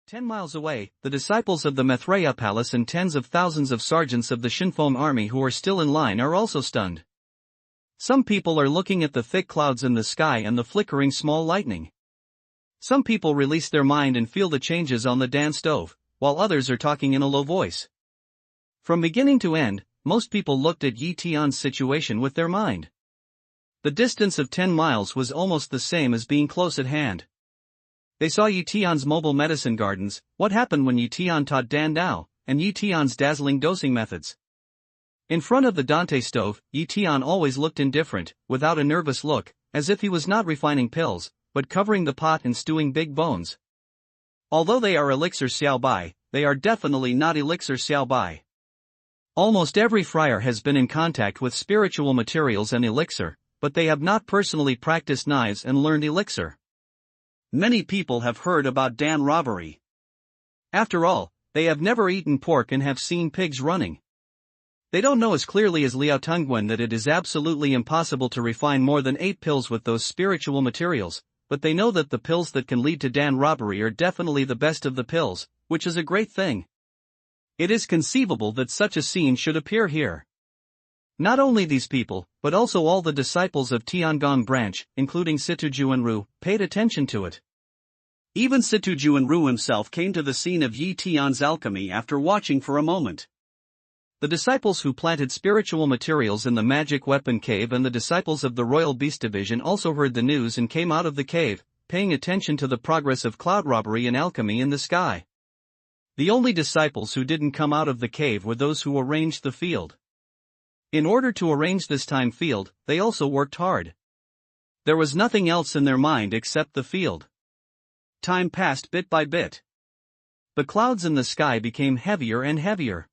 10 miles away, the disciples of the Maitreya Palace and tens of thousands of sergeants of the Shinfoam army who are still in line are also stunned. Some people are looking at the thick clouds in the sky and the flickering small lightning. Some people release their mind and feel the changes on the Dan stove, while others are talking in a low voice. From beginning to end, most people looked at Yi Tian's situation with their mind. The distance of 10 miles was almost the same as being close at hand. They saw Yi Tian's mobile medicine gardens, what happened when Yi Tian taught Dan Dao, and Yi Tian's dazzling dosing methods. In front of the Dante stove, Yi Tian always looked indifferent, without a nervous look, as if he was not refining pills, but covering the pot and stewing big bones. Although they are elixir xiao bai, they are definitely not elixir xiao bai. Almost every friar has been in contact with spiritual materials and elixir, but they have not personally practiced knives and learned elixir. Many people have heard about Dan robbery. After all, they have never eaten pork and have seen pigs running. They don't know as clearly as Liao Tungwen that it is absolutely impossible to refine more than 8 pills with those spiritual materials, but they know that the pills that can lead to Dan robbery are definitely the best of the pills, which is a great thing. It is conceivable that such a scene should appear here. Not only these people, but also all the disciples of Tiangong branch, including Situ Juanru, paid attention to it. Even Situ Juanru himself came to the scene of Yi Tian's alchemy after watching for a moment. The disciples who planted spiritual materials in the magic weapon cave and the disciples of the Royal Beast Division also heard the news and came out of the cave, paying attention to the progress of cloud robbery and alchemy in the sky. The only disciples who didn't come out of the cave were those who arranged the field. In order to arrange this time field, they also worked hard. There was nothing else in their mind except the field. Time passed bit by bit. The clouds in the sky became heavier and heavier.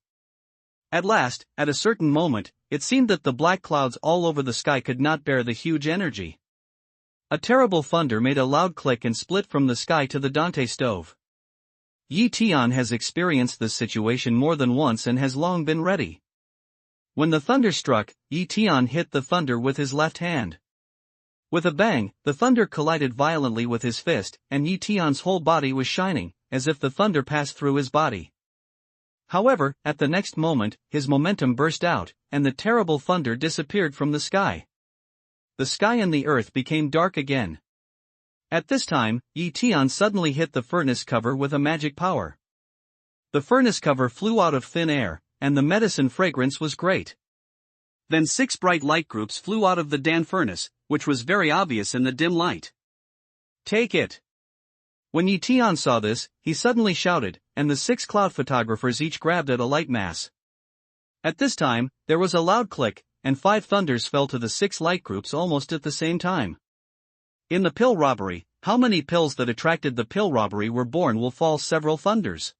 At last, at a certain moment, it seemed that the black clouds all over the sky could not bear the huge energy. A terrible thunder made a loud click and split from the sky to the Dante stove. Yi Tian has experienced this situation more than once and has long been ready. When the thunder struck, Yi Tian hit the thunder with his left hand. With a bang, the thunder collided violently with his fist, and Yi Tian's whole body was shining, as if the thunder passed through his body. However, at the next moment, his momentum burst out, and the terrible thunder disappeared from the sky. The sky and the earth became dark again. At this time, Yi Tian suddenly hit the furnace cover with a magic power. The furnace cover flew out of thin air, and the medicine fragrance was great. Then 6 bright light groups flew out of the Dan furnace, which was very obvious in the dim light. Take it! When Yi Tian saw this, he suddenly shouted, and the 6 cloud photographers each grabbed at a light mass. At this time, there was a loud click, and 5 thunders fell to the 6 light groups almost at the same time. In the pill robbery, how many pills that attracted the pill robbery were born will fall several thunders.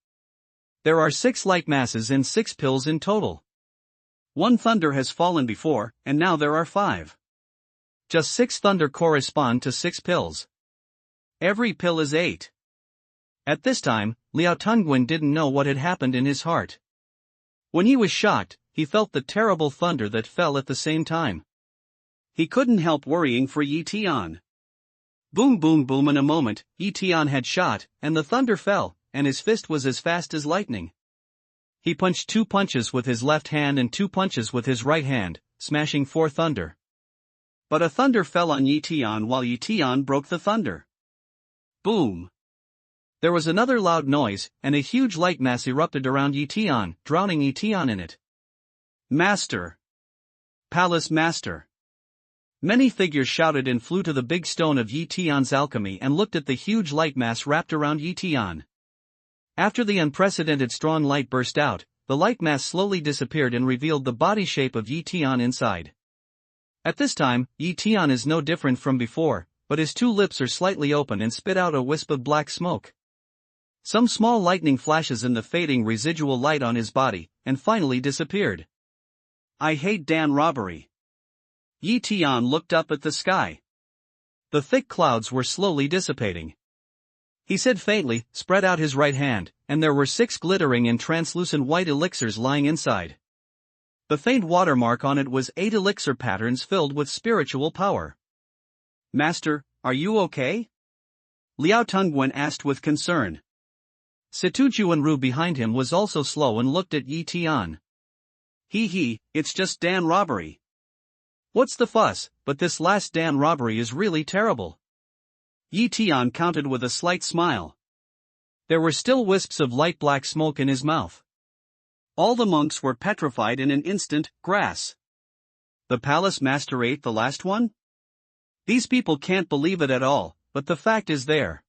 There are 6 light masses and 6 pills in total. 1 thunder has fallen before, and now there are 5. Just 6 thunder correspond to 6 pills. Every pill is 8. At this time, Liao Tungwen didn't know what had happened in his heart. When he was shocked, he felt the terrible thunder that fell at the same time. He couldn't help worrying for Yi Tian. Boom boom boom, in a moment, Yi Tian had shot, and the thunder fell, and his fist was as fast as lightning. He punched 2 punches with his left hand and 2 punches with his right hand, smashing 4 thunder. But a thunder fell on Yi Tian while Yi Tian broke the thunder. Boom! There was another loud noise, and a huge light mass erupted around Yi Tian, drowning Yi Tian in it. Master! Palace Master! Many figures shouted and flew to the big stone of Yi Tian's alchemy and looked at the huge light mass wrapped around Yi Tian. After the unprecedented strong light burst out, the light mass slowly disappeared and revealed the body shape of Yi Tian inside. At this time, Yi Tian is no different from before, but his 2 lips are slightly open and spit out a wisp of black smoke. Some small lightning flashes in the fading residual light on his body, and finally disappeared. I hate Dan robbery. Yi Tian looked up at the sky. The thick clouds were slowly dissipating. He said faintly, spread out his right hand, and there were 6 glittering and translucent white elixirs lying inside. The faint watermark on it was 8 elixir patterns filled with spiritual power. Master, are you okay? Liao Tungwen asked with concern. Situjuanru behind him was also slow and looked at Yi Tian. It's just Dan robbery. What's the fuss, but this last Dan robbery is really terrible. Yi Tian countered with a slight smile. There were still wisps of light black smoke in his mouth. All the monks were petrified in an instant. Grass. The palace master ate the last one? These people can't believe it at all, but the fact is there.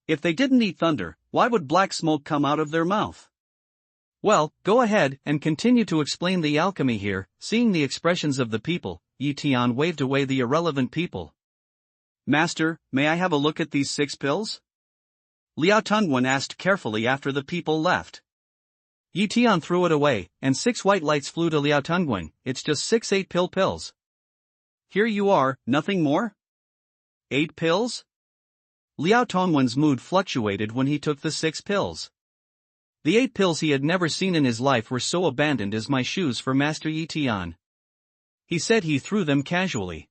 If they didn't eat thunder, why would black smoke come out of their mouth? Well, go ahead and continue to explain the alchemy here. Seeing the expressions of the people, Yi Tian waved away the irrelevant people. Master, may I have a look at these 6 pills? Liao Tungwen asked carefully after the people left. Yi Tian threw it away, and 6 white lights flew to Liao Tungwen. It's just 6 8-pill pills. Here you are, nothing more? 8 pills? Liao Tongwen's mood fluctuated when he took the 6 pills. The 8 pills he had never seen in his life were so abandoned as my shoes for Master Yi Tian. He said he threw them casually.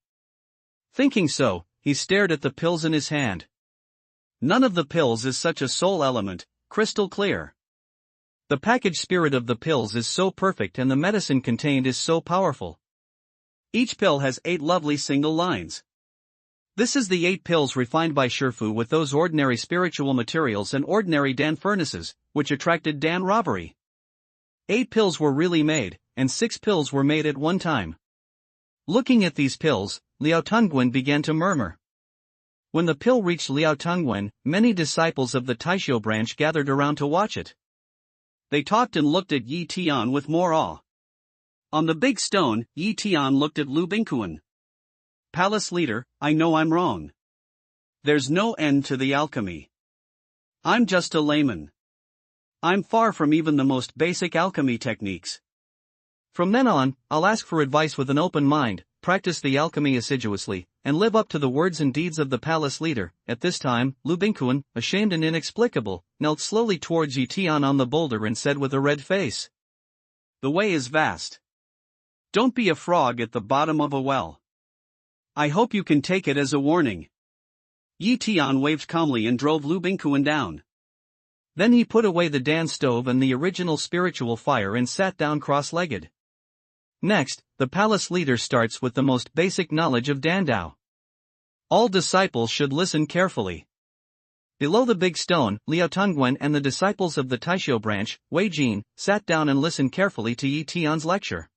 Thinking so, he stared at the pills in his hand. None of the pills is such a soul element, crystal clear. The packaged spirit of the pills is so perfect and the medicine contained is so powerful. Each pill has 8 lovely single lines. This is the 8 pills refined by Shifu with those ordinary spiritual materials and ordinary Dan furnaces, which attracted Dan robbery. 8 pills were really made, and 6 pills were made at one time. Looking at these pills, Liao Tungwen began to murmur. When the pill reached Liao Tungwen, many disciples of the Taisho branch gathered around to watch it. They talked and looked at Yi Tian with more awe. On the big stone, Yi Tian looked at Lu Bingquan. Palace leader, I know I'm wrong. There's no end to the alchemy. I'm just a layman. I'm far from even the most basic alchemy techniques. From then on, I'll ask for advice with an open mind, practice the alchemy assiduously, and live up to the words and deeds of the palace leader. At this time, Lu Bingquan, ashamed and inexplicable, knelt slowly towards Yi Tian on the boulder and said with a red face. The way is vast. Don't be a frog at the bottom of a well. I hope you can take it as a warning. Yi Tian waved calmly and drove Lu Bingquan down. Then he put away the Dan stove and the original spiritual fire and sat down cross-legged. Next, the palace leader starts with the most basic knowledge of Dandao. All disciples should listen carefully. Below the big stone, Liao Tungwen and the disciples of the Taisho branch, Wei Jin, sat down and listened carefully to Yi Tian's lecture.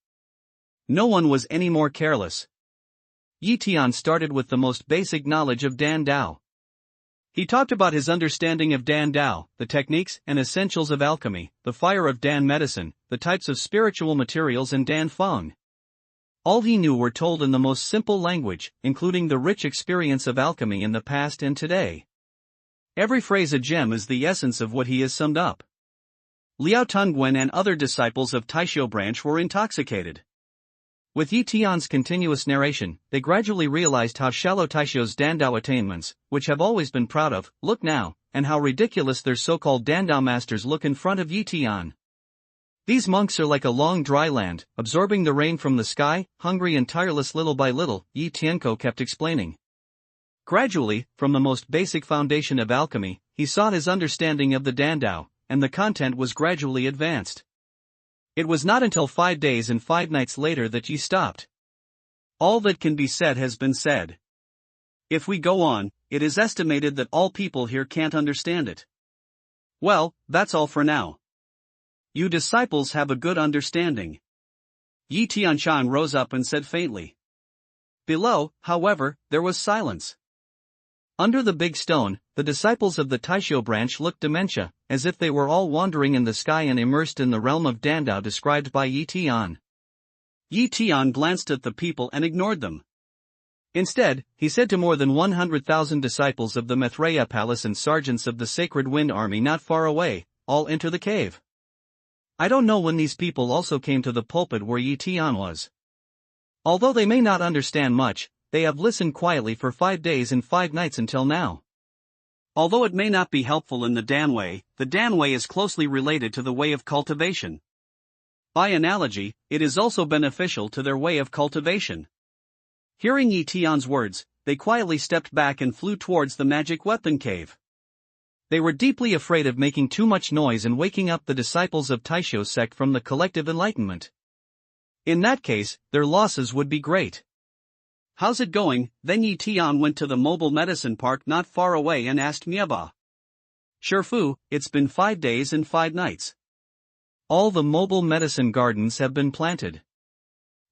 No one was any more careless. Yi Tian started with the most basic knowledge of Dan Dao. He talked about his understanding of Dan Dao, the techniques and essentials of alchemy, the fire of Dan medicine, the types of spiritual materials and Dan Feng. All he knew were told in the most simple language, including the rich experience of alchemy in the past and today. Every phrase a gem is the essence of what he has summed up. Liao Tungwen and other disciples of Taisho branch were intoxicated. With Yi Tian's continuous narration, they gradually realized how shallow Taisho's Dandao attainments, which have always been proud of, look now, and how ridiculous their so-called Dandao masters look in front of Yi Tian. These monks are like a long dry land, absorbing the rain from the sky, hungry and tireless little by little, Yi Tianko kept explaining. Gradually, from the most basic foundation of alchemy, he sought his understanding of the Dandao, and the content was gradually advanced. It was not until 5 days and 5 nights later that Yi stopped. All that can be said has been said. If we go on, it is estimated that all people here can't understand it. Well, that's all for now. You disciples have a good understanding. Yi Tianshan rose up and said faintly. Below, however, there was silence. Under the big stone, the disciples of the Taisho branch looked dementia, as if they were all wandering in the sky and immersed in the realm of Dandao described by Yi Tian. Yi Tian glanced at the people and ignored them. Instead, he said to more than 100,000 disciples of the Maitreya Palace and sergeants of the Sacred Wind Army not far away, all enter the cave. I don't know when these people also came to the pulpit where Yi Tian was. Although they may not understand much, they have listened quietly for 5 days and 5 nights until now. Although it may not be helpful in the Dan way, the Dan way is closely related to the way of cultivation. By analogy, it is also beneficial to their way of cultivation. Hearing Yi Tian's words, they quietly stepped back and flew towards the magic weapon cave. They were deeply afraid of making too much noise and waking up the disciples of Taisho's sect from the collective enlightenment. In that case, their losses would be great. How's it going? Then Tian went to the mobile medicine park not far away and asked Nieba. Shifu, it's been 5 days and 5 nights. All the mobile medicine gardens have been planted.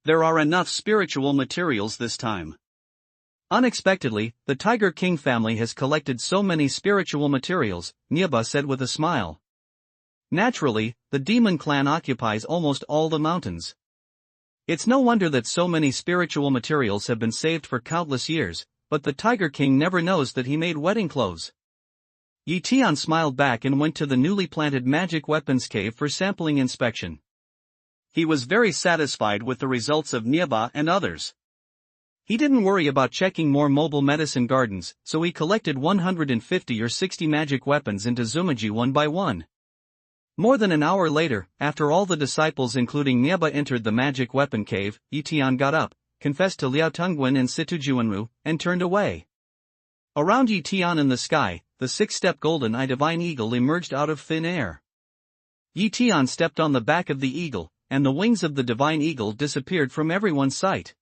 There are enough spiritual materials this time. Unexpectedly, the Tiger King family has collected so many spiritual materials, Nieba said with a smile. Naturally, the demon clan occupies almost all the mountains. It's no wonder that so many spiritual materials have been saved for countless years, but the Tiger King never knows that he made wedding clothes. Tian smiled back and went to the newly planted magic weapons cave for sampling inspection. He was very satisfied with the results of Nieba and others. He didn't worry about checking more mobile medicine gardens, so he collected 150 or 60 magic weapons into Zumaji one by one. More than an hour later, after all the disciples including Nieba entered the magic weapon cave, Tian got up, confessed to Liao Tungwen and Situjuanru, and turned away. Around Tian in the sky, the 6-step golden-eye divine eagle emerged out of thin air. Tian stepped on the back of the eagle, and the wings of the divine eagle disappeared from everyone's sight.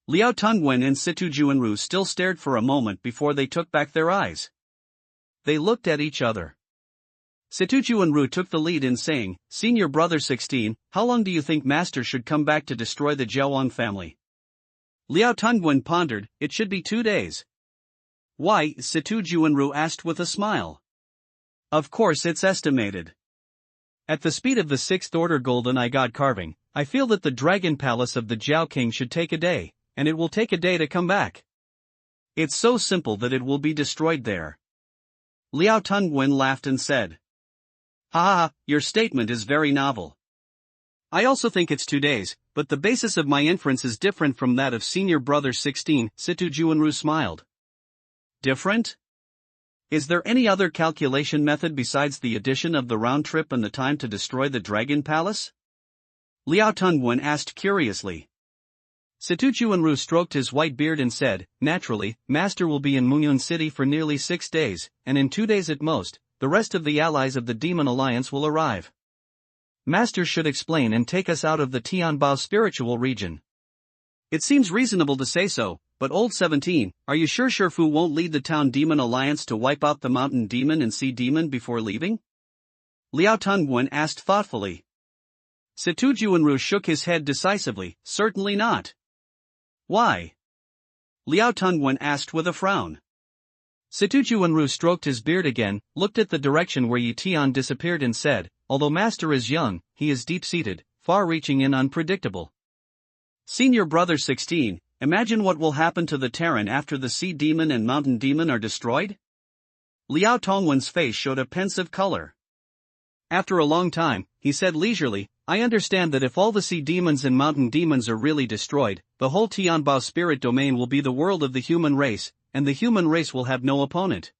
Liao Tungwen and Situjuanru still stared for a moment before they took back their eyes. They looked at each other. Situjuanru took the lead in saying, "Senior brother 16, how long do you think Master should come back to destroy the Jiaowang family?" Liao Tungwen pondered, "It should be 2 days. Why?" Situjuanru asked with a smile. "Of course it's estimated. At the speed of the 6th order golden eye god carving, I feel that the dragon palace of the Jiao King should take a day, and it will take a day to come back. It's so simple that it will be destroyed there." Liao Tungwen laughed and said, "Ha, your statement is very novel. I also think it's 2 days, but the basis of my inference is different from that of senior brother 16, Situjuanru smiled. Different? Is there any other calculation method besides the addition of the round trip and the time to destroy the dragon palace? Liao Tungwen asked curiously. Situjuanru stroked his white beard and said, "Naturally, Master will be in Mungyun City for nearly 6 days, and in 2 days at most, the rest of the allies of the Demon Alliance will arrive. Master should explain and take us out of the Tianbao spiritual region." It seems reasonable to say so, but old 17, are you sure Shifu won't lead the Town Demon Alliance to wipe out the Mountain Demon and Sea Demon before leaving? Liao Tungwen asked thoughtfully. Situjuanru shook his head decisively, "Certainly not." "Why?" Liao Tungwen asked with a frown. Situjuanru stroked his beard again, looked at the direction where Tian disappeared and said, "Although Master is young, he is deep-seated, far-reaching and unpredictable. Senior brother 16, imagine what will happen to the Terran after the Sea Demon and Mountain Demon are destroyed?" Liao Tongwen's face showed a pensive color. After a long time, he said leisurely, "I understand that if all the Sea Demons and Mountain Demons are really destroyed, the whole Tianbao spirit domain will be the world of the human race, and the human race will have no opponent.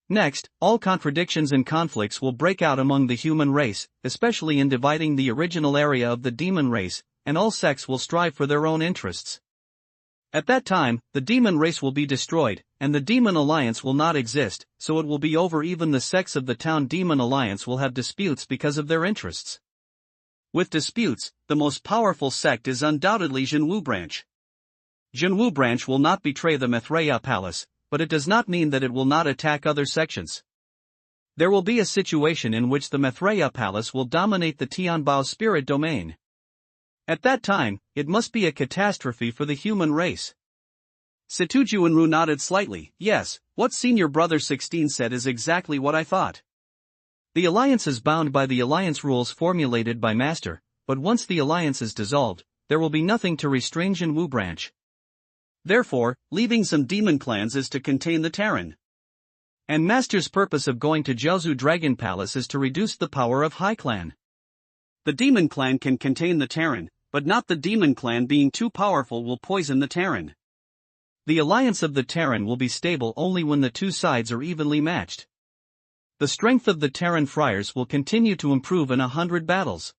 Next, all contradictions and conflicts will break out among the human race, especially in dividing the original area of the demon race, and all sects will strive for their own interests. At that time, the demon race will be destroyed, and the demon alliance will not exist, so it will be over. Even the sects of the town demon alliance will have disputes because of their interests. With disputes, the most powerful sect is undoubtedly Jinwu branch. Jinwu branch will not betray the Maitreya Palace, but it does not mean that it will not attack other sections. There will be a situation in which the Maitreya Palace will dominate the Tianbao spirit domain. At that time, it must be a catastrophe for the human race." Situjuanru nodded slightly. "Yes, what senior brother 16 said is exactly what I thought. The alliance is bound by the alliance rules formulated by Master, but once the alliance is dissolved, there will be nothing to restrain Jinwu branch. Therefore, leaving some demon clans is to contain the Terran. And Master's purpose of going to Jiaozu Dragon Palace is to reduce the power of Hai Clan. The demon clan can contain the Terran, but not the demon clan being too powerful will poison the Terran. The alliance of the Terran will be stable only when the two sides are evenly matched. The strength of the Terran friars will continue to improve in 100 battles.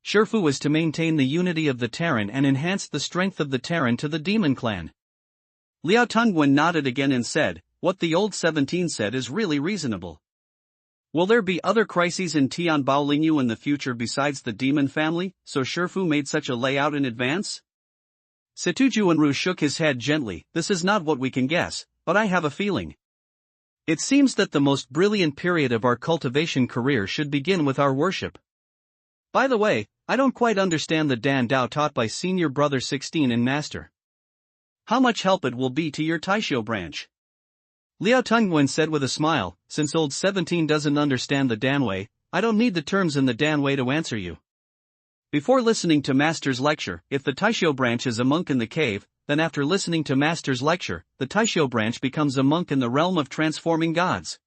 Shifu is to maintain the unity of the Terran and enhance the strength of the Terran to the demon clan." Liao Tungwen nodded again and said, what the old 17 said is really reasonable. Will there be other crises in Tian Baolingu in the future besides the demon family, so Shifu made such a layout in advance? Situjuanru shook his head gently. This is not what we can guess, but I have a feeling. It seems that the most brilliant period of our cultivation career should begin with our worship. By the way, I don't quite understand the Dan Dao taught by Senior Brother 16 and Master. How much help it will be to your Taisho branch? Liao Tungwen said with a smile, since old 17 doesn't understand the Danwei, I don't need the terms in the Danwei to answer you. Before listening to Master's lecture, if the Taisho branch is a monk in the cave, then after listening to Master's lecture, the Taisho branch becomes a monk in the realm of transforming gods.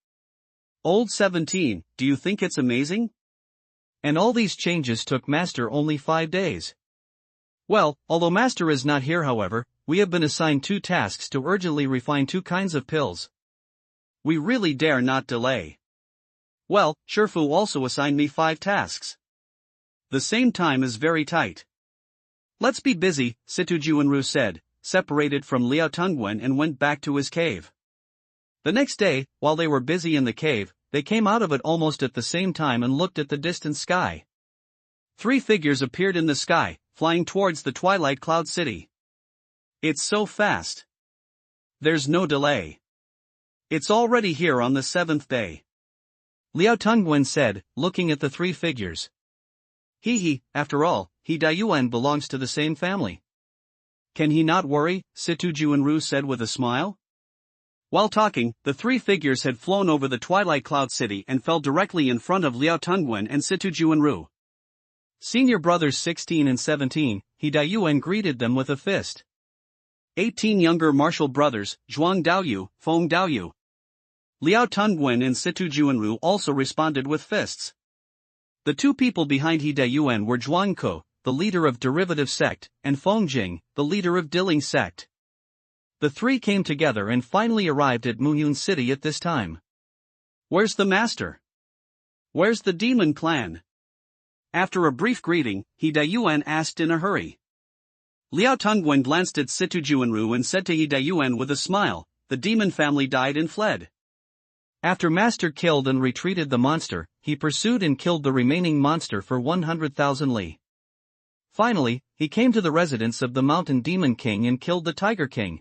Old 17, do you think it's amazing? And all these changes took Master only 5 days. Well, although Master is not here however, we have been assigned 2 tasks to urgently refine 2 kinds of pills. We really dare not delay. Well, Shifu also assigned me 5 tasks. The same time is very tight. Let's be busy, Situjuanru said, separated from Liao Tungwen and went back to his cave. The next day, while they were busy in the cave, they came out of it almost at the same time and looked at the distant sky. 3 figures appeared in the sky, flying towards the Twilight Cloud City. It's so fast. There's no delay. It's already here on the 7th day. Liao Tungwen said, looking at the 3 figures. After all, he Dayuan belongs to the same family. Can he not worry? Situjuanru said with a smile. While talking, the 3 figures had flown over the Twilight Cloud City and fell directly in front of Liao Tungwen and Situjuanru. Senior brothers 16 and 17, he Dayuan greeted them with a fist. 18 younger martial brothers, Zhuang Daoyu, Feng Daoyu. Liao Tungwen and Situjuanru also responded with fists. The 2 people behind He Dayuan were Zhuangko, the leader of Derivative Sect, and Feng Jing, the leader of Dilling Sect. The 3 came together and finally arrived at Muyun City at this time. Where's the master? Where's the demon clan? After a brief greeting, He Dayuan asked in a hurry. Liao Tungwen glanced at Situjuanru and said to He Dayuan with a smile, the demon family died and fled. After Master killed and retreated the monster, he pursued and killed the remaining monster for 100,000 li. Finally, he came to the residence of the Mountain Demon King and killed the Tiger King.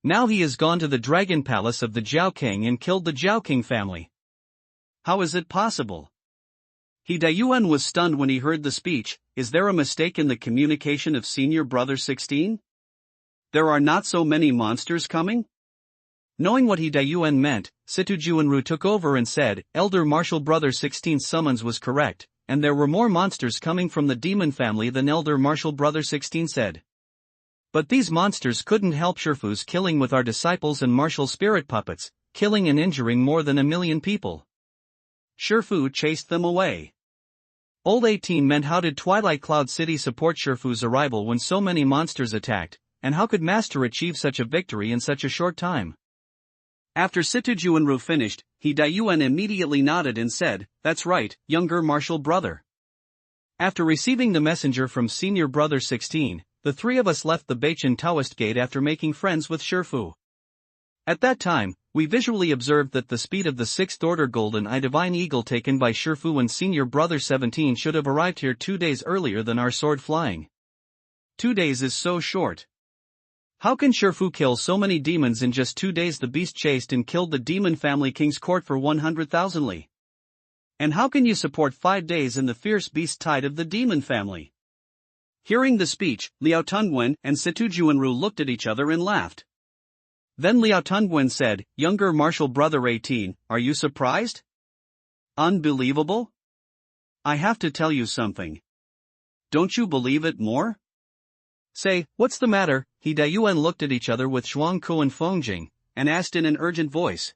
Now he has gone to the Dragon Palace of the Jiao King and killed the Jiao King family. How is it possible? He Dayuan was stunned when he heard the speech. Is there a mistake in the communication of Senior Brother 16? There are not so many monsters coming? Knowing what He Dayuan meant, Situjuanru took over and said, Elder Martial Brother 16's summons was correct, and there were more monsters coming from the demon family than Elder Martial Brother 16 said. But these monsters couldn't help Shifu's killing with our disciples and martial spirit puppets, killing and injuring more than 1 million people. Shifu chased them away. Old 18 meant how did Twilight Cloud City support Shifu's arrival when so many monsters attacked, and how could Master achieve such a victory in such a short time? After Situjuanru finished, He Dayuan immediately nodded and said, that's right, younger martial brother. After receiving the messenger from Senior Brother 16, the 3 of us left the Beichen Taoist Gate after making friends with Shifu. At that time, we visually observed that the speed of the 6th Order Golden Eye Divine Eagle taken by Shifu and Senior Brother 17 should have arrived here 2 days earlier than our sword flying. 2 days is so short. How can Shifu kill so many demons in just 2 days? The beast chased and killed the demon family king's court for 100,000 li. And how can you support 5 days in the fierce beast tide of the demon family? Hearing the speech, Liao Tungwen and Situjuanru looked at each other and laughed. Then Liao Tungwen said, younger martial brother 18, are you surprised? Unbelievable? I have to tell you something. Don't you believe it more? Say, what's the matter? He Dayuan looked at each other with Zhuangko and Fengjing, and asked in an urgent voice.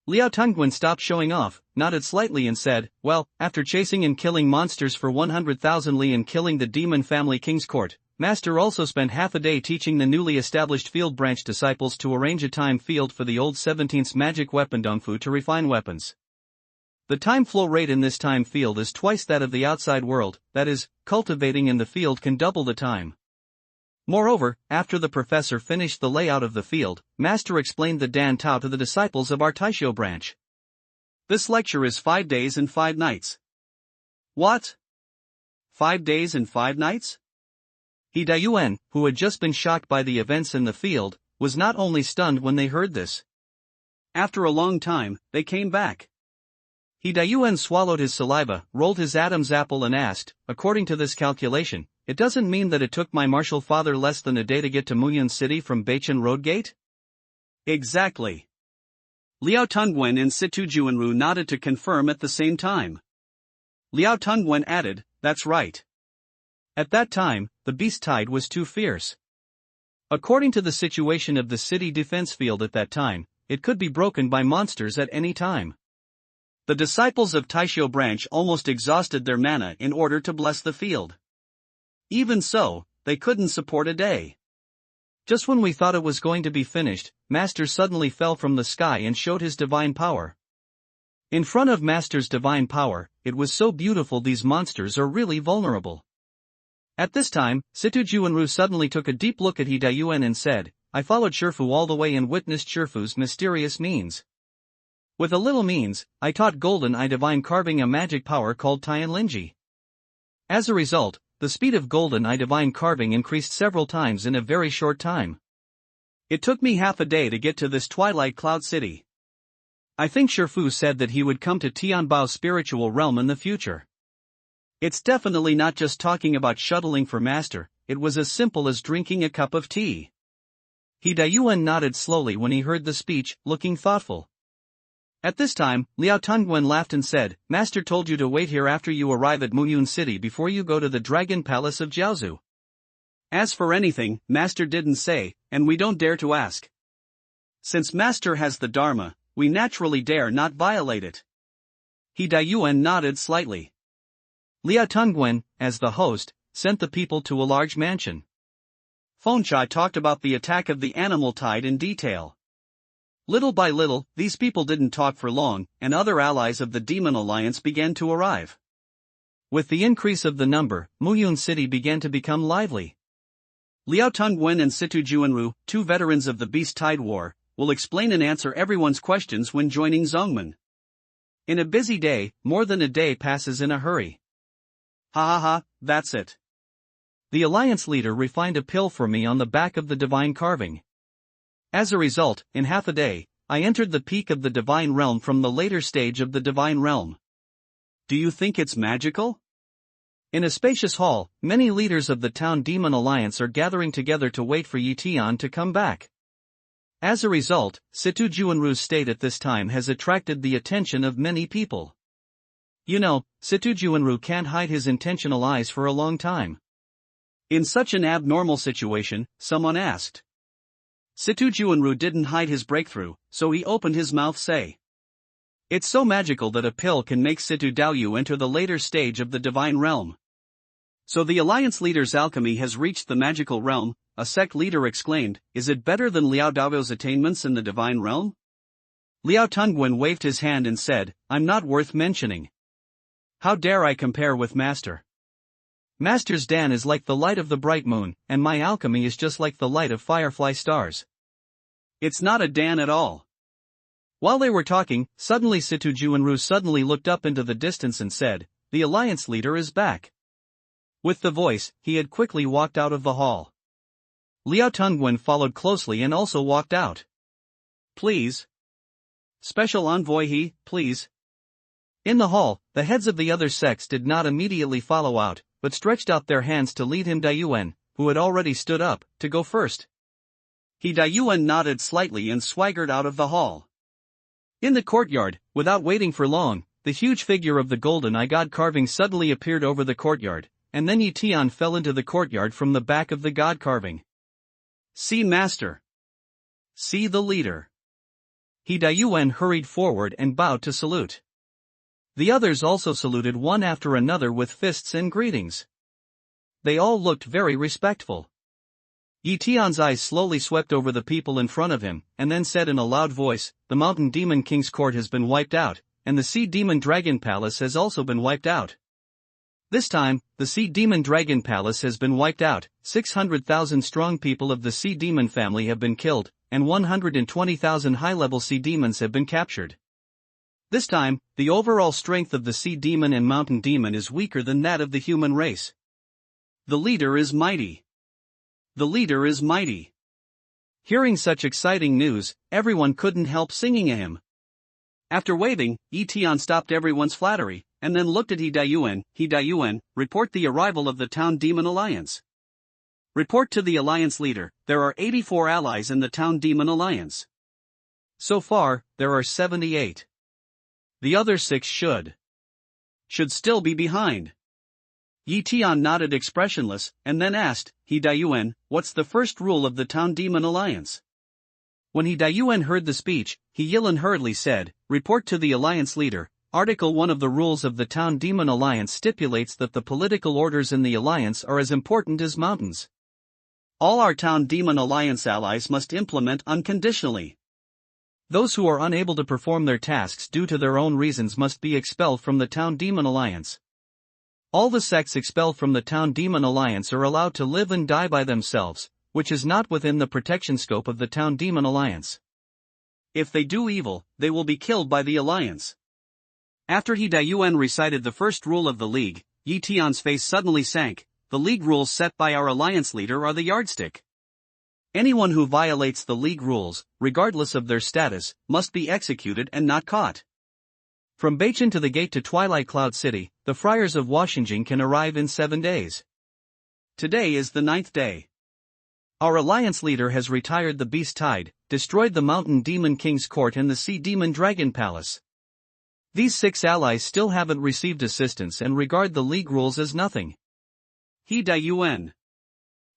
Liao Tungwen stopped showing off, nodded slightly and said, well, after chasing and killing monsters for 100,000 li and killing the demon family king's court, Master also spent half a day teaching the newly established field branch disciples to arrange a time field for the old 17th magic weapon Dongfu to refine weapons. The time flow rate in this time field is twice that of the outside world, that is, cultivating in the field can double the time. Moreover, after the professor finished the layout of the field, Master explained the Dan Tao to the disciples of our Taisho branch. This lecture is 5 days and 5 nights. What? 5 days and 5 nights? He Dayuan, who had just been shocked by the events in the field, was not only stunned when they heard this. After a long time, they came back. He Dayuan swallowed his saliva, rolled his Adam's apple and asked, according to this calculation, it doesn't mean that it took my martial father less than a day to get to Muyun City from Beichen Road Gate? Exactly. Liao Tungwen and Situ Juanru nodded to confirm at the same time. Liao Tungwen added, that's right. At that time, the beast tide was too fierce. According to the situation of the city defense field at that time, it could be broken by monsters at any time. The disciples of Taisho branch almost exhausted their mana in order to bless the field. Even so, they couldn't support a day. Just when we thought it was going to be finished, Master suddenly fell from the sky and showed his divine power. In front of Master's divine power, it was so beautiful these monsters are really vulnerable. At this time, Situ Juanru suddenly took a deep look at He Dayuan and said, I followed Shifu all the way and witnessed Shifu's mysterious means. With a little means, I taught Golden Eye Divine Carving a magic power called Tian Linji. As a result, the speed of Golden Eye Divine Carving increased several times in a very short time. It took me half a day to get to this Twilight Cloud City. I think Shifu said that he would come to Tianbao's spiritual realm in the future. It's definitely not just talking about shuttling for Master, it was as simple as drinking a cup of tea. He Dayuan nodded slowly when he heard the speech, looking thoughtful. At this time, Liao Tungwen laughed and said, Master told you to wait here after you arrive at Muyun City before you go to the Dragon Palace of Jiaozu. As for anything, Master didn't say, and we don't dare to ask. Since Master has the Dharma, we naturally dare not violate it. He Dayuan nodded slightly. Liao Tungwen, as the host, sent the people to a large mansion. Fengchai talked about the attack of the animal tide in detail. Little by little, these people didn't talk for long, and other allies of the Demon Alliance began to arrive. With the increase of the number, Muyun City began to become lively. Liao Tungwen and Situ Juanru, 2 veterans of the Beast Tide War, will explain and answer everyone's questions when joining Zongmen. In a busy day, more than a day passes in a hurry. That's it. The Alliance leader refined a pill for me on the back of the divine carving. As a result, in half a day, I entered the peak of the divine realm from the later stage of the divine realm. Do you think it's magical? In a spacious hall, many leaders of the town Demon Alliance are gathering together to wait for Yi Tian to come back. As a result, Situ Juanru's state at this time has attracted the attention of many people. You know, Situ Juanru can't hide his intentional eyes for a long time. In such an abnormal situation, someone asked. Situ Juanru didn't hide his breakthrough, so he opened his mouth say. It's so magical that a pill can make Situ Daoyu enter the later stage of the divine realm. So the Alliance leader's alchemy has reached the magical realm, a sect leader exclaimed, is it better than Liao Daoyu's attainments in the divine realm? Liao Tungwen waved his hand and said, I'm not worth mentioning. How dare I compare with Master? Master's Dan is like the light of the bright moon, and my alchemy is just like the light of firefly stars. It's not a Dan at all. While they were talking, suddenly Situ Juanru suddenly looked up into the distance and said, the Alliance leader is back. With the voice, he had quickly walked out of the hall. Liao Tungwen followed closely and also walked out. Please. Special Envoy He, please. In the hall, the heads of the other sects did not immediately follow out, but stretched out their hands to lead him Dayuan, who had already stood up, to go first. He Dayuan nodded slightly and swaggered out of the hall. In the courtyard, without waiting for long, the huge figure of the Golden Eye God carving suddenly appeared over the courtyard, and then Yi Tian fell into the courtyard from the back of the God carving. See Master. See the leader. He Dayuan hurried forward and bowed to salute. The others also saluted one after another with fists and greetings. They all looked very respectful. Yi Tian's eyes slowly swept over the people in front of him, and then said in a loud voice, the Mountain Demon King's court has been wiped out, and the Sea Demon Dragon Palace has also been wiped out. This time, the Sea Demon Dragon Palace has been wiped out, 600,000 strong people of the Sea Demon family have been killed, and 120,000 high-level Sea Demons have been captured. This time, the overall strength of the Sea Demon and Mountain Demon is weaker than that of the human race. The leader is mighty. The leader is mighty. Hearing such exciting news, everyone couldn't help singing a hymn. After waving, Tian stopped everyone's flattery, and then looked at He Dayuan, report the arrival of the Town Demon Alliance. Report to the Alliance leader, there are 84 allies in the Town Demon Alliance. So far, there are 78. The other 6 should still be behind. Tian nodded expressionless, and then asked, He Dayuan, what's the first rule of the Town Demon Alliance? When He Dayuan heard the speech, He Yilan hurriedly said, report to the Alliance leader, Article 1 of the rules of the Town Demon Alliance stipulates that the political orders in the Alliance are as important as mountains. All our Town Demon Alliance allies must implement unconditionally. Those who are unable to perform their tasks due to their own reasons must be expelled from the Town Demon Alliance. All the sects expelled from the Town Demon Alliance are allowed to live and die by themselves, which is not within the protection scope of the Town Demon Alliance. If they do evil, they will be killed by the Alliance. After He Dayuan recited the first rule of the League, Tian's face suddenly sank. The League rules set by our Alliance leader are the yardstick. Anyone who violates the League rules, regardless of their status, must be executed and not caught. From Beichen to the gate to Twilight Cloud City, the friars of Washington can arrive in 7 days. Today is the 9th day. Our Alliance leader has retired the Beast Tide, destroyed the Mountain Demon King's Court and the Sea Demon Dragon Palace. These 6 allies still haven't received assistance and regard the League rules as nothing. He Dayuan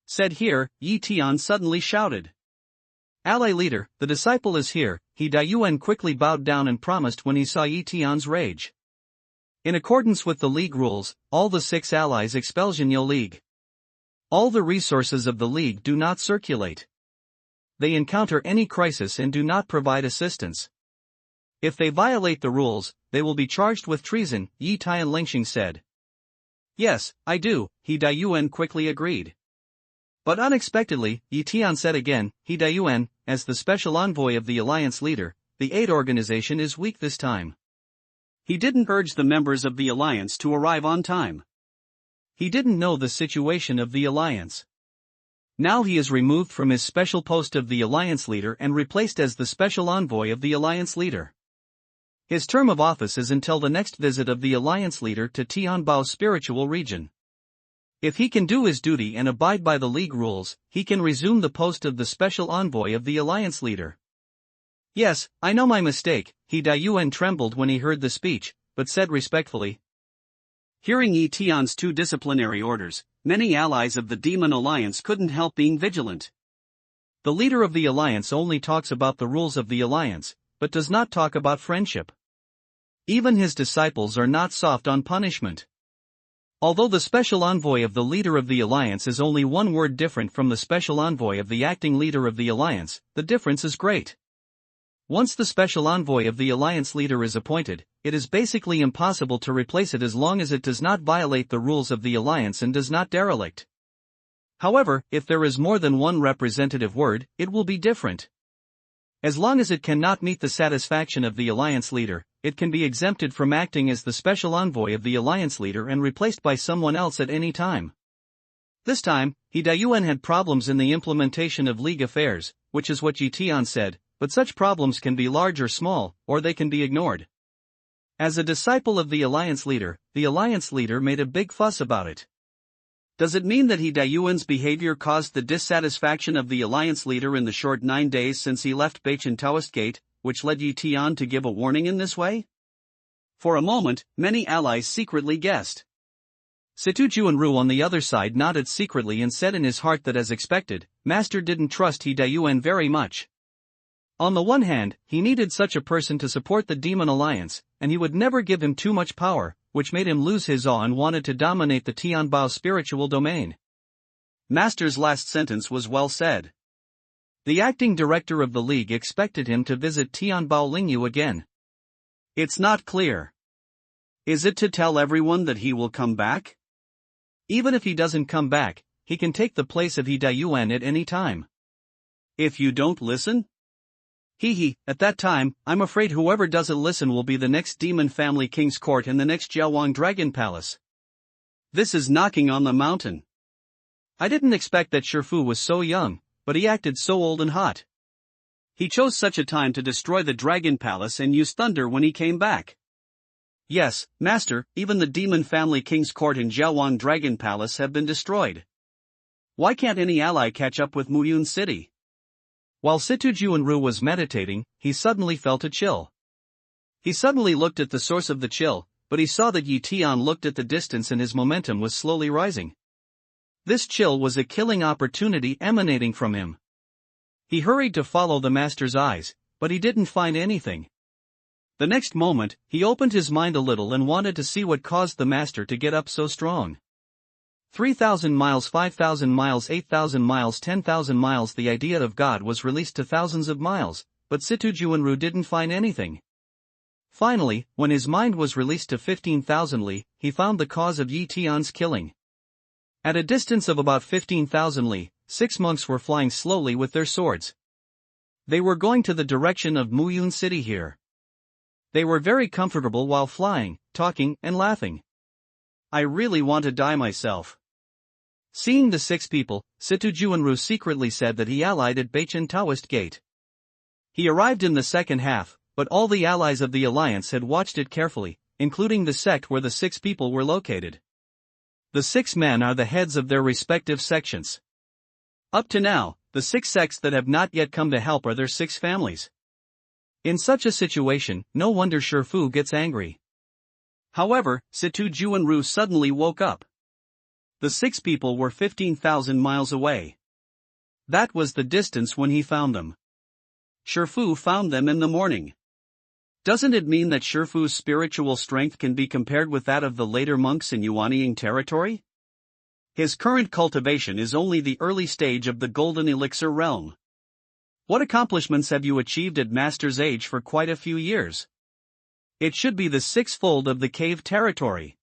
said here, Tian suddenly shouted. Ally leader, the disciple is here. He Dayuan quickly bowed down and promised when he saw Tian's rage. In accordance with the League rules, all the 6 allies expel Jinyo League. All the resources of the League do not circulate. They encounter any crisis and do not provide assistance. If they violate the rules, they will be charged with treason, Tian Lingxing said. Yes, I do, He Dayuan quickly agreed. But unexpectedly, Tian said again, He Dayuan, as the special envoy of the Alliance leader, the aid organization is weak this time. He didn't urge the members of the Alliance to arrive on time. He didn't know the situation of the Alliance. Now he is removed from his special post of the Alliance leader and replaced as the special envoy of the Alliance leader. His term of office is until the next visit of the Alliance leader to Tianbao's spiritual region. If he can do his duty and abide by the League rules, he can resume the post of the special envoy of the Alliance leader. Yes, I know my mistake, He Dayuan trembled when he heard the speech, but said respectfully. Hearing Tian's 2 disciplinary orders, many allies of the Demon Alliance couldn't help being vigilant. The leader of the Alliance only talks about the rules of the Alliance, but does not talk about friendship. Even his disciples are not soft on punishment. Although the special envoy of the leader of the Alliance is only 1 word different from the special envoy of the acting leader of the Alliance, the difference is great. Once the special envoy of the Alliance leader is appointed, it is basically impossible to replace it as long as it does not violate the rules of the Alliance and does not derelict. However, if there is more than 1 representative word, it will be different. As long as it cannot meet the satisfaction of the Alliance leader, it can be exempted from acting as the special envoy of the Alliance leader and replaced by someone else at any time. This time, He Dayuan had problems in the implementation of League affairs, which is what Tian said, but such problems can be large or small, or they can be ignored. As a disciple of the Alliance leader made a big fuss about it. Does it mean that He Dayuan's behavior caused the dissatisfaction of the Alliance leader in the short 9 days since he left Beichen Taoist Gate, which led Tian to give a warning in this way? For a moment, many allies secretly guessed. Situ Juanru on the other side nodded secretly and said in his heart that as expected, Master didn't trust He Dayuan very much. On the one hand, he needed such a person to support the Demon Alliance, and he would never give him too much power, which made him lose his awe and wanted to dominate the Tianbao spiritual domain. Master's last sentence was well said. The acting director of the League expected him to visit Tianbao Lingyu again. It's not clear. Is it to tell everyone that he will come back? Even if he doesn't come back, he can take the place of He Dayuan at any time. If you don't listen? At that time, I'm afraid whoever doesn't listen will be the next Demon Family King's Court in the next Jiaowang Dragon Palace. This is knocking on the mountain. I didn't expect that Shifu was so young, but he acted so old and hot. He chose such a time to destroy the Dragon Palace and use thunder when he came back. Yes, Master, even the Demon Family King's Court in Jiaowang Dragon Palace have been destroyed. Why can't any ally catch up with Muyun City? While Situ Juanru was meditating, he suddenly felt a chill. He suddenly looked at the source of the chill, but he saw that Yi Tian looked at the distance and his momentum was slowly rising. This chill was a killing opportunity emanating from him. He hurried to follow the master's eyes, but he didn't find anything. The next moment, he opened his mind a little and wanted to see what caused the master to get up so strong. 3,000 miles, 5,000 miles, 8,000 miles, 10,000 miles. The idea of God was released to thousands of miles, but Situ Juanru didn't find anything. Finally, when his mind was released to 15,000 li, he found the cause of Yi Tian's killing. At a distance of about 15,000 li, 6 monks were flying slowly with their swords. They were going to the direction of Muyun City here. They were very comfortable while flying, talking and laughing. I really want to die myself. Seeing the 6 people, Situ Juanru secretly said that he allied at Beichen Taoist Gate. He arrived in the second half, but all the allies of the alliance had watched it carefully, including the sect where the 6 people were located. The 6 men are the heads of their respective sections. Up to now, the 6 sects that have not yet come to help are their 6 families. In such a situation, no wonder Shifu gets angry. However, Situ Juanru suddenly woke up. The 6 people were 15,000 miles away. That was the distance when he found them. Shifu found them in the morning. Doesn't it mean that Shifu's spiritual strength can be compared with that of the later monks in Yuanying territory? His current cultivation is only the early stage of the Golden Elixir realm. What accomplishments have you achieved at Master's age for quite a few years? It should be the 6-fold of the cave territory.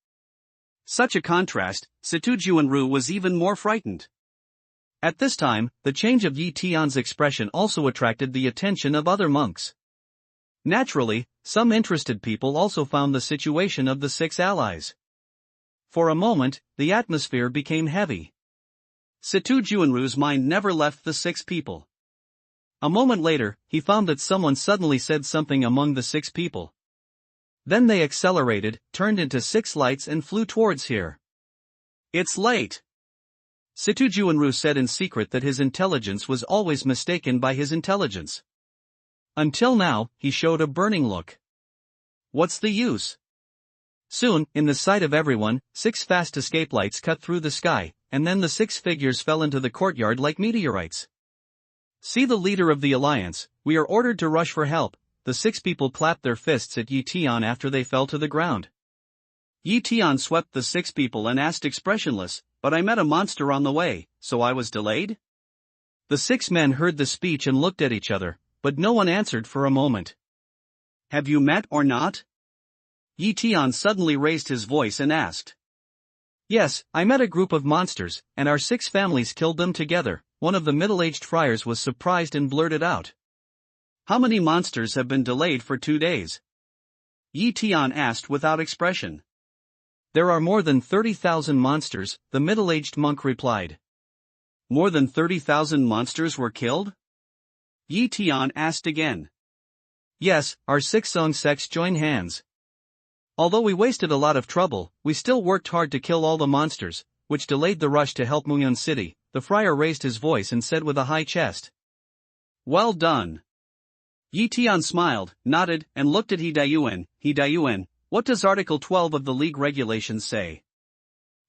Such a contrast, Situ Juanru was even more frightened. At this time, the change of Yi Tian's expression also attracted the attention of other monks. Naturally, some interested people also found the situation of the 6 allies. For a moment, the atmosphere became heavy. Situ Juanru's mind never left the 6 people. A moment later, he found that someone suddenly said something among the 6 people. Then they accelerated, turned into 6 lights and flew towards here. It's late. Situ Juanru said in secret that his intelligence was always mistaken by his intelligence. Until now, he showed a burning look. What's the use? Soon, in the sight of everyone, 6 fast escape lights cut through the sky, and then the 6 figures fell into the courtyard like meteorites. See the leader of the alliance, we are ordered to rush for help. The 6 people clapped their fists at Yi Tian after they fell to the ground. Yi Tian swept the 6 people and asked expressionless, but I met a monster on the way, so I was delayed? The 6 men heard the speech and looked at each other, but no one answered for a moment. Have you met or not? Yi Tian suddenly raised his voice and asked. Yes, I met a group of monsters, and our 6 families killed them together. One of the middle-aged friars was surprised and blurted out. How many monsters have been delayed for 2 days? Yi Tian asked without expression. There are more than 30,000 monsters, the middle-aged monk replied. More than 30,000 monsters were killed? Yi Tian asked again. Yes, our 6 Song sects join hands. Although we wasted a lot of trouble, we still worked hard to kill all the monsters, which delayed the rush to help Muyun City. The friar raised his voice and said with a high chest. Well done. Yi Tian smiled, nodded, and looked at He Dayuan. He Dayuan, what does Article 12 of the League regulations say?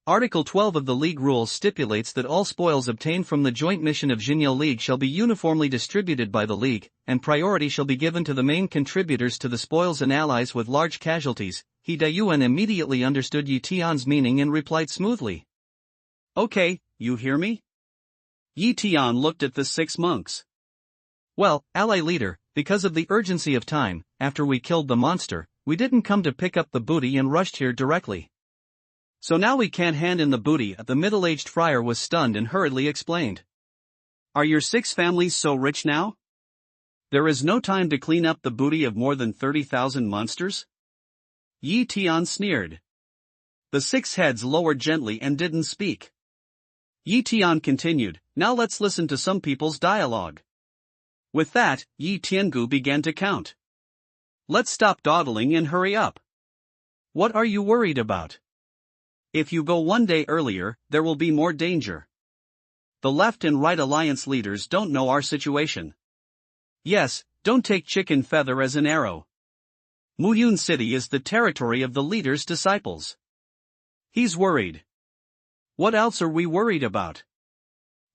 Article 12 of the League rules stipulates that all spoils obtained from the joint mission of Xinyo League shall be uniformly distributed by the League, and priority shall be given to the main contributors to the spoils and allies with large casualties. He Dayuan immediately understood Yi Tian's meaning and replied smoothly. Okay, you hear me? Yi Tian looked at the 6 monks. Well, ally leader, because of the urgency of time, after we killed the monster, we didn't come to pick up the booty and rushed here directly. So now we can't hand in the booty. The middle-aged friar was stunned and hurriedly explained. Are your 6 families so rich now? There is no time to clean up the booty of more than 30,000 monsters? Yi Tian sneered. The 6 heads lowered gently and didn't speak. Yi Tian continued, now let's listen to some people's dialogue. With that, Yi Tiangu began to count. Let's stop dawdling and hurry up. What are you worried about? If you go one day earlier, there will be more danger. The left and right alliance leaders don't know our situation. Yes, don't take chicken feather as an arrow. Muyun City is the territory of the leader's disciples. He's worried. What else are we worried about?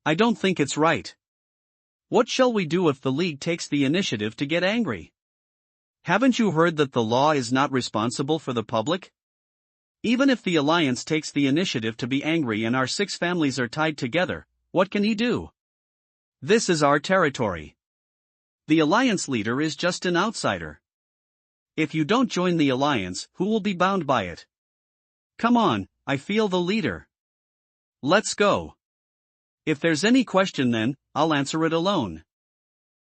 I don't think it's right. What shall we do if the League takes the initiative to get angry? Haven't you heard that the law is not responsible for the public? Even if the Alliance takes the initiative to be angry and our 6 families are tied together, what can he do? This is our territory. The Alliance leader is just an outsider. If you don't join the Alliance, who will be bound by it? Come on, I feel the leader. Let's go. If there's any question then, I'll answer it alone.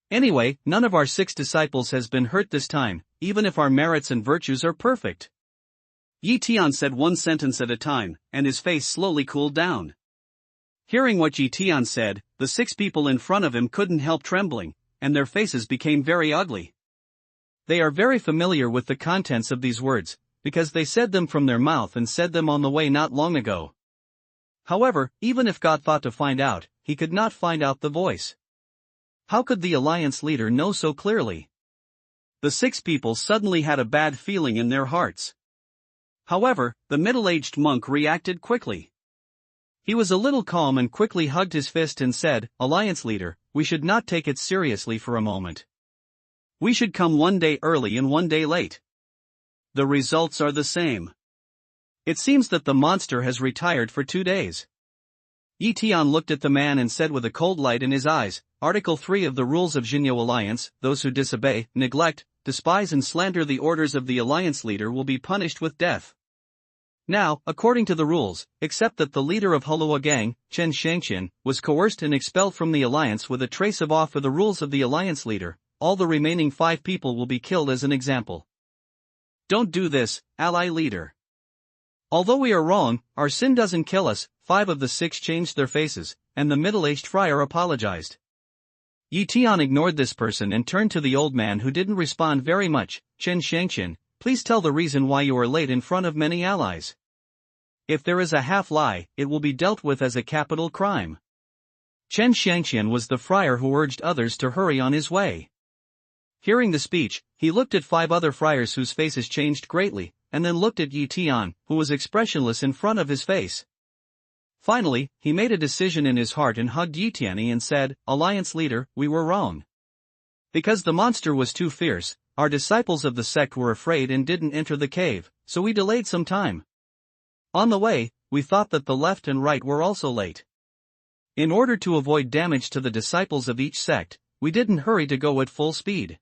Anyway, none of our 6 disciples has been hurt this time, even if our merits and virtues are perfect. Yi Tian said one sentence at a time, and his face slowly cooled down. Hearing what Yi Tian said, the 6 people in front of him couldn't help trembling, and their faces became very ugly. They are very familiar with the contents of these words, because they said them from their mouth and said them on the way not long ago. However, even if God thought to find out, he could not find out the voice. How could the Alliance leader know so clearly? The 6 people suddenly had a bad feeling in their hearts. However, the middle-aged monk reacted quickly. He was a little calm and quickly hugged his fist and said, Alliance leader, we should not take it seriously for a moment. We should come one day early and one day late. The results are the same. It seems that the monster has retired for 2 days. Yi Tian looked at the man and said with a cold light in his eyes, Article 3 of the Rules of Jinyo Alliance, those who disobey, neglect, despise and slander the orders of the Alliance leader will be punished with death. Now, according to the rules, except that the leader of Hulua Gang, Chen Shangqian, was coerced and expelled from the Alliance with a trace of awe for the rules of the Alliance leader, all the remaining 5 people will be killed as an example. Don't do this, ally leader. Although we are wrong, our sin doesn't kill us. 5 of the 6 changed their faces, and the middle-aged friar apologized. Yi Tian ignored this person and turned to the old man who didn't respond very much. Chen Shangqian, please tell the reason why you are late in front of many allies. If there is a half-lie, it will be dealt with as a capital crime. Chen Shangqian was the friar who urged others to hurry on his way. Hearing the speech, he looked at 5 other friars whose faces changed greatly, and then looked at Yi Tian, who was expressionless in front of his face. Finally, he made a decision in his heart and hugged Yi Tian and said, Alliance leader, we were wrong. Because the monster was too fierce, our disciples of the sect were afraid and didn't enter the cave, so we delayed some time. On the way, we thought that the left and right were also late. In order to avoid damage to the disciples of each sect, we didn't hurry to go at full speed.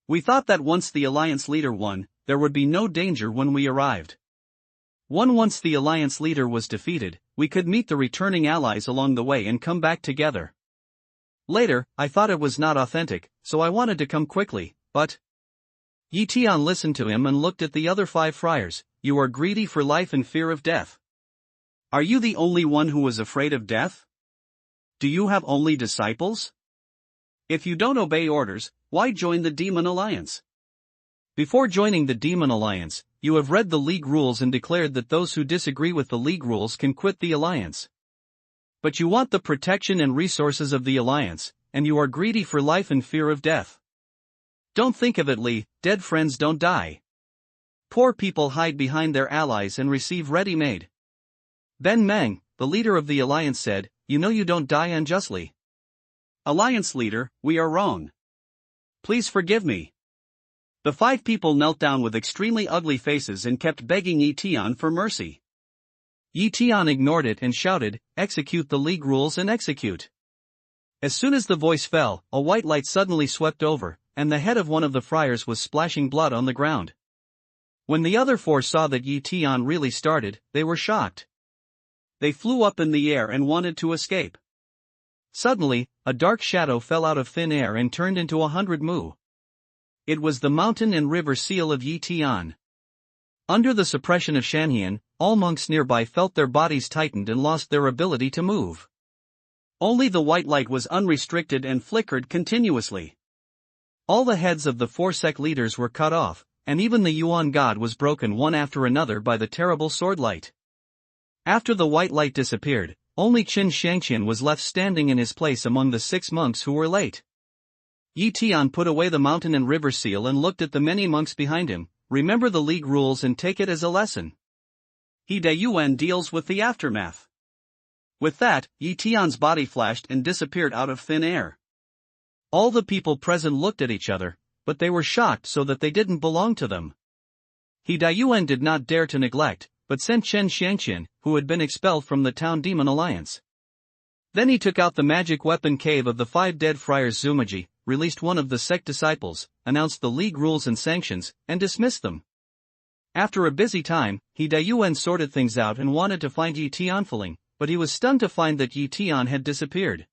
We thought that once the Alliance leader won, there would be no danger when we arrived. Once the Alliance leader was defeated, we could meet the returning allies along the way and come back together. Later, I thought it was not authentic, so I wanted to come quickly, but... Yi Tian listened to him and looked at the other 5 friars. You are greedy for life and fear of death. Are you the only one who was afraid of death? Do you have only disciples? If you don't obey orders, why join the Demon Alliance? Before joining the Demon Alliance, you have read the League rules and declared that those who disagree with the League rules can quit the Alliance. But you want the protection and resources of the Alliance, and you are greedy for life and fear of death. Don't think of it, Li, dead friends don't die. Poor people hide behind their allies and receive ready-made. Ben Meng, the leader of the Alliance said, you know you don't die unjustly. Alliance leader, we are wrong. Please forgive me. The 5 people knelt down with extremely ugly faces and kept begging Yi Tian for mercy. Yi Tian ignored it and shouted, execute the League rules and execute. As soon as the voice fell, a white light suddenly swept over, and the head of one of the friars was splashing blood on the ground. When the other four saw that Yi Tian really started, they were shocked. They flew up in the air and wanted to escape. Suddenly, a dark shadow fell out of thin air and turned into 100 mu. It was the mountain and river seal of Yi Tian. Under the suppression of Shanhian, all monks nearby felt their bodies tightened and lost their ability to move. Only the white light was unrestricted and flickered continuously. All the heads of the four sect leaders were cut off, and even the Yuan god was broken one after another by the terrible sword light. After the white light disappeared, only Qin Shangqian was left standing in his place among the 6 monks who were late. Yi Tian put away the mountain and river seal and looked at the many monks behind him. Remember the league rules and take it as a lesson. He Dayuan deals with the aftermath. With that, Yi Tian's body flashed and disappeared out of thin air. All the people present looked at each other, but they were shocked so that they didn't belong to them. He Dayuan did not dare to neglect, but sent Chen Shangqian, who had been expelled from the Town Demon Alliance. Then he took out the magic weapon cave of the 5 dead friars Zumaji, released one of the sect disciples, announced the league rules and sanctions, and dismissed them. After a busy time, He Dayuan sorted things out and wanted to find Yi Tianfeling, but he was stunned to find that Yi Tian had disappeared.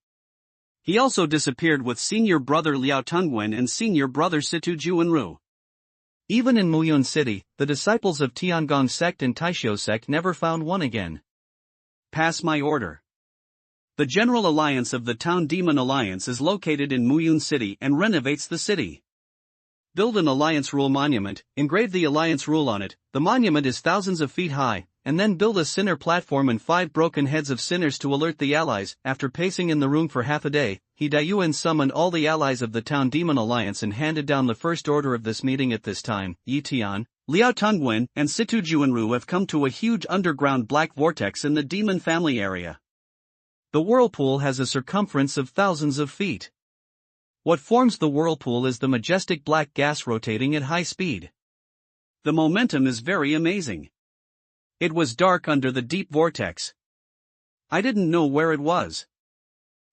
He also disappeared with senior brother Liao Tungwen and senior brother Situ Juanru. Even in Muyun City, the disciples of Tiangong sect and Taisho sect never found one again. Pass my order. The General Alliance of the Town Demon Alliance is located in Muyun City and renovates the city. Build an Alliance Rule monument, engrave the Alliance Rule on it. The monument is thousands of feet high, and then build a sinner platform and 5 broken heads of sinners to alert the allies. After pacing in the room for half a day, He Dayuan summoned all the allies of the Town Demon Alliance and handed down the first order of this meeting. At this time, Yi Tian, Liao Tungwen, and Situ Juanru have come to a huge underground black vortex in the demon family area. The whirlpool has a circumference of thousands of feet. What forms the whirlpool is the majestic black gas rotating at high speed. The momentum is very amazing. It was dark under the deep vortex. I didn't know where it was.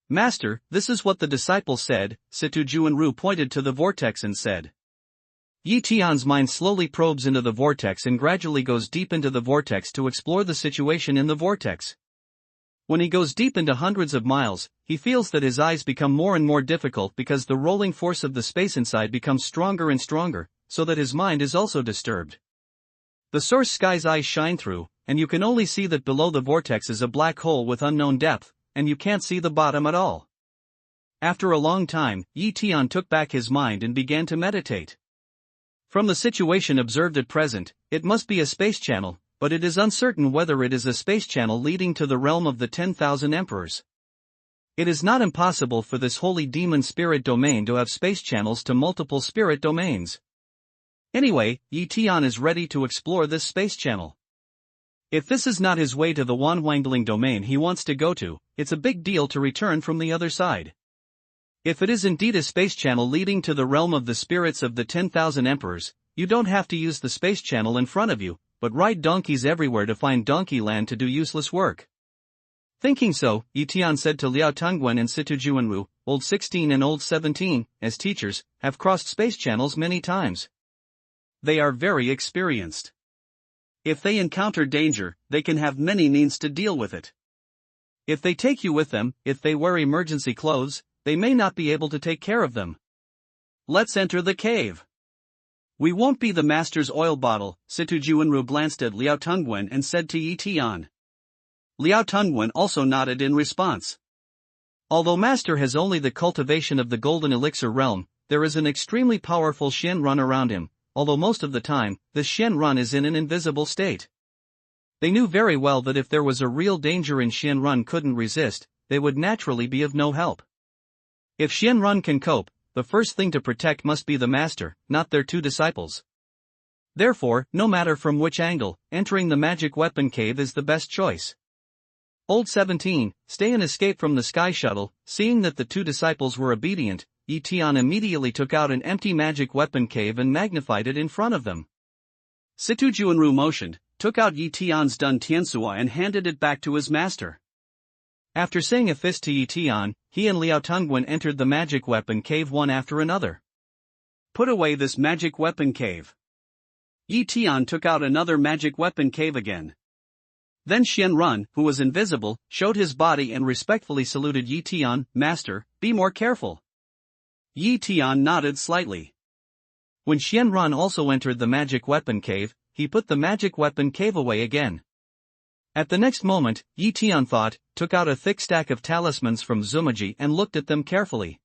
Master, this is what the disciple said. Situ Juanru pointed to the vortex and said. Yi Tian's mind slowly probes into the vortex and gradually goes deep into the vortex to explore the situation in the vortex. When he goes deep into hundreds of miles, he feels that his eyes become more and more difficult because the rolling force of the space inside becomes stronger and stronger, so that his mind is also disturbed. The source sky's eyes shine through, and you can only see that below the vortex is a black hole with unknown depth, and you can't see the bottom at all. After a long time, Yi Tian took back his mind and began to meditate. From the situation observed at present, it must be a space channel, but it is uncertain whether it is a space channel leading to the realm of the 10,000 emperors. It is not impossible for this holy demon spirit domain to have space channels to multiple spirit domains. Anyway, Yi Tian is ready to explore this space channel. If this is not his way to the Wanhuangling domain he wants to go to, it's a big deal to return from the other side. If it is indeed a space channel leading to the realm of the spirits of the 10,000 emperors, you don't have to use the space channel in front of you, but ride donkeys everywhere to find donkey land to do useless work. Thinking so, Yi Tian said to Liao Tungwen and Situ Juanru, Old 16 and Old 17, as teachers, have crossed space channels many times. They are very experienced. If they encounter danger, they can have many means to deal with it. If they take you with them, if they wear emergency clothes, they may not be able to take care of them. Let's enter the cave. We won't be the master's oil bottle. Situ Juanru glanced at Liao Tungwen and said to Yi Tian. Liao Tungwen also nodded in response. Although master has only the cultivation of the golden elixir realm, there is an extremely powerful Shen run around him, although most of the time, the Shen run is in an invisible state. They knew very well that if there was a real danger and Shen run couldn't resist, they would naturally be of no help. If Shen run can cope, the first thing to protect must be the master, not their 2 disciples. Therefore, no matter from which angle, entering the magic weapon cave is the best choice. Old 17, stay and escape from the sky shuttle. Seeing that the 2 disciples were obedient, Yi Tian immediately took out an empty magic weapon cave and magnified it in front of them. Situ Juanru motioned, took out Yi Tian's Dun Tiansua and handed it back to his master. After saying a fist to Yi Tian, he and Liao Tungwen entered the magic weapon cave one after another. Put away this magic weapon cave. Tian took out another magic weapon cave again. Then Shenrun, who was invisible, showed his body and respectfully saluted Tian, "Master, be more careful." Tian nodded slightly. When Shenrun also entered the magic weapon cave, he put the magic weapon cave away again. At the next moment, Tian took out a thick stack of talismans from Zumaji and looked at them carefully.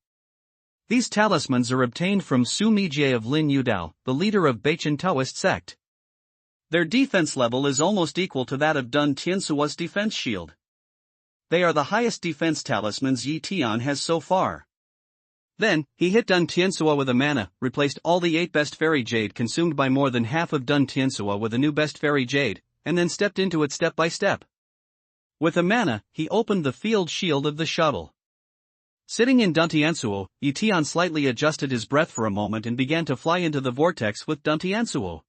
These talismans are obtained from Su Mijie of Lin Yudao, the leader of Beichen Taoist sect. Their defense level is almost equal to that of Dun Tiansuo's defense shield. They are the highest defense talismans Tian has so far. Then, he hit Dun Tiansuo with a mana, replaced all the 8 best fairy jade consumed by more than half of Dun Tiansuo with a new best fairy jade, and then stepped into it step by step. With a mana, he opened the field shield of the shuttle. Sitting in Dun Tiansuo, Tian slightly adjusted his breath for a moment and began to fly into the vortex with Dun Tiansuo.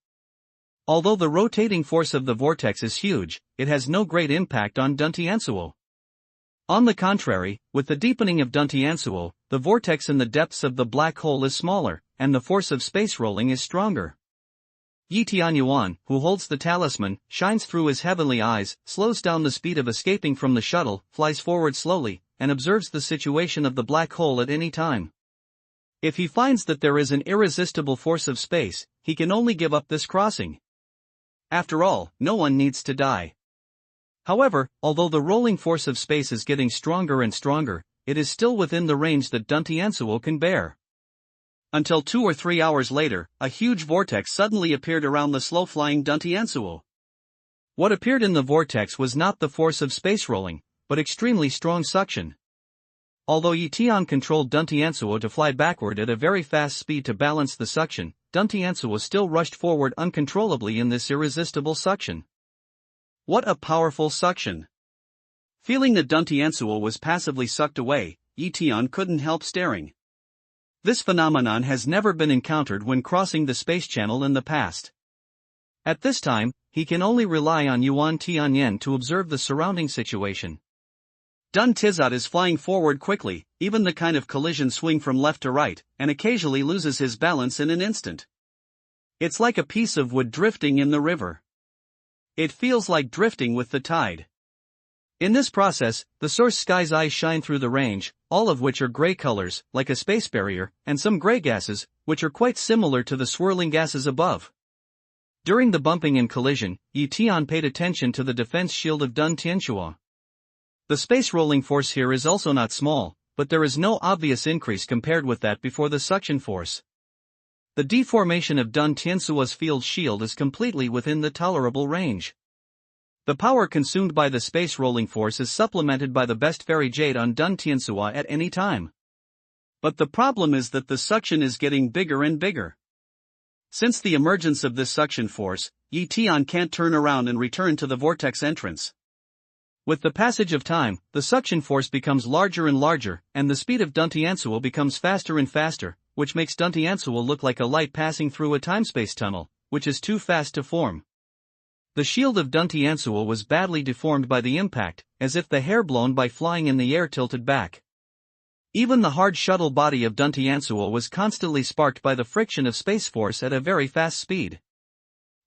Although the rotating force of the vortex is huge, it has no great impact on Dun Tiansuo. On the contrary, with the deepening of Dun Tiansuo, the vortex in the depths of the black hole is smaller, and the force of space rolling is stronger. Tian Yuan, who holds the talisman, shines through his heavenly eyes, slows down the speed of escaping from the shuttle, flies forward slowly, and observes the situation of the black hole at any time. If he finds that there is an irresistible force of space, he can only give up this crossing. After all, no one needs to die. However, although the rolling force of space is getting stronger and stronger, it is still within the range that Dun Tiansuo can bear. Until 2 or 3 hours later, a huge vortex suddenly appeared around the slow-flying Dun Tiansuo. What appeared in the vortex was not the force of space rolling, but extremely strong suction. Although Tian controlled Dun Tiansuo to fly backward at a very fast speed to balance the suction, Dun Tiansuo still rushed forward uncontrollably in this irresistible suction. What a powerful suction! Feeling that Dun Tiansuo was passively sucked away, Tian couldn't help staring. This phenomenon has never been encountered when crossing the space channel in the past. At this time, he can only rely on Yuan Tianyan to observe the surrounding situation. Dun Tizot is flying forward quickly, even the kind of collision swing from left to right, and occasionally loses his balance in an instant. It's like a piece of wood drifting in the river. It feels like drifting with the tide. In this process, the source sky's eyes shine through the range, all of which are gray colors, like a space barrier, and some gray gases, which are quite similar to the swirling gases above. During the bumping and collision, Tian paid attention to the defense shield of Dun Tiansuo. The space rolling force here is also not small, but there is no obvious increase compared with that before the suction force. The deformation of Dun Tiansuo's field shield is completely within the tolerable range. The power consumed by the space rolling force is supplemented by the best fairy jade on Dun Tiansuo at any time. But the problem is that the suction is getting bigger and bigger. Since the emergence of this suction force, Tian can't turn around and return to the vortex entrance. With the passage of time, the suction force becomes larger and larger, and the speed of Dun Tiansuo becomes faster and faster, which makes Dun Tiansuo look like a light passing through a time-space tunnel, which is too fast to form. The shield of Dun Tiansuo was badly deformed by the impact, as if the hair blown by flying in the air tilted back. Even the hard shuttle body of Dun Tiansuo was constantly sparked by the friction of space force at a very fast speed.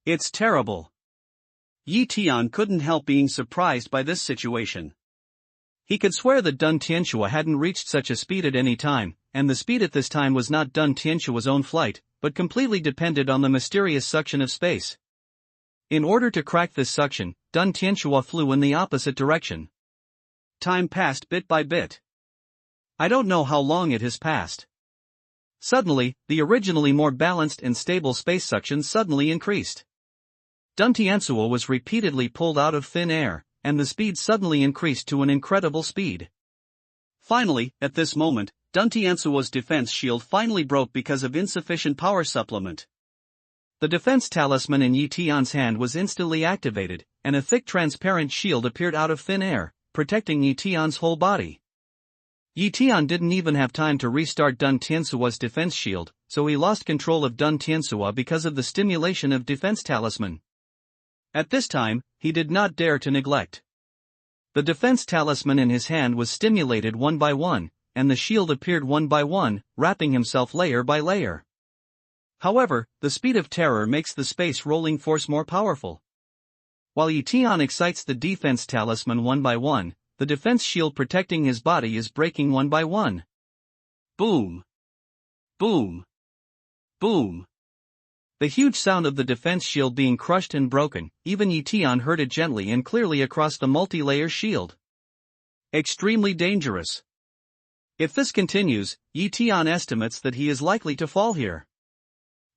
It's terrible. Tian couldn't help being surprised by this situation. He could swear that Dun Tiansuo hadn't reached such a speed at any time, and the speed at this time was not Dun Tiansuo's own flight, but completely depended on the mysterious suction of space. In order to crack this suction, Dun Tiansuo flew in the opposite direction. Time passed bit by bit. I don't know how long it has passed. Suddenly, the originally more balanced and stable space suction suddenly increased. Dun Tiansuo was repeatedly pulled out of thin air, and the speed suddenly increased to an incredible speed. Finally, at this moment, Dun Tiansuo's defense shield finally broke because of insufficient power supplement. The defense talisman in Tian's hand was instantly activated, and a thick transparent shield appeared out of thin air, protecting Tian's whole body. Tian didn't even have time to restart Dun Tiansuo's defense shield, so he lost control of Dun Tiansuo because of the stimulation of defense talisman. At this time, he did not dare to neglect. The defense talisman in his hand was stimulated one by one, and the shield appeared one by one, wrapping himself layer by layer. However, the speed of terror makes the space rolling force more powerful. While Tian excites the defense talisman one by one, the defense shield protecting his body is breaking one by one. Boom! Boom! Boom! The huge sound of the defense shield being crushed and broken, even Tian heard it gently and clearly across the multi-layer shield. Extremely dangerous. If this continues, Tian estimates that he is likely to fall here.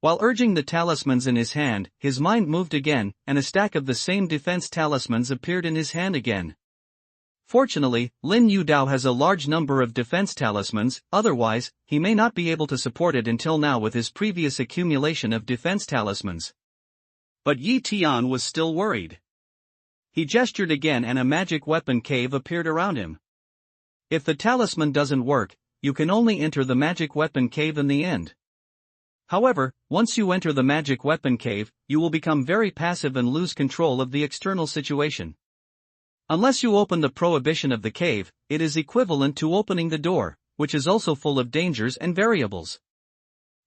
While urging the talismans in his hand, his mind moved again, and a stack of the same defense talismans appeared in his hand again. Fortunately, Lin Yudao has a large number of defense talismans, otherwise, he may not be able to support it until now with his previous accumulation of defense talismans. But Tian was still worried. He gestured again and a magic weapon cave appeared around him. If the talisman doesn't work, you can only enter the magic weapon cave in the end. However, once you enter the magic weapon cave, you will become very passive and lose control of the external situation. Unless you open the prohibition of the cave, it is equivalent to opening the door, which is also full of dangers and variables.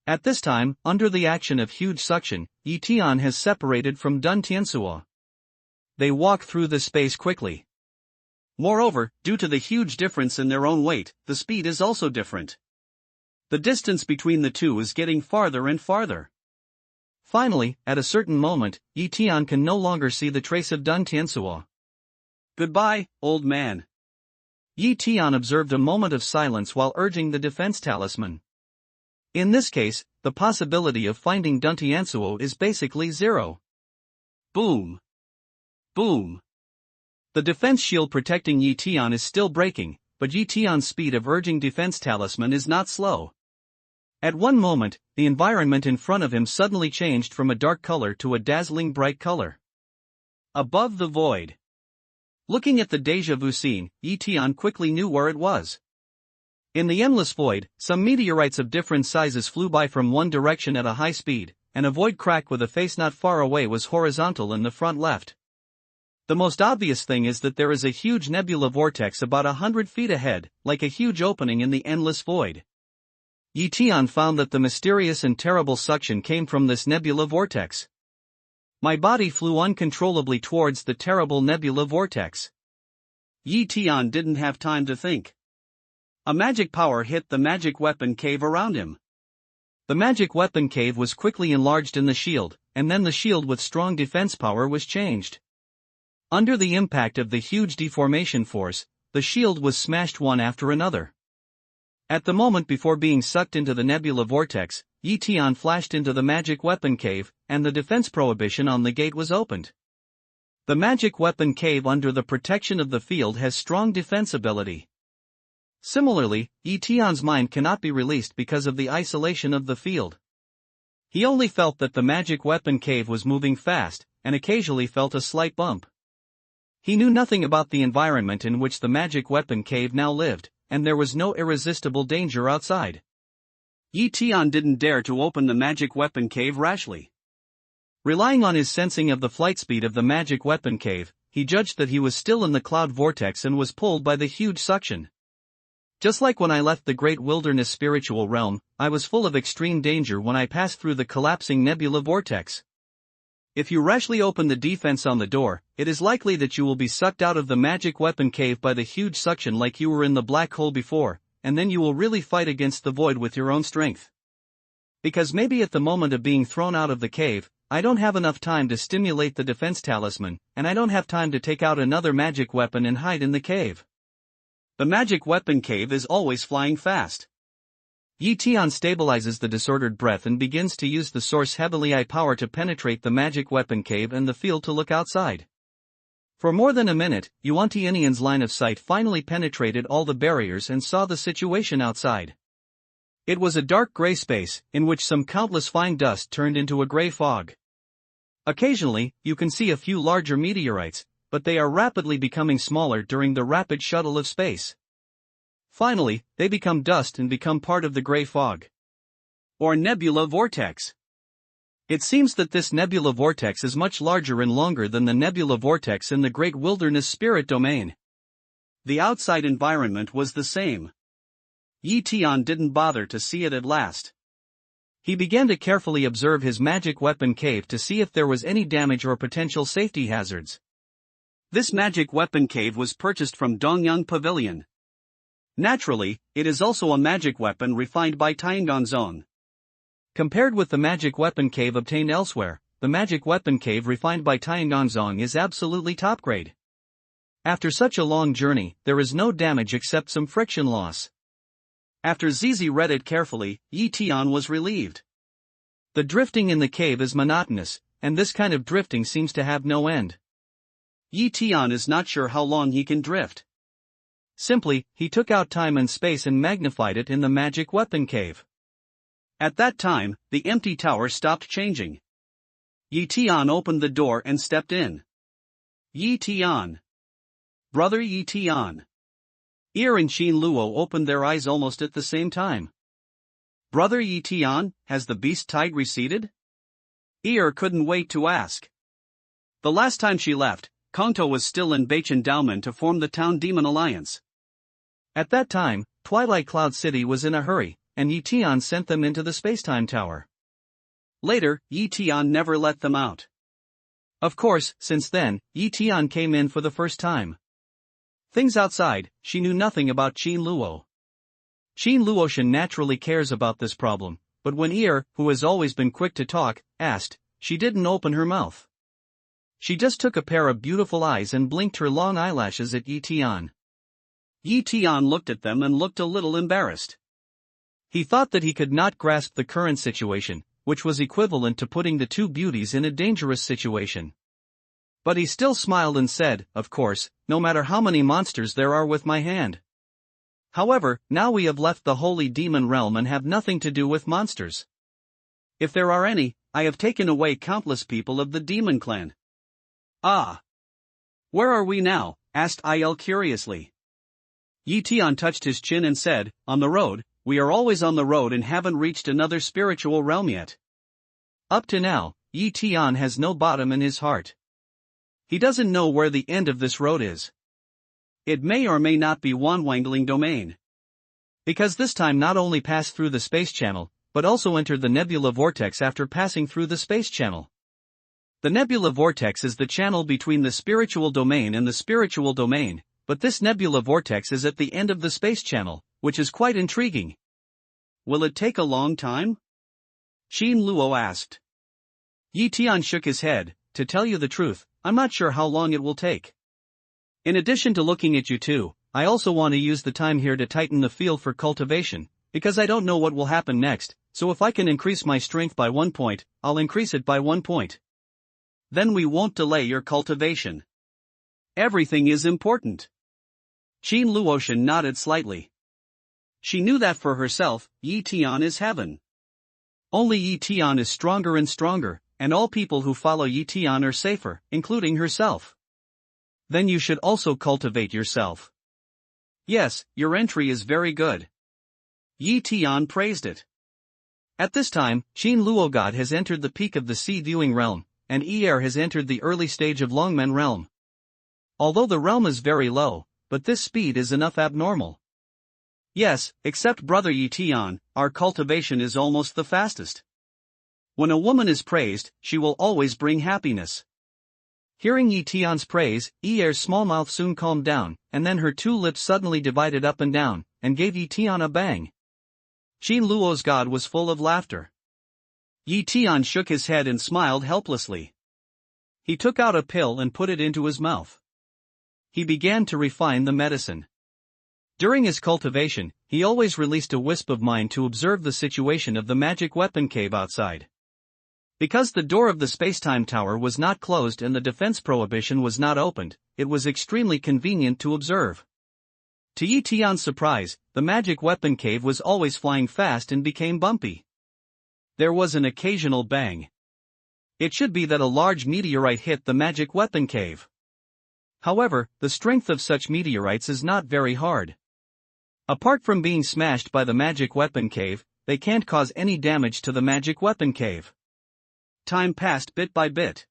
At this time, under the action of huge suction, Tian has separated from Dun Tiansuo. They walk through the space quickly. Moreover, due to the huge difference in their own weight, the speed is also different. The distance between the two is getting farther and farther. Finally, at a certain moment, Tian can no longer see the trace of Dun Tiansuo. Goodbye, old man. Tian observed a moment of silence while urging the defense talisman. In this case, the possibility of finding Dun Tiansuo is basically zero. Boom! Boom! The defense shield protecting Tian is still breaking, but Tian's speed of urging defense talisman is not slow. At one moment, the environment in front of him suddenly changed from a dark color to a dazzling bright color. Above the void. Looking at the déjà vu scene, Tian quickly knew where it was. In the endless void, some meteorites of different sizes flew by from one direction at a high speed, and a void crack with a face not far away was horizontal in the front left. The most obvious thing is that there is a huge nebula vortex about 100 feet ahead, like a huge opening in the endless void. Tian found that the mysterious and terrible suction came from this nebula vortex. My body flew uncontrollably towards the terrible nebula vortex. Tian didn't have time to think. A magic power hit the magic weapon cave around him. The magic weapon cave was quickly enlarged in the shield, and then the shield with strong defense power was changed. Under the impact of the huge deformation force, the shield was smashed one after another. At the moment before being sucked into the nebula vortex, Tian flashed into the magic weapon cave, and the defense prohibition on the gate was opened. The magic weapon cave under the protection of the field has strong defense ability. Similarly, Tian's mind cannot be released because of the isolation of the field. He only felt that the magic weapon cave was moving fast, and occasionally felt a slight bump. He knew nothing about the environment in which the magic weapon cave now lived, and there was no irresistible danger outside. Tian didn't dare to open the magic weapon cave rashly. Relying on his sensing of the flight speed of the magic weapon cave, he judged that he was still in the cloud vortex and was pulled by the huge suction. Just like when I left the great wilderness spiritual realm, I was full of extreme danger when I passed through the collapsing nebula vortex. If you rashly open the defense on the door, it is likely that you will be sucked out of the magic weapon cave by the huge suction like you were in the black hole before, and then you will really fight against the void with your own strength. Because maybe at the moment of being thrown out of the cave, I don't have enough time to stimulate the defense talisman, and I don't have time to take out another magic weapon and hide in the cave. The magic weapon cave is always flying fast. Tian stabilizes the disordered breath and begins to use the source heavily I power to penetrate the magic weapon cave and the field to look outside. For more than a minute, Tian's line of sight finally penetrated all the barriers and saw the situation outside. It was a dark gray space, in which some countless fine dust turned into a gray fog. Occasionally, you can see a few larger meteorites, but they are rapidly becoming smaller during the rapid shuttle of space. Finally, they become dust and become part of the gray fog. Or nebula vortex. It seems that this nebula vortex is much larger and longer than the nebula vortex in the great wilderness spirit domain. The outside environment was the same. Tian didn't bother to see it at last. He began to carefully observe his magic weapon cave to see if there was any damage or potential safety hazards. This magic weapon cave was purchased from Dongyang Pavilion. Naturally, it is also a magic weapon refined by Tiangonzong. Compared with the magic weapon cave obtained elsewhere, the magic weapon cave refined by Tiangonzong is absolutely top grade. After such a long journey, there is no damage except some friction loss. After Zizi read it carefully, Tian was relieved. The drifting in the cave is monotonous, and this kind of drifting seems to have no end. Tian is not sure how long he can drift. Simply, he took out time and space and magnified it in the magic weapon cave. At that time, the empty tower stopped changing. Tian opened the door and stepped in. Tian. Brother Tian. Ir and Qin Luo opened their eyes almost at the same time. Brother Tian, has the beast tide receded? Ir couldn't wait to ask. The last time she left, Kongto was still in Beichen Daomen to form the Town Demon Alliance. At that time, Twilight Cloud City was in a hurry, and Tian sent them into the Spacetime Tower. Later, Tian never let them out. Of course, since then, Tian came in for the first time. Things outside, she knew nothing about Qin Luo. Qin Luoshan naturally cares about this problem, but when Ir, who has always been quick to talk, asked, she didn't open her mouth. She just took a pair of beautiful eyes and blinked her long eyelashes at Tian. Tian looked at them and looked a little embarrassed. He thought that he could not grasp the current situation, which was equivalent to putting the two beauties in a dangerous situation. But he still smiled and said, of course, no matter how many monsters there are with my hand. However, now we have left the holy demon realm and have nothing to do with monsters. If there are any, I have taken away countless people of the demon clan. Ah. Where are we now? Asked Il curiously. Tian touched his chin and said, on the road. We are always on the road and haven't reached another spiritual realm yet. Up to now, Tian has no bottom in his heart. He doesn't know where the end of this road is. It may or may not be Wanwangling domain. Because this time not only passed through the space channel, but also entered the nebula vortex after passing through the space channel. The nebula vortex is the channel between the spiritual domain and the spiritual domain, but this nebula vortex is at the end of the space channel, which is quite intriguing. Will it take a long time? Qin Luo asked. Tian shook his head. To tell you the truth, I'm not sure how long it will take. In addition to looking at you two, I also want to use the time here to tighten the field for cultivation, because I don't know what will happen next, so if I can increase my strength by 1 point, I'll increase it by 1 point. Then we won't delay your cultivation. Everything is important. Qin Luoshan nodded slightly. She knew that for herself, Tian is heaven. Only Tian is stronger and stronger, and all people who follow Tian are safer, including herself. Then you should also cultivate yourself. Yes, your entry is very good. Tian praised it. At this time, Qin Luo God has entered the peak of the sea viewing realm, and Er has entered the early stage of Longmen realm. Although the realm is very low, but this speed is enough abnormal. Yes, except Brother Tian, our cultivation is almost the fastest. When a woman is praised, she will always bring happiness. Hearing Tian's praise, Er's small mouth soon calmed down, and then her two lips suddenly divided up and down, and gave Tian a bang. Qin Luo's god was full of laughter. Tian shook his head and smiled helplessly. He took out a pill and put it into his mouth. He began to refine the medicine. During his cultivation, he always released a wisp of mind to observe the situation of the magic weapon cave outside. Because the door of the spacetime tower was not closed and the defense prohibition was not opened, it was extremely convenient to observe. To Tian's surprise, the magic weapon cave was always flying fast and became bumpy. There was an occasional bang. It should be that a large meteorite hit the magic weapon cave. However, the strength of such meteorites is not very hard. Apart from being smashed by the magic weapon cave, they can't cause any damage to the magic weapon cave. Time passed bit by bit.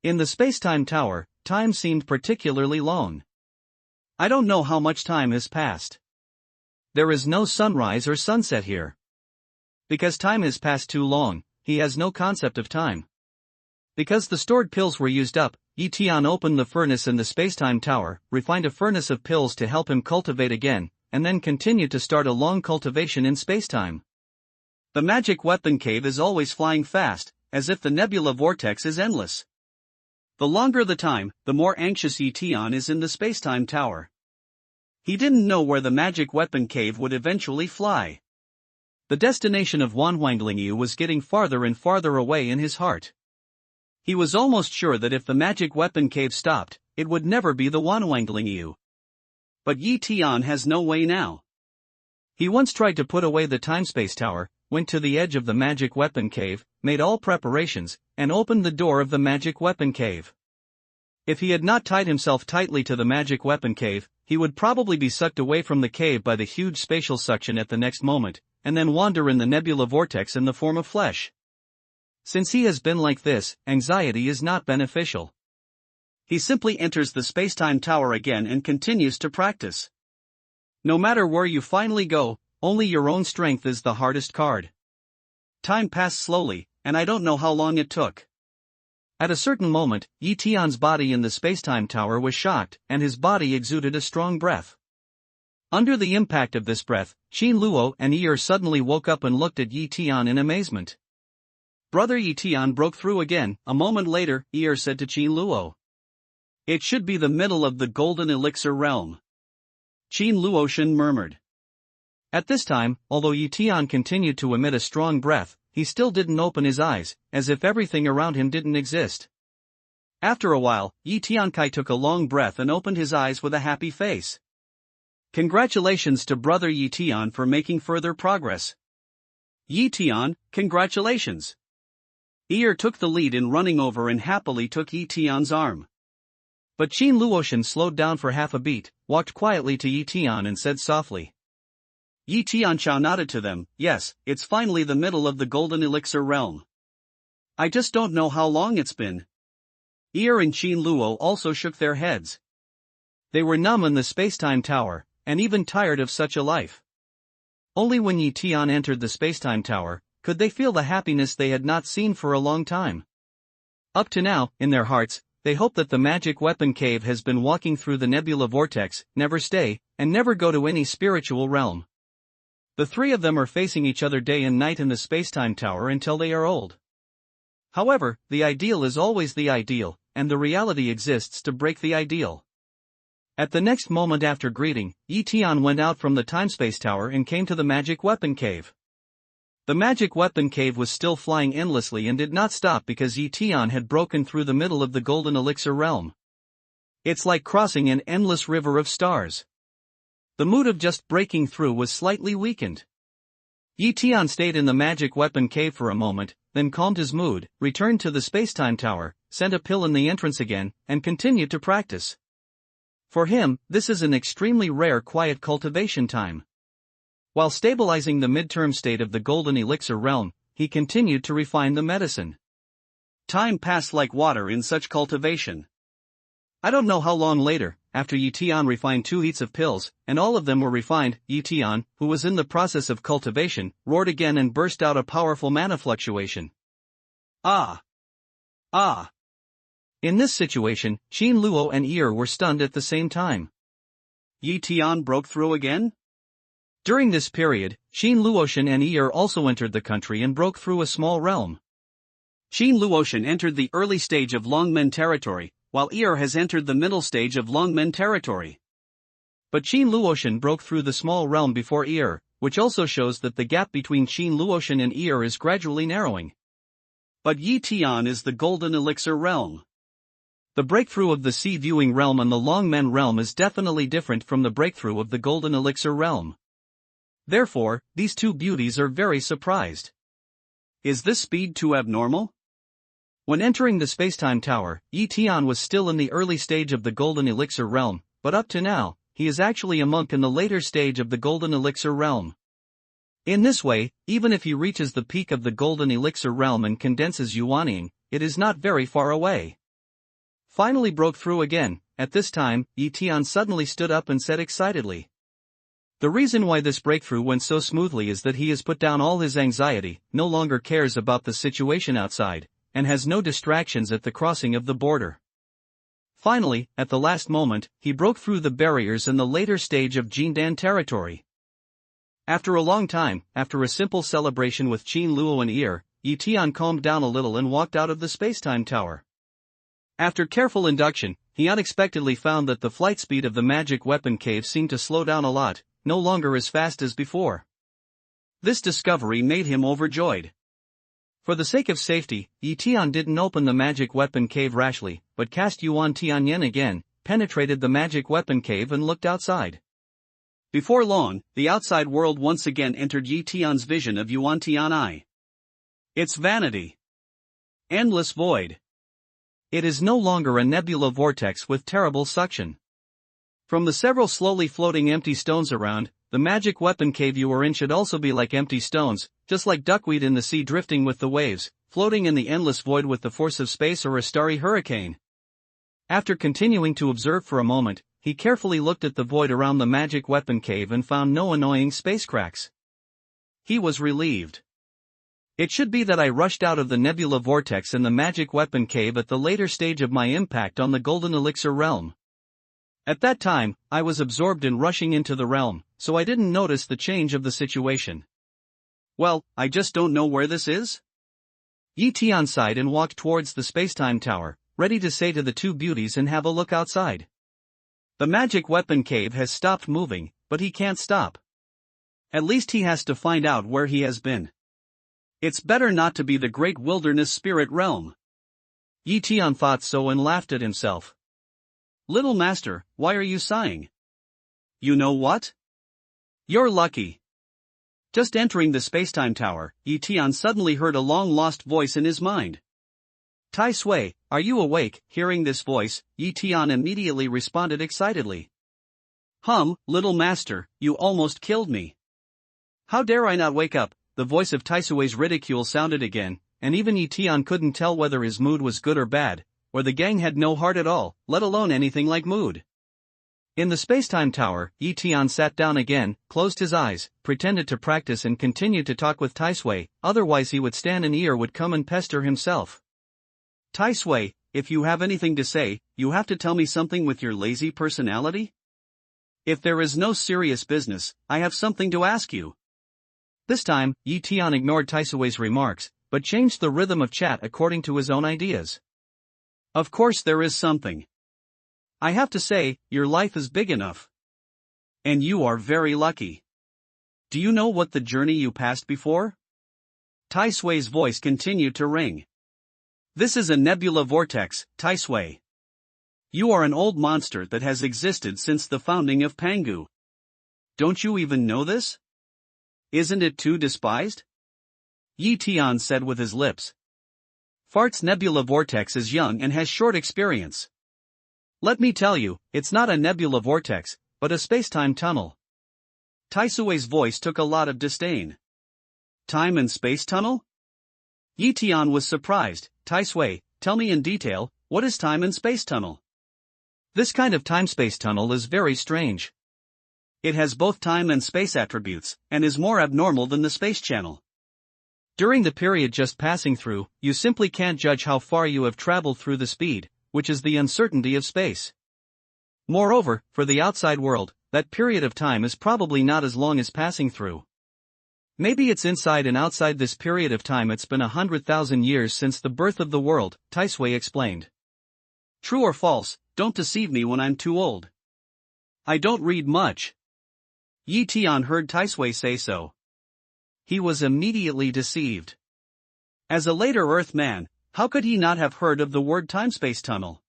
In the spacetime tower, time seemed particularly long. I don't know how much time has passed. There is no sunrise or sunset here. Because time has passed too long, he has no concept of time. Because the stored pills were used up, Tian opened the furnace in the spacetime tower, refined a furnace of pills to help him cultivate again, and then continued to start a long cultivation in spacetime. The magic weapon cave is always flying fast, as if the nebula vortex is endless. The longer the time, the more anxious Tian is in the spacetime tower. He didn't know where the magic weapon cave would eventually fly. The destination of Wanhuanglingyu was getting farther and farther away in his heart. He was almost sure that if the magic weapon cave stopped, it would never be the Wanhuanglingyu. But Tian has no way now. He once tried to put away the time-space tower, went to the edge of the magic weapon cave, made all preparations, and opened the door of the magic weapon cave. If he had not tied himself tightly to the magic weapon cave, he would probably be sucked away from the cave by the huge spatial suction at the next moment, and then wander in the nebula vortex in the form of flesh. Since he has been like this, anxiety is not beneficial. He simply enters the spacetime tower again and continues to practice. No matter where you finally go, only your own strength is the hardest card. Time passed slowly, and I don't know how long it took. At a certain moment, Tian's body in the spacetime tower was shocked, and his body exuded a strong breath. Under the impact of this breath, Qin Luo and suddenly woke up and looked at Tian in amazement. Brother Tian broke through again. A moment later, said to Qin Luo. It should be the middle of the golden elixir realm. Qin Luoshan murmured. At this time, although Tian continued to emit a strong breath, he still didn't open his eyes, as if everything around him didn't exist. After a while, Tian Kai took a long breath and opened his eyes with a happy face. Congratulations to brother Tian for making further progress. Tian, congratulations. Took the lead in running over and happily took Tian's arm. But Qin Luoshan slowed down for half a beat, walked quietly to Tian and said softly. Tian Chao nodded to them. Yes, it's finally the middle of the golden elixir realm. I just don't know how long it's been. And Qin Luo also shook their heads. They were numb in the spacetime tower, and even tired of such a life. Only when Tian entered the spacetime tower, could they feel the happiness they had not seen for a long time. Up to now, in their hearts, they hope that the magic weapon cave has been walking through the nebula vortex, never stay, and never go to any spiritual realm. The three of them are facing each other day and night in the spacetime tower until they are old. However, the ideal is always the ideal, and the reality exists to break the ideal. At the next moment after greeting, Tian went out from the time-space tower and came to the magic weapon cave. The magic weapon cave was still flying endlessly and did not stop because Tian had broken through the middle of the golden elixir realm. It's like crossing an endless river of stars. The mood of just breaking through was slightly weakened. Tian stayed in the magic weapon cave for a moment, then calmed his mood, returned to the spacetime tower, sent a pill in the entrance again, and continued to practice. For him, this is an extremely rare quiet cultivation time. While stabilizing the midterm state of the golden elixir realm, he continued to refine the medicine. Time passed like water in such cultivation. I don't know how long later, after Tian refined 2 heats of pills, and all of them were refined, Tian, who was in the process of cultivation, roared again and burst out a powerful mana fluctuation. Ah! Ah! In this situation, Qin Luo and were stunned at the same time. Tian broke through again? During this period, Qin Luoshan and also entered the country and broke through a small realm. Qin Luoshan entered the early stage of Longmen territory, while has entered the middle stage of Longmen territory. But Qin Luoshan broke through the small realm before which also shows that the gap between Qin Luoshan and is gradually narrowing. But Tian is the golden elixir realm. The breakthrough of the sea viewing realm and the Longmen realm is definitely different from the breakthrough of the golden elixir realm. Therefore, these two beauties are very surprised. Is this speed too abnormal? When entering the spacetime tower, Tian was still in the early stage of the golden elixir realm, but up to now, he is actually a monk in the later stage of the golden elixir realm. In this way, even if he reaches the peak of the golden elixir realm and condenses Yuanying, it is not very far away. Finally broke through again. At this time, Tian suddenly stood up and said excitedly. The reason why this breakthrough went so smoothly is that he has put down all his anxiety, no longer cares about the situation outside, and has no distractions at the crossing of the border. Finally, at the last moment, he broke through the barriers in the later stage of Jindan territory. After a long time, after a simple celebration with Qin Luo and Ear, Tian calmed down a little and walked out of the spacetime tower. After careful induction, he unexpectedly found that the flight speed of the magic weapon cave seemed to slow down a lot, no longer as fast as before. This discovery made him overjoyed. For the sake of safety, Tian didn't open the magic weapon cave rashly, but cast Yuan Tianyan again, penetrated the magic weapon cave and looked outside. Before long, the outside world once again entered Yi Tian's vision of Yuan Tian'ai. It's vanity. Endless void. It is no longer a nebula vortex with terrible suction. From the several slowly floating empty stones around, the magic weapon cave you are in should also be like empty stones, just like duckweed in the sea drifting with the waves, floating in the endless void with the force of space or a starry hurricane. After continuing to observe for a moment, he carefully looked at the void around the magic weapon cave and found no annoying space cracks. He was relieved. It should be that I rushed out of the nebula vortex in the magic weapon cave at the later stage of my impact on the golden elixir realm. At that time, I was absorbed in rushing into the realm, so I didn't notice the change of the situation. Well, I just don't know where this is? Yi Tian sighed and walked towards the spacetime tower, ready to say to the two beauties and have a look outside. The magic weapon cave has stopped moving, but he can't stop. At least he has to find out where he has been. It's better not to be the great wilderness spirit realm. Yi Tian thought so and laughed at himself. Little master, why are you sighing? You know what? You're lucky. Just entering the spacetime tower, Yi Tian suddenly heard a long-lost voice in his mind. Tai Sui, are you awake? Hearing this voice, Yi Tian immediately responded excitedly. Little master, you almost killed me. How dare I not wake up? The voice of Tai Sui's ridicule sounded again, and even Yi Tian couldn't tell whether his mood was good or bad, or the gang had no heart at all, let alone anything like mood. In the spacetime tower, Yi Tian sat down again, closed his eyes, pretended to practice and continued to talk with Tai Sui, otherwise he would stand and Ear would come and pester himself. Tai Sui, if you have anything to say, you have to tell me something with your lazy personality? If there is no serious business, I have something to ask you. This time, Yi Tian ignored Tai Sui's remarks, but changed the rhythm of chat according to his own ideas. Of course there is something. I have to say, your life is big enough. And you are very lucky. Do you know what the journey you passed before? Tai Sui's voice continued to ring. This is a nebula vortex, Tai Sui. You are an old monster that has existed since the founding of Pangu. Don't you even know this? Isn't it too despised? Yi Tian said with his lips. Fart's nebula vortex is young and has short experience. Let me tell you, it's not a nebula vortex, but a spacetime tunnel. Tai Sui's voice took a lot of disdain. Time and space tunnel? Yi Tian was surprised. Tai Sui, tell me in detail, what is time and space tunnel? This kind of time-space tunnel is very strange. It has both time and space attributes, and is more abnormal than the space channel. During the period just passing through, you simply can't judge how far you have traveled through the speed, which is the uncertainty of space. Moreover, for the outside world, that period of time is probably not as long as passing through. Maybe it's inside and outside this period of time. It's been 100,000 years since the birth of the world, Tai Sui explained. True or false, don't deceive me when I'm too old. I don't read much. Yi Tian heard Tai Sui say so. He was immediately deceived. As a later Earth man, how could he not have heard of the word time-space tunnel?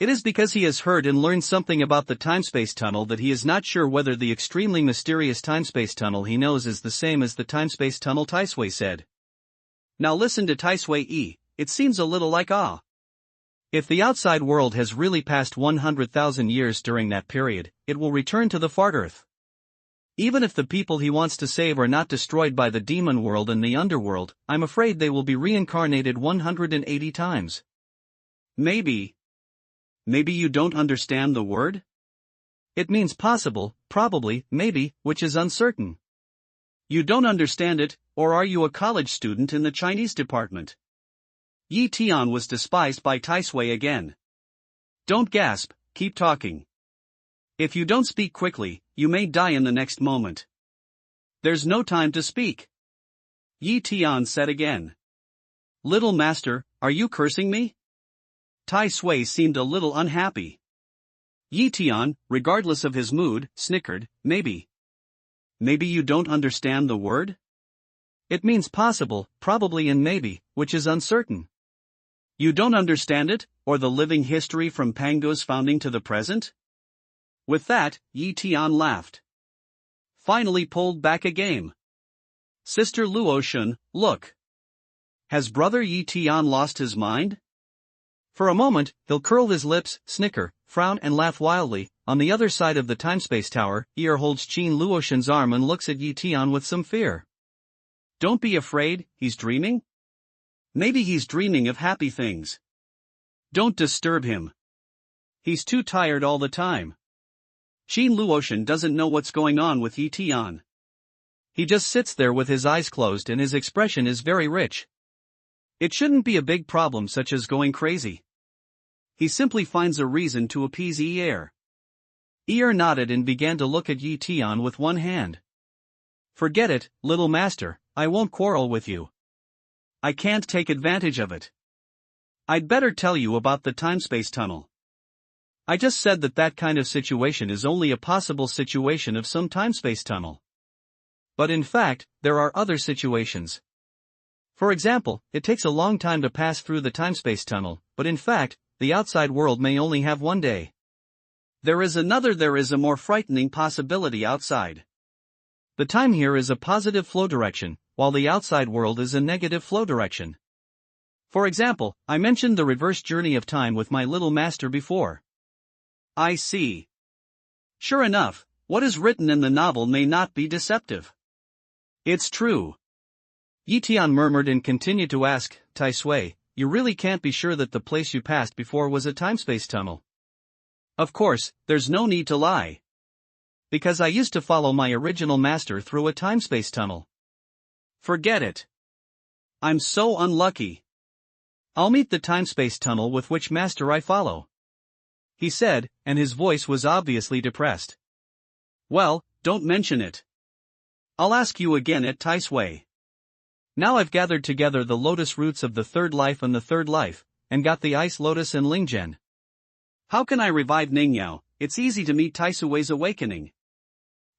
It is because he has heard and learned something about the time-space tunnel that he is not sure whether the extremely mysterious time-space tunnel he knows is the same as the time-space tunnel, Tai Sui said. Now listen to Tai Sui. It seems a little like awe. If the outside world has really passed 100,000 years during that period, it will return to the Fart Earth. Even if the people he wants to save are not destroyed by the demon world and the underworld, I'm afraid they will be reincarnated 180 times. Maybe you don't understand the word? It means possible, probably, maybe, which is uncertain. You don't understand it, or are you a college student in the Chinese department? Yi Tian was despised by Tai Sui again. Don't gasp, keep talking. If you don't speak quickly, you may die in the next moment. There's no time to speak. Yi Tian said again. Little master, are you cursing me? Tai Sui seemed a little unhappy. Yi Tian, regardless of his mood, snickered, maybe. Maybe you don't understand the word? It means possible, probably and maybe, which is uncertain. You don't understand it, or the living history from Pango's founding to the present? With that, Yi Tian laughed. Finally pulled back a game. Sister Luoshun, look. Has brother Yi Tian lost his mind? For a moment, he'll curl his lips, snicker, frown and laugh wildly. On the other side of the timespace tower, Ear holds Qin Luoshun's arm and looks at Yi Tian with some fear. Don't be afraid, he's dreaming? Maybe he's dreaming of happy things. Don't disturb him. He's too tired all the time. Qin Luoshun doesn't know what's going on with Yi Tian. He just sits there with his eyes closed and his expression is very rich. It shouldn't be a big problem such as going crazy. He simply finds a reason to appease Ear. Ear nodded and began to look at Yi Tian with one hand. Forget it, little master, I won't quarrel with you. I can't take advantage of it. I'd better tell you about the timespace tunnel. I just said that kind of situation is only a possible situation of some timespace tunnel. But in fact, there are other situations. For example, it takes a long time to pass through the timespace tunnel, but in fact, the outside world may only have one day. There is a more frightening possibility outside. The time here is a positive flow direction, while the outside world is a negative flow direction. For example, I mentioned the reverse journey of time with my little master before. I see. Sure enough, what is written in the novel may not be deceptive. It's true. Yi Tian murmured and continued to ask, Tai Sui, you really can't be sure that the place you passed before was a timespace tunnel? Of course, there's no need to lie. Because I used to follow my original master through a timespace tunnel. Forget it. I'm so unlucky. I'll meet the timespace tunnel with which master I follow, he said, and his voice was obviously depressed. Well, don't mention it. I'll ask you again at Tai Sui. Now I've gathered together the lotus roots of the third life and the third life, and got the ice lotus and Lingzhen. How can I revive Ningyao? It's easy to meet Tai Sui's awakening.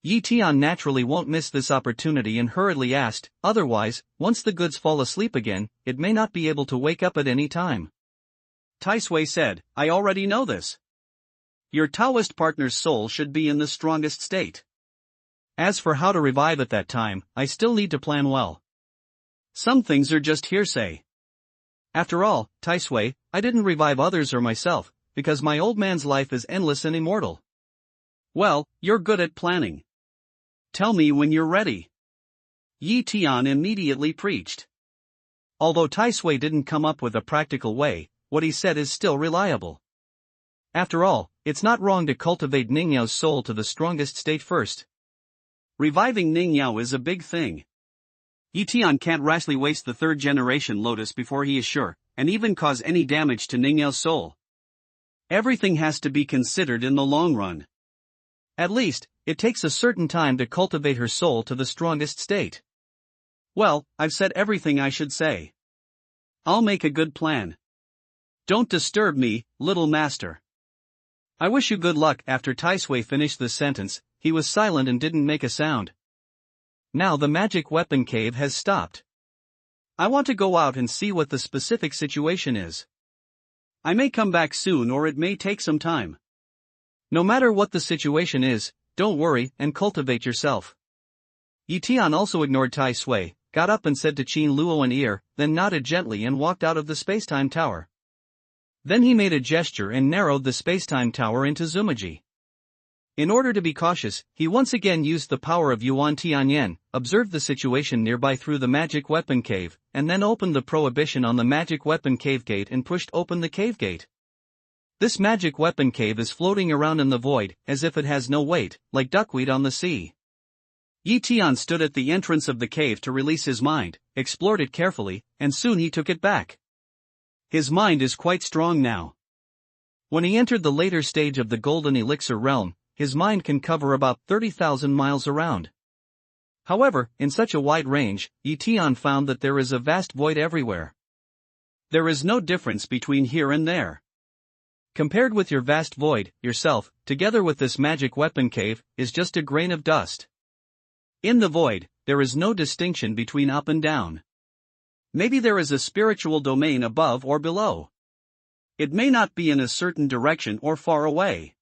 Yi Tian naturally won't miss this opportunity and hurriedly asked, otherwise, once the goods fall asleep again, it may not be able to wake up at any time. Tai Sui said, I already know this. Your Taoist partner's soul should be in the strongest state. As for how to revive at that time, I still need to plan well. Some things are just hearsay. After all, Tai Sui, I didn't revive others or myself, because my old man's life is endless and immortal. Well, you're good at planning. Tell me when you're ready. Yi Tian immediately preached. Although Tai Sui didn't come up with a practical way, what he said is still reliable. After all, it's not wrong to cultivate Ningyao's soul to the strongest state first. Reviving Ningyao is a big thing. Yi Tian can't rashly waste the third generation lotus before he is sure, and even cause any damage to Ningyao's soul. Everything has to be considered in the long run. At least, it takes a certain time to cultivate her soul to the strongest state. Well, I've said everything I should say. I'll make a good plan. Don't disturb me, little master. I wish you good luck. After Tai Sui finished the sentence, he was silent and didn't make a sound. Now the magic weapon cave has stopped. I want to go out and see what the specific situation is. I may come back soon or it may take some time. No matter what the situation is, don't worry and cultivate yourself. Yi Tian also ignored Tai Sui, got up and said to Qin Luo and Ear, then nodded gently and walked out of the spacetime tower. Then he made a gesture and narrowed the spacetime tower into Zumaji. In order to be cautious, he once again used the power of Yuan Tianyan, observed the situation nearby through the magic weapon cave, and then opened the prohibition on the magic weapon cave gate and pushed open the cave gate. This magic weapon cave is floating around in the void, as if it has no weight, like duckweed on the sea. Tian stood at the entrance of the cave to release his mind, explored it carefully, and soon he took it back. His mind is quite strong now. When he entered the later stage of the golden elixir realm, his mind can cover about 30,000 miles around. However, in such a wide range, Tian found that there is a vast void everywhere. There is no difference between here and there. Compared with your vast void, yourself, together with this magic weapon cave, is just a grain of dust. In the void, there is no distinction between up and down. Maybe there is a spiritual domain above or below. It may not be in a certain direction or far away.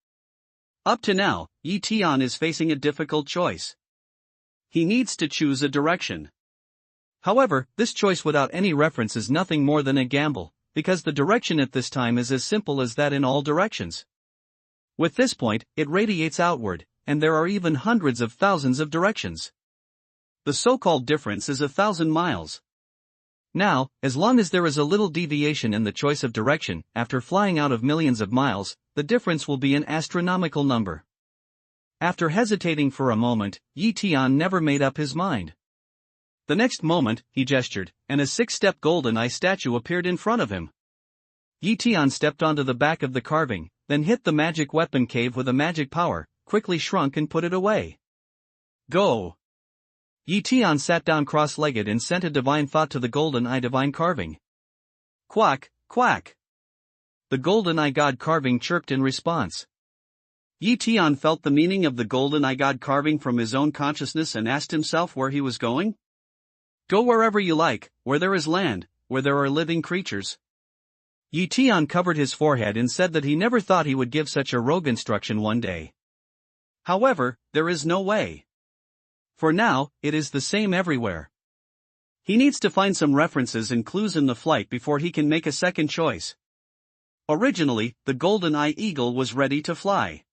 Up to now, Tian is facing a difficult choice. He needs to choose a direction. However, this choice without any reference is nothing more than a gamble, because the direction at this time is as simple as that in all directions. With this point, it radiates outward, and there are even hundreds of thousands of directions. The so-called difference is 1,000 miles. Now, as long as there is a little deviation in the choice of direction, after flying out of millions of miles, the difference will be an astronomical number. After hesitating for a moment, Tian never made up his mind. The next moment, he gestured, and a 6-step golden eye statue appeared in front of him. Tian stepped onto the back of the carving, then hit the magic weapon cave with a magic power, quickly shrunk and put it away. Go! Tian sat down cross-legged and sent a divine thought to the golden eye divine carving. Quack, quack! The golden eye god carving chirped in response. Tian felt the meaning of the golden eye god carving from his own consciousness and asked himself where he was going. Go wherever you like, where there is land, where there are living creatures. Tian covered his forehead and said that he never thought he would give such a rogue instruction one day. However, there is no way. For now, it is the same everywhere. He needs to find some references and clues in the flight before he can make a second choice. Originally, the golden eye eagle was ready to fly.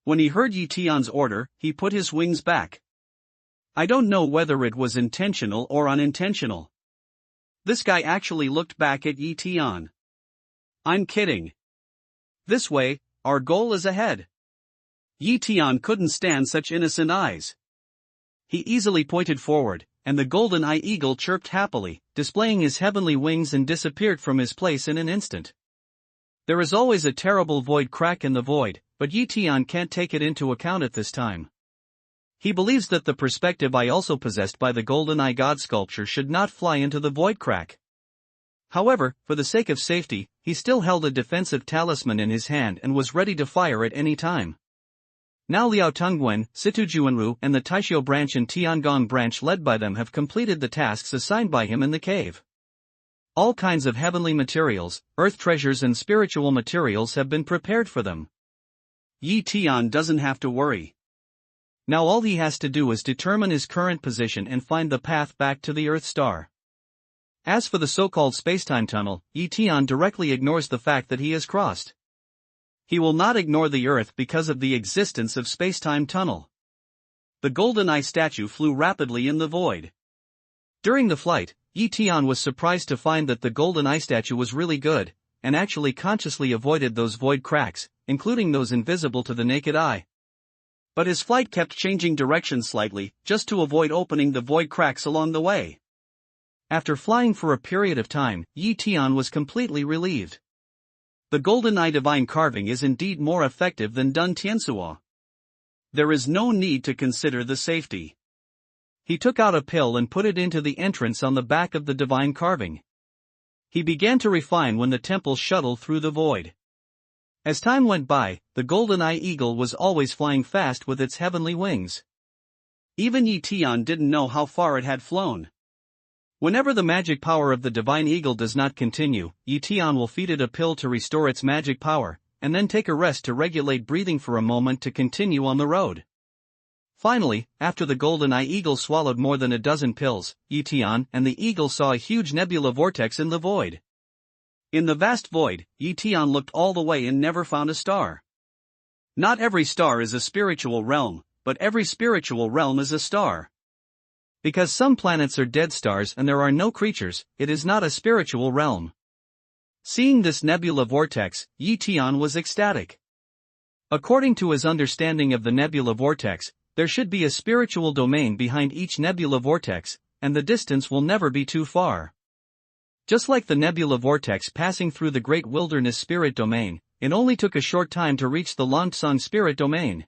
When he heard Tian's order, he put his wings back. I don't know whether it was intentional or unintentional. This guy actually looked back at Tian. I'm kidding. This way, our goal is ahead. Tian couldn't stand such innocent eyes. He easily pointed forward, and the golden eye eagle chirped happily, displaying his heavenly wings and disappeared from his place in an instant. There is always a terrible void crack in the void, but Tian can't take it into account at this time. He believes that the perspective eye also possessed by the golden eye god sculpture should not fly into the void crack. However, for the sake of safety, he still held a defensive talisman in his hand and was ready to fire at any time. Now Liao Tongwen, Situjuanru and the Taishio branch and Tiangong branch led by them have completed the tasks assigned by him in the cave. All kinds of heavenly materials, earth treasures and spiritual materials have been prepared for them. Tian doesn't have to worry. Now all he has to do is determine his current position and find the path back to the Earth star. As for the so-called spacetime tunnel, Tian directly ignores the fact that he has crossed. He will not ignore the Earth because of the existence of spacetime tunnel. The golden eye statue flew rapidly in the void. During the flight, Tian was surprised to find that the golden eye statue was really good, and actually consciously avoided those void cracks, including those invisible to the naked eye. But his flight kept changing direction slightly, just to avoid opening the void cracks along the way. After flying for a period of time, Tian was completely relieved. The golden eye divine carving is indeed more effective than Dun Tiansuo. There is no need to consider the safety. He took out a pill and put it into the entrance on the back of the divine carving. He began to refine when the temple shuttled through the void. As time went by, the golden eye eagle was always flying fast with its heavenly wings. Even Tian didn't know how far it had flown. Whenever the magic power of the divine eagle does not continue, Tian will feed it a pill to restore its magic power, and then take a rest to regulate breathing for a moment to continue on the road. Finally, after the golden eye eagle swallowed more than a dozen pills, Tian and the eagle saw a huge nebula vortex in the void. In the vast void, Tian looked all the way and never found a star. Not every star is a spiritual realm, but every spiritual realm is a star. Because some planets are dead stars and there are no creatures, it is not a spiritual realm. Seeing this nebula vortex, Tian was ecstatic. According to his understanding of the nebula vortex, there should be a spiritual domain behind each nebula vortex, and the distance will never be too far. Just like the nebula vortex passing through the great wilderness spirit domain, it only took a short time to reach the Longsong spirit domain.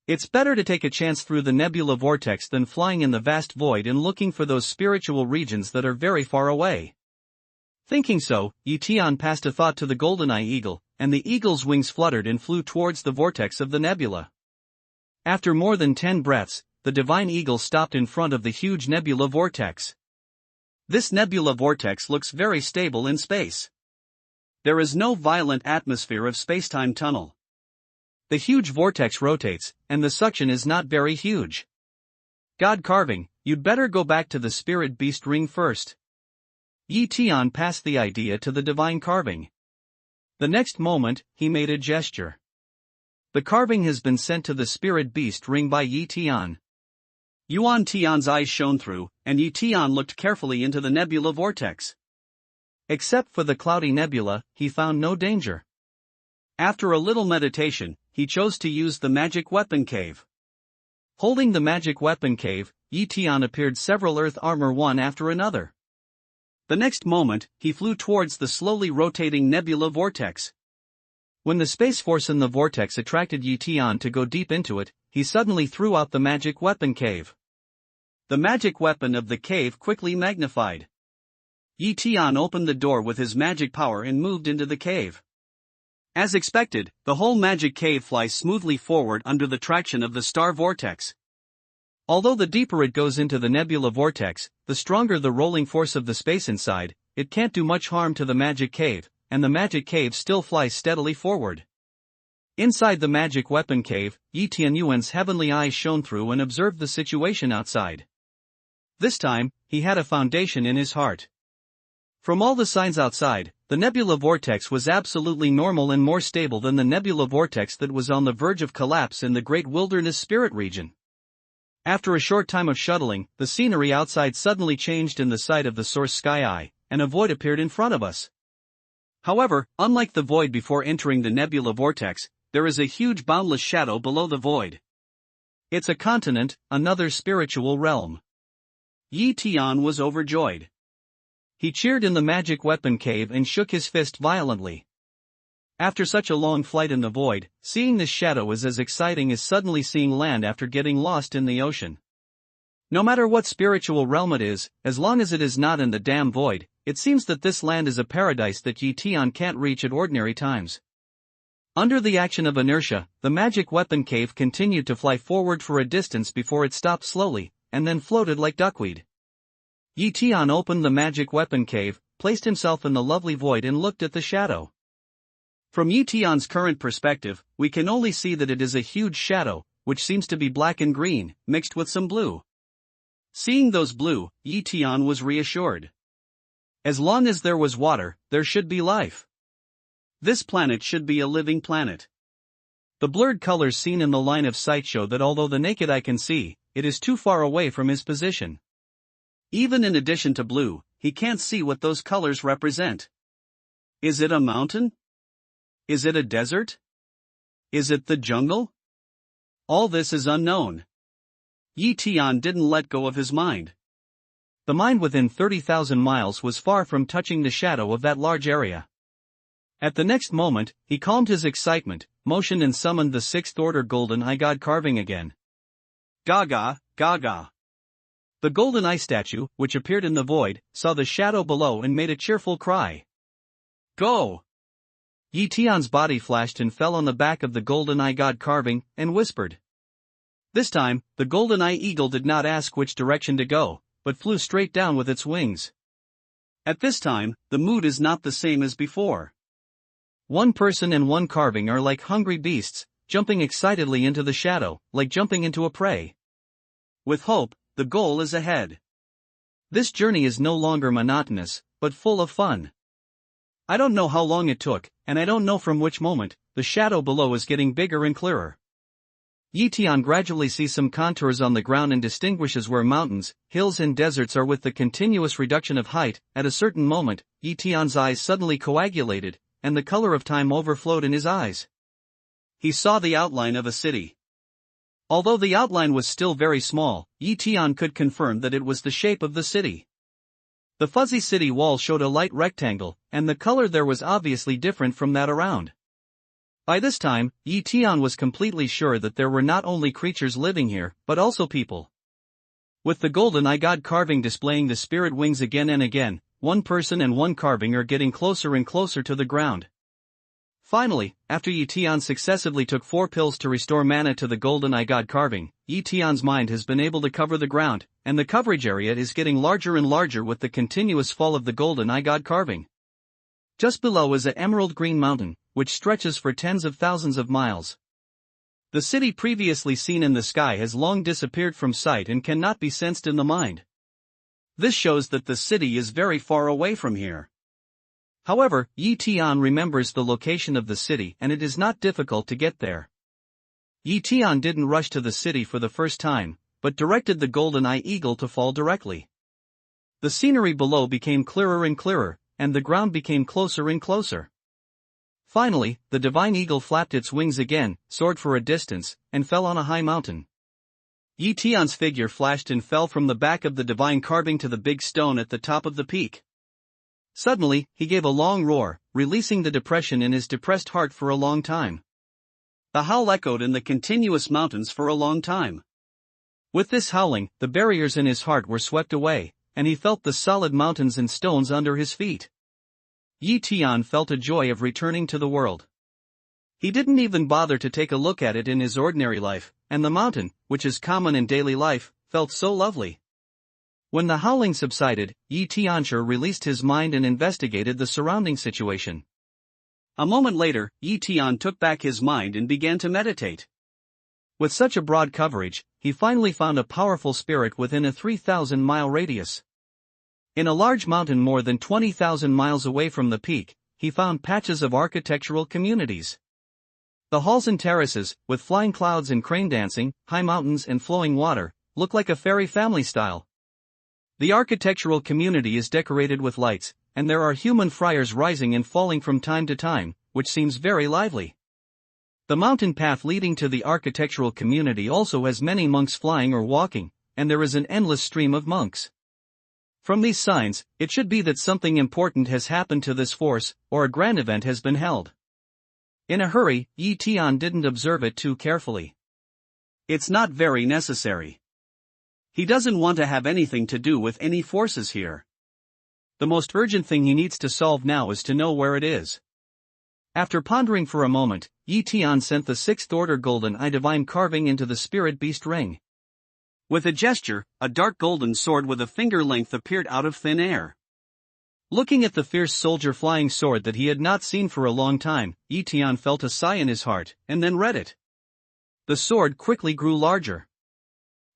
It's better to take a chance through the nebula vortex than flying in the vast void and looking for those spiritual regions that are very far away. Thinking so, Tian passed a thought to the golden-eye eagle, and the eagle's wings fluttered and flew towards the vortex of the nebula. After more than 10 breaths, the divine eagle stopped in front of the huge nebula vortex. This nebula vortex looks very stable in space. There is no violent atmosphere of spacetime tunnel. The huge vortex rotates, and the suction is not very huge. God carving, you'd better go back to the spirit beast ring first. Tian passed the idea to the divine carving. The next moment, he made a gesture. The carving has been sent to the spirit beast ring by Tian. Yuan Tian's eyes shone through, and Tian looked carefully into the nebula vortex. Except for the cloudy nebula, he found no danger. After a little meditation, he chose to use the magic weapon cave. Holding the magic weapon cave, Tian appeared several earth armor one after another. The next moment, he flew towards the slowly rotating nebula vortex. When the space force in the vortex attracted Tian to go deep into it, he suddenly threw out the magic weapon cave. The magic weapon of the cave quickly magnified. Tian opened the door with his magic power and moved into the cave. As expected, the whole magic cave flies smoothly forward under the traction of the star vortex. Although the deeper it goes into the nebula vortex, the stronger the rolling force of the space inside, it can't do much harm to the magic cave, and the magic cave still flies steadily forward. Inside the magic weapon cave, Tian Yuan's heavenly eyes shone through and observed the situation outside. This time, he had a foundation in his heart. From all the signs outside, the nebula vortex was absolutely normal and more stable than the nebula vortex that was on the verge of collapse in the great wilderness spirit region. After a short time of shuttling, the scenery outside suddenly changed in the sight of the source sky eye, and a void appeared in front of us. However, unlike the void before entering the nebula vortex, there is a huge boundless shadow below the void. It's a continent, another spiritual realm. Tian was overjoyed. He cheered in the magic weapon cave and shook his fist violently. After such a long flight in the void, seeing this shadow is as exciting as suddenly seeing land after getting lost in the ocean. No matter what spiritual realm it is, as long as it is not in the damn void, it seems that this land is a paradise that Tian can't reach at ordinary times. Under the action of inertia, the magic weapon cave continued to fly forward for a distance before it stopped slowly, and then floated like duckweed. Tian opened the magic weapon cave, placed himself in the lovely void and looked at the shadow. From Tian's current perspective, we can only see that it is a huge shadow, which seems to be black and green, mixed with some blue. Seeing those blue, Tian was reassured. As long as there was water, there should be life. This planet should be a living planet. The blurred colors seen in the line of sight show that although the naked eye can see, it is too far away from his position. Even in addition to blue, he can't see what those colors represent. Is it a mountain? Is it a desert? Is it the jungle? All this is unknown. Tian didn't let go of his mind. The mind within 30,000 miles was far from touching the shadow of that large area. At the next moment, he calmed his excitement, motioned and summoned the sixth order golden eye god carving again. Gaga, gaga. The golden eye statue, which appeared in the void, saw the shadow below and made a cheerful cry. Go! Tian's body flashed and fell on the back of the golden eye god carving, and whispered. This time, the golden eye eagle did not ask which direction to go, but flew straight down with its wings. At this time, the mood is not the same as before. One person and one carving are like hungry beasts, jumping excitedly into the shadow, like jumping into a prey. With hope, the goal is ahead. This journey is no longer monotonous, but full of fun. I don't know how long it took, and I don't know from which moment, the shadow below is getting bigger and clearer. Tian gradually sees some contours on the ground and distinguishes where mountains, hills and deserts are with the continuous reduction of height. At a certain moment, Tian's eyes suddenly coagulated, and the color of time overflowed in his eyes. He saw the outline of a city. Although the outline was still very small, Tian could confirm that it was the shape of the city. The fuzzy city wall showed a light rectangle, and the color there was obviously different from that around. By this time, Tian was completely sure that there were not only creatures living here, but also people. With the golden eye god carving displaying the spirit wings again and again, one person and one carving are getting closer and closer to the ground. Finally, after Tian successively took 4 pills to restore mana to the golden eye god carving, Tian's mind has been able to cover the ground, and the coverage area is getting larger and larger with the continuous fall of the golden eye god carving. Just below is an emerald green mountain, which stretches for tens of thousands of miles. The city previously seen in the sky has long disappeared from sight and cannot be sensed in the mind. This shows that the city is very far away from here. However, Tian remembers the location of the city and it is not difficult to get there. Tian didn't rush to the city for the first time, but directed the golden eye eagle to fall directly. The scenery below became clearer and clearer, and the ground became closer and closer. Finally, the divine eagle flapped its wings again, soared for a distance, and fell on a high mountain. Tian's figure flashed and fell from the back of the divine carving to the big stone at the top of the peak. Suddenly, he gave a long roar, releasing the depression in his depressed heart for a long time. The howl echoed in the continuous mountains for a long time. With this howling, the barriers in his heart were swept away, and he felt the solid mountains and stones under his feet. Tian felt a joy of returning to the world. He didn't even bother to take a look at it in his ordinary life, and the mountain, which is common in daily life, felt so lovely. When the howling subsided, Tian released his mind and investigated the surrounding situation. A moment later, Tian took back his mind and began to meditate. With such a broad coverage, he finally found a powerful spirit within a 3,000-mile radius. In a large mountain more than 20,000 miles away from the peak, he found patches of architectural communities. The halls and terraces, with flying clouds and crane dancing, high mountains and flowing water, look like a fairy family style. The architectural community is decorated with lights, and there are human friars rising and falling from time to time, which seems very lively. The mountain path leading to the architectural community also has many monks flying or walking, and there is an endless stream of monks. From these signs, it should be that something important has happened to this force, or a grand event has been held. In a hurry, Tian didn't observe it too carefully. It's not very necessary. He doesn't want to have anything to do with any forces here. The most urgent thing he needs to solve now is to know where it is. After pondering for a moment, Tian sent the 6th order golden eye divine carving into the spirit beast ring. With a gesture, a dark golden sword with a finger length appeared out of thin air. Looking at the fierce soldier flying sword that he had not seen for a long time, Tian felt a sigh in his heart, and then read it. The sword quickly grew larger.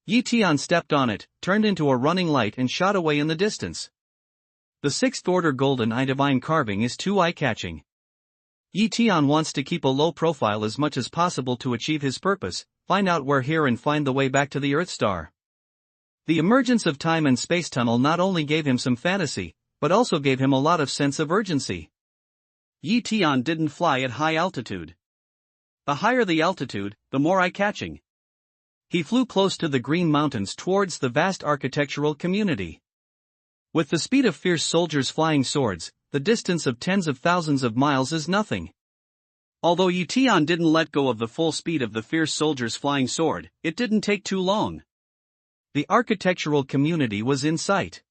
Tian stepped on it, turned into a running light and shot away in the distance. The 6th order golden eye divine carving is too eye-catching. Tian wants to keep a low profile as much as possible to achieve his purpose, find out where here and find the way back to the Earth star. The emergence of time and space tunnel not only gave him some fantasy, but also gave him a lot of sense of urgency. Tian didn't fly at high altitude. The higher the altitude, the more eye-catching. He flew close to the green mountains towards the vast architectural community. With the speed of fierce soldiers flying swords, the distance of tens of thousands of miles is nothing. Although Tian didn't let go of the full speed of the fierce soldier's flying sword, it didn't take too long. The architectural community was in sight.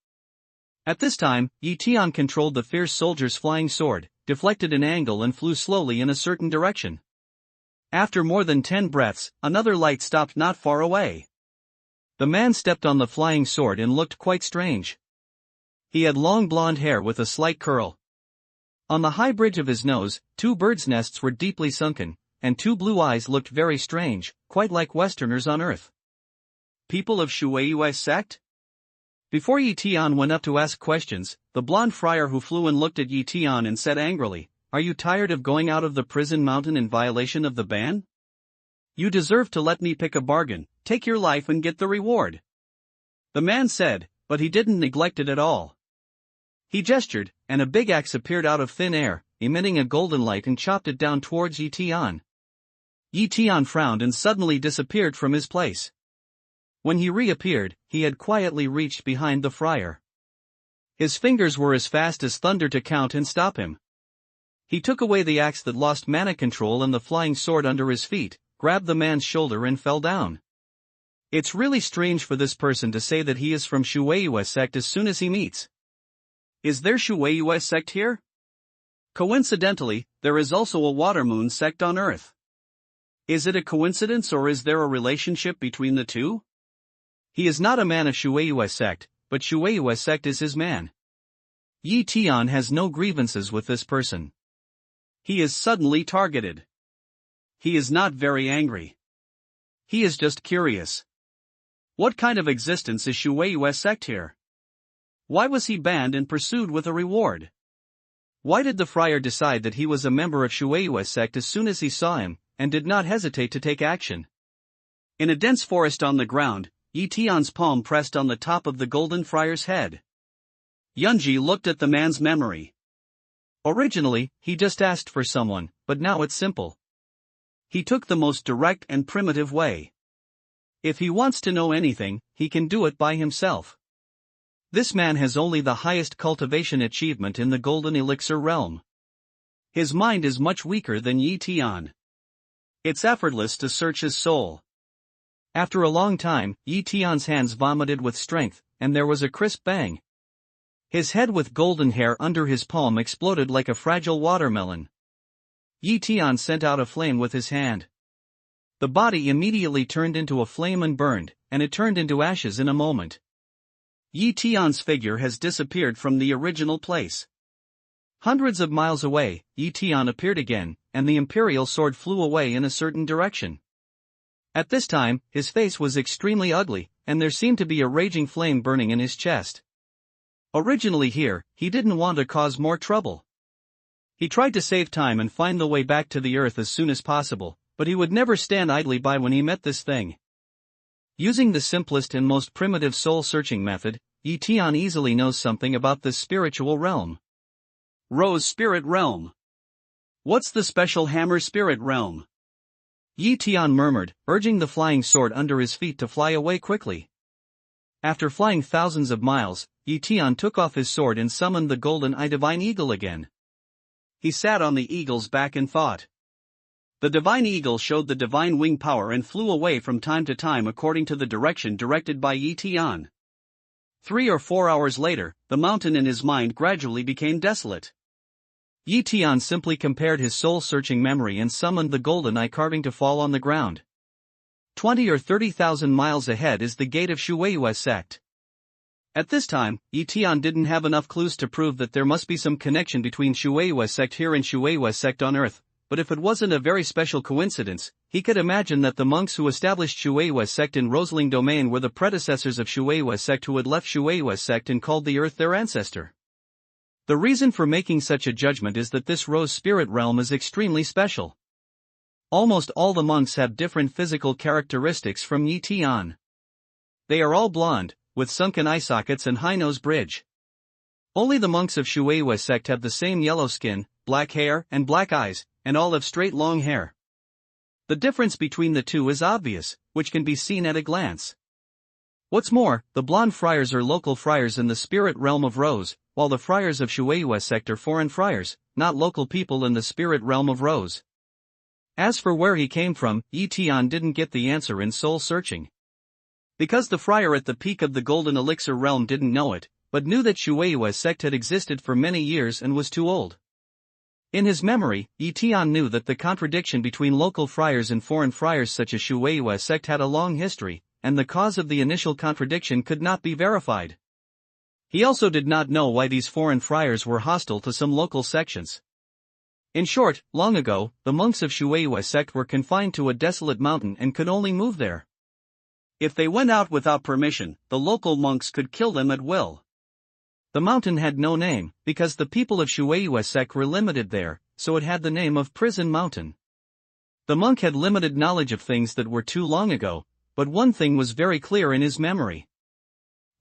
At this time, Tian controlled the fierce soldier's flying sword, deflected an angle and flew slowly in a certain direction. After more than 10 breaths, another light stopped not far away. The man stepped on the flying sword and looked quite strange. He had long blonde hair with a slight curl. On the high bridge of his nose, 2 birds' nests were deeply sunken, and 2 blue eyes looked very strange, quite like Westerners on Earth. People of Shueiyue's sect? Before Tian went up to ask questions, the blonde friar who flew and looked at Tian and said angrily, "Are you tired of going out of the prison mountain in violation of the ban?" You deserve to let me pick a bargain, take your life and get the reward. The man said, but he didn't neglect it at all. He gestured, and a big axe appeared out of thin air, emitting a golden light and chopped it down towards Tian. Tian frowned and suddenly disappeared from his place. When he reappeared, he had quietly reached behind the friar. His fingers were as fast as thunder to count and stop him. He took away the axe that lost mana control and the flying sword under his feet, grabbed the man's shoulder and fell down. It's really strange for this person to say that he is from Shueiyue sect as soon as he meets. Is there Shueiyue sect here? Coincidentally, there is also a water moon sect on Earth. Is it a coincidence or is there a relationship between the two? He is not a man of Shueiyue sect, but Shueiyue sect is his man. Tian has no grievances with this person. He is suddenly targeted. He is not very angry. He is just curious. What kind of existence is Shueiyue sect here? Why was he banned and pursued with a reward? Why did the friar decide that he was a member of Shueiyue sect as soon as he saw him, and did not hesitate to take action? In a dense forest on the ground, Tian's palm pressed on the top of the golden friar's head. Yunji looked at the man's memory. Originally, he just asked for someone, but now it's simple. He took the most direct and primitive way. If he wants to know anything, he can do it by himself. This man has only the highest cultivation achievement in the golden elixir realm. His mind is much weaker than Tian. It's effortless to search his soul. After a long time, Tian's hands vomited with strength, and there was a crisp bang. His head with golden hair under his palm exploded like a fragile watermelon. Tian sent out a flame with his hand. The body immediately turned into a flame and burned, and it turned into ashes in a moment. Tian's figure has disappeared from the original place. Hundreds of miles away, Tian appeared again, and the imperial sword flew away in a certain direction. At this time, his face was extremely ugly, and there seemed to be a raging flame burning in his chest. Originally here, he didn't want to cause more trouble. He tried to save time and find the way back to the earth as soon as possible, but he would never stand idly by when he met this thing. Using the simplest and most primitive soul-searching method, Tian easily knows something about this spiritual realm. Rose Spirit Realm. What's the special Hammer Spirit Realm? Tian murmured, urging the flying sword under his feet to fly away quickly. After flying thousands of miles, Tian took off his sword and summoned the golden divine eagle again. He sat on the eagle's back and thought. The divine eagle showed the divine wing power and flew away from time to time according to the direction directed by Tian. 3 or 4 hours later, the mountain in his mind gradually became desolate. Tian simply compared his soul-searching memory and summoned the golden eye carving to fall on the ground. 20 or 30,000 miles ahead is the gate of Shueiyue sect. At this time, Tian didn't have enough clues to prove that there must be some connection between Shueiyue sect here and Shueiyue sect on Earth, but if it wasn't a very special coincidence, he could imagine that the monks who established Shueiyue sect in Roseling Domain were the predecessors of Shueiyue sect who had left Shueiyue sect and called the Earth their ancestor. The reason for making such a judgment is that this Rose Spirit realm is extremely special. Almost all the monks have different physical characteristics from Tian. They are all blonde, with sunken eye sockets and high nose bridge. Only the monks of Shueiyue sect have the same yellow skin, black hair, and black eyes, and all have straight long hair. The difference between the two is obvious, which can be seen at a glance. What's more, the blonde friars are local friars in the spirit realm of Rose, while the friars of Shueiyue sect are foreign friars, not local people in the spirit realm of Rose. As for where he came from, Tian didn't get the answer in soul searching. Because the friar at the peak of the golden elixir realm didn't know it, but knew that Shueiyue sect had existed for many years and was too old. In his memory, Tian knew that the contradiction between local friars and foreign friars such as Shueiyue sect had a long history, and the cause of the initial contradiction could not be verified. He also did not know why these foreign friars were hostile to some local sections. In short, long ago, the monks of Shueiyue sect were confined to a desolate mountain and could only move there. If they went out without permission, the local monks could kill them at will. The mountain had no name, because the people of Shueiyue sect were limited there, so it had the name of Prison Mountain. The monk had limited knowledge of things that were too long ago, but one thing was very clear in his memory.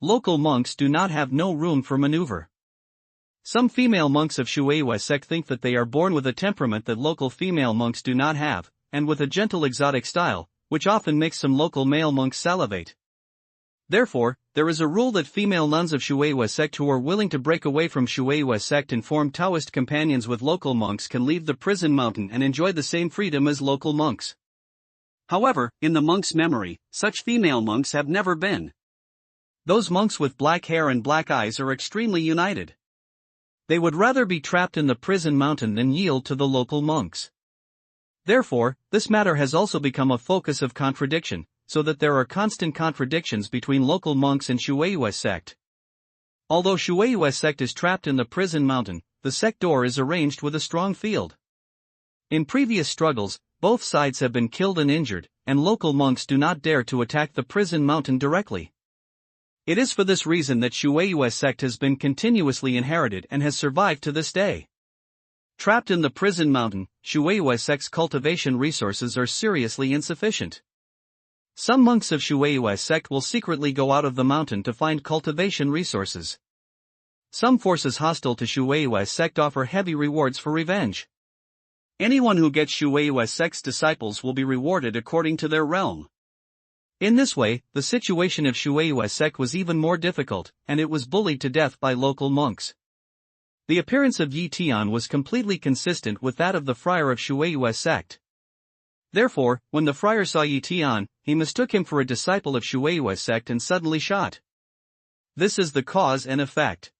Local monks do not have no room for maneuver. Some female monks of Shui sect think that they are born with a temperament that local female monks do not have, and with a gentle exotic style, which often makes some local male monks salivate. Therefore, there is a rule that female nuns of Shui sect who are willing to break away from Shui sect and form Taoist companions with local monks can leave the prison mountain and enjoy the same freedom as local monks. However, in the monk's memory, such female monks have never been. Those monks with black hair and black eyes are extremely united. They would rather be trapped in the prison mountain than yield to the local monks. Therefore, this matter has also become a focus of contradiction, so that there are constant contradictions between local monks and Shui sect. Although Shui sect is trapped in the prison mountain, the sect door is arranged with a strong field. In previous struggles, both sides have been killed and injured, and local monks do not dare to attack the prison mountain directly. It is for this reason that Shui sect has been continuously inherited and has survived to this day. Trapped in the prison mountain, Shui sect's cultivation resources are seriously insufficient. Some monks of Shui sect will secretly go out of the mountain to find cultivation resources. Some forces hostile to Shui sect offer heavy rewards for revenge. Anyone who gets Shui sect's disciples will be rewarded according to their realm. In this way, the situation of Shui sect was even more difficult, and it was bullied to death by local monks. The appearance of Tian was completely consistent with that of the friar of Shui sect. Therefore, when the friar saw Tian, he mistook him for a disciple of Shui sect and suddenly shot. This is the cause and effect.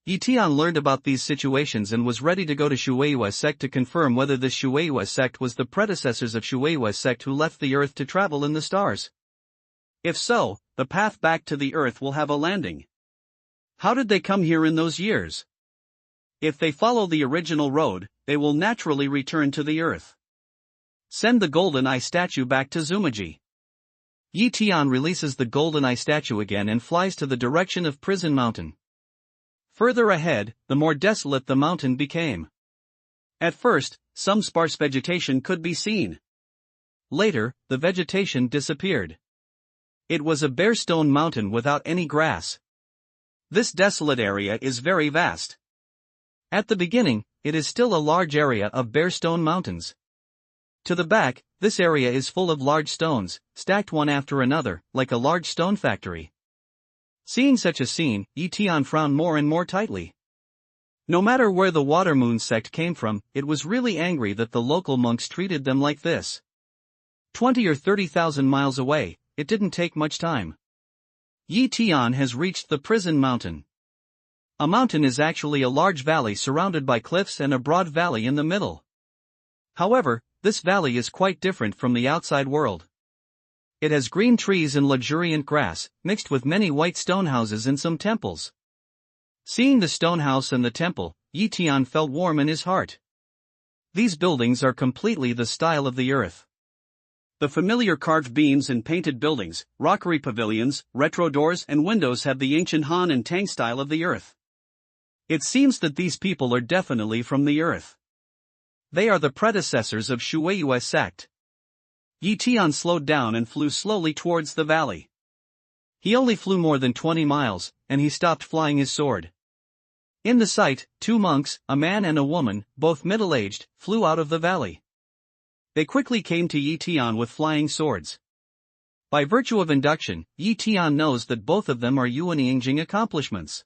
Tian learned about these situations and was ready to go to Shui sect to confirm whether this Shui sect was the predecessors of Shui sect who left the earth to travel in the stars. If so, the path back to the earth will have a landing. How did they come here in those years? If they follow the original road, they will naturally return to the earth. Send the golden eye statue back to Zumaji. Tian releases the golden eye statue again and flies to the direction of Prison Mountain. Further ahead, the more desolate the mountain became. At first, some sparse vegetation could be seen. Later, the vegetation disappeared. It was a bare stone mountain without any grass. This desolate area is very vast. At the beginning, it is still a large area of bare stone mountains. To the back, this area is full of large stones, stacked one after another, like a large stone factory. Seeing such a scene, Tian frowned more and more tightly. No matter where the Water Moon sect came from, it was really angry that the local monks treated them like this. 20 or 30,000 miles away, it didn't take much time. Tian has reached the prison mountain. A mountain is actually a large valley surrounded by cliffs and a broad valley in the middle. However, this valley is quite different from the outside world. It has green trees and luxuriant grass, mixed with many white stone houses and some temples. Seeing the stone house and the temple, Tian felt warm in his heart. These buildings are completely the style of the earth. The familiar carved beams and painted buildings, rockery pavilions, retro doors and windows have the ancient Han and Tang style of the earth. It seems that these people are definitely from the earth. They are the predecessors of Shui sect. Tian slowed down and flew slowly towards the valley. He only flew more than 20 miles, and he stopped flying his sword. In the sight, two monks, a man and a woman, both middle-aged, flew out of the valley. They quickly came to Tian with flying swords. By virtue of induction, Tian knows that both of them are Yuanyingjing accomplishments.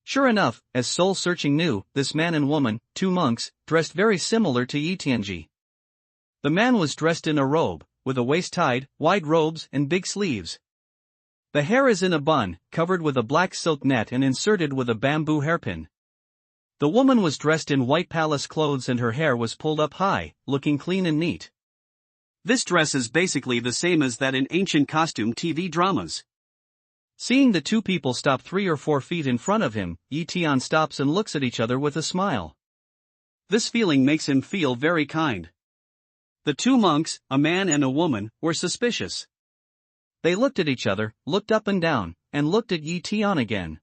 Sure enough, as soul-searching knew, this man and woman, two monks, dressed very similar to Tianji. The man was dressed in a robe, with a waist tied, wide robes and big sleeves. The hair is in a bun, covered with a black silk net and inserted with a bamboo hairpin. The woman was dressed in white palace clothes and her hair was pulled up high, looking clean and neat. This dress is basically the same as that in ancient costume TV dramas. Seeing the two people stop 3 or 4 feet in front of him, Tian stops and looks at each other with a smile. This feeling makes him feel very kind. The two monks, a man and a woman, were suspicious. They looked at each other, looked up and down, and looked at Tian again.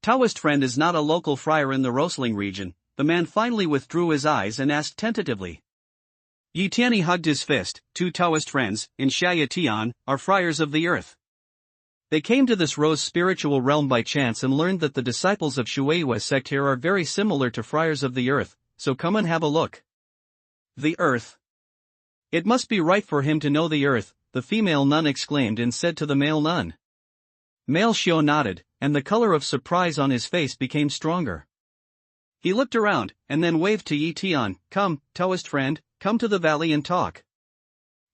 Taoist friend is not a local friar in the Rosling region. The man finally withdrew his eyes and asked tentatively. Yi Tian hugged his fist. Two Taoist friends, in Shaya Tian, are friars of the earth. They came to this rose spiritual realm by chance and learned that the disciples of Shuiyi's sect here are very similar to friars of the earth, so come and have a look. The earth. It must be right for him to know the earth, the female nun exclaimed and said to the male nun. Male Xiao nodded, and the color of surprise on his face became stronger. He looked around, and then waved to Yi Tian. Come, Taoist friend, come to the valley and talk.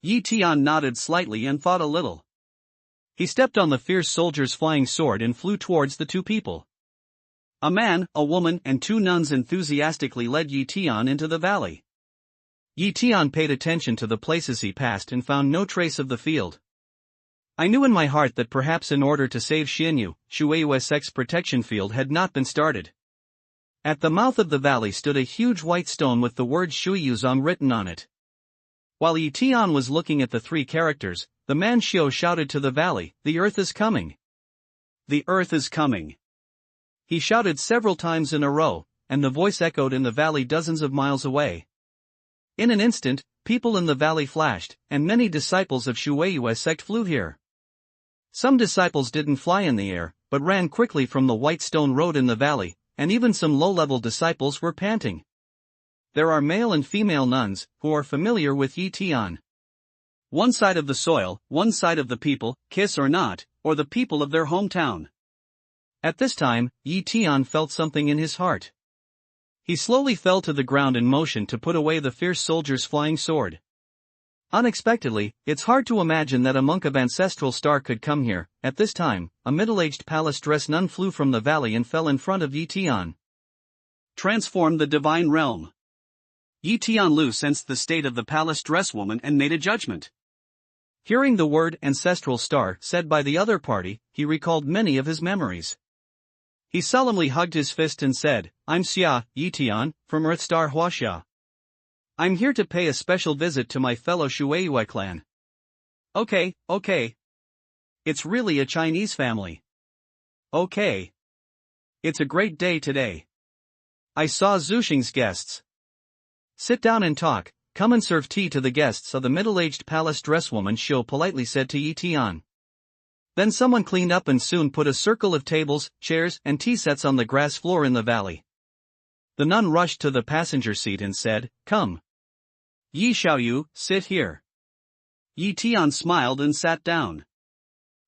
Yi Tian nodded slightly and thought a little. He stepped on the fierce soldier's flying sword and flew towards the two people. A man, a woman, and two nuns enthusiastically led Yi Tian into the valley. Yi Tian paid attention to the places he passed and found no trace of the field. I knew in my heart that perhaps in order to save Xianyu, Shuiyi's sect's protection field had not been started. At the mouth of the valley stood a huge white stone with the word Shuyuzong written on it. While Yi Tian was looking at the three characters, the man Xiao shouted to the valley, "The earth is coming! The earth is coming!" He shouted several times in a row, and the voice echoed in the valley dozens of miles away. In an instant, people in the valley flashed, and many disciples of Shuiyi's sect flew here. Some disciples didn't fly in the air, but ran quickly from the white stone road in the valley, and even some low-level disciples were panting. There are male and female nuns, who are familiar with Yi Tian. One side of the soil, one side of the people, kiss or not, or the people of their hometown. At this time, Yi Tian felt something in his heart. He slowly fell to the ground and motioned to put away the fierce soldier's flying sword. Unexpectedly, it's hard to imagine that a monk of ancestral star could come here. At this time, a middle-aged palace-dressed nun flew from the valley and fell in front of Yi Tian. Transform the divine realm. Yi Tianlu sensed the state of the palace-dressed woman and made a judgment. Hearing the word ancestral star said by the other party, he recalled many of his memories. He solemnly hugged his fist and said, I'm Xia, Yi Tian, from Earth Star Huaxia. I'm here to pay a special visit to my fellow Shuiyi clan. Okay. It's really a Chinese family. Okay. It's a great day today. I saw Zuxing's guests. Sit down and talk. Come and serve tea to the guests, so the middle-aged palace dress woman Xiao politely said to Yi Tian. Then someone cleaned up and soon put a circle of tables, chairs, and tea sets on the grass floor in the valley. The nun rushed to the passenger seat and said, Come. Yi Xiaoyu, sit here. Yi Tian smiled and sat down.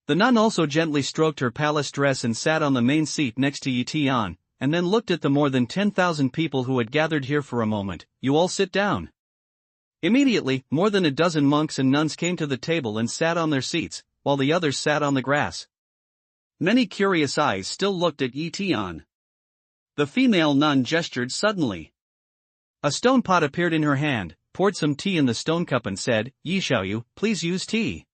The nun also gently stroked her palace dress and sat on the main seat next to Yi Tian, and then looked at the more than 10,000 people who had gathered here for a moment. You all sit down. Immediately, more than a dozen monks and nuns came to the table and sat on their seats, while the others sat on the grass. Many curious eyes still looked at Yi Tian. The female nun gestured suddenly. A stone pot appeared in her hand, poured some tea in the stone cup and said, Yi Xiaoyu, please use tea.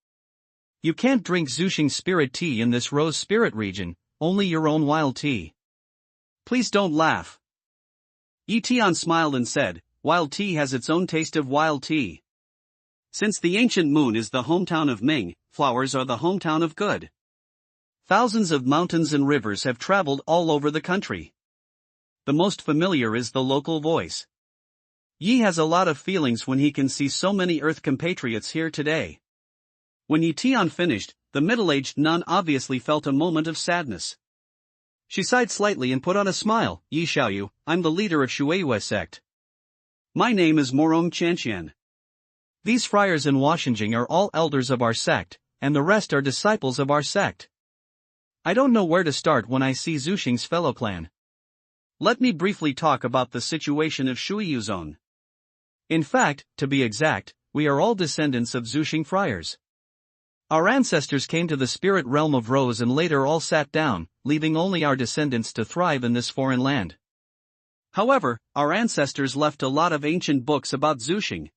You can't drink Zuxing spirit tea in this rose spirit region, only your own wild tea. Please don't laugh. Yi Tian smiled and said, Wild tea has its own taste of wild tea. Since the ancient moon is the hometown of Ming, flowers are the hometown of good. Thousands of mountains and rivers have traveled all over the country. The most familiar is the local voice. Yi has a lot of feelings when he can see so many Earth compatriots here today. When Yi Tian finished, the middle-aged nun obviously felt a moment of sadness. She sighed slightly and put on a smile. Yi Xiaoyu, I'm the leader of Shuiyi sect. My name is Morong Chanqian. These friars in Huaxinjing are all elders of our sect, and the rest are disciples of our sect. I don't know where to start when I see Zuxing's fellow clan. Let me briefly talk about the situation of Shuiyuzong. In fact, to be exact, we are all descendants of Zuxing friars. Our ancestors came to the spirit realm of Rose and later all sat down, leaving only our descendants to thrive in this foreign land. However, our ancestors left a lot of ancient books about Zuxing.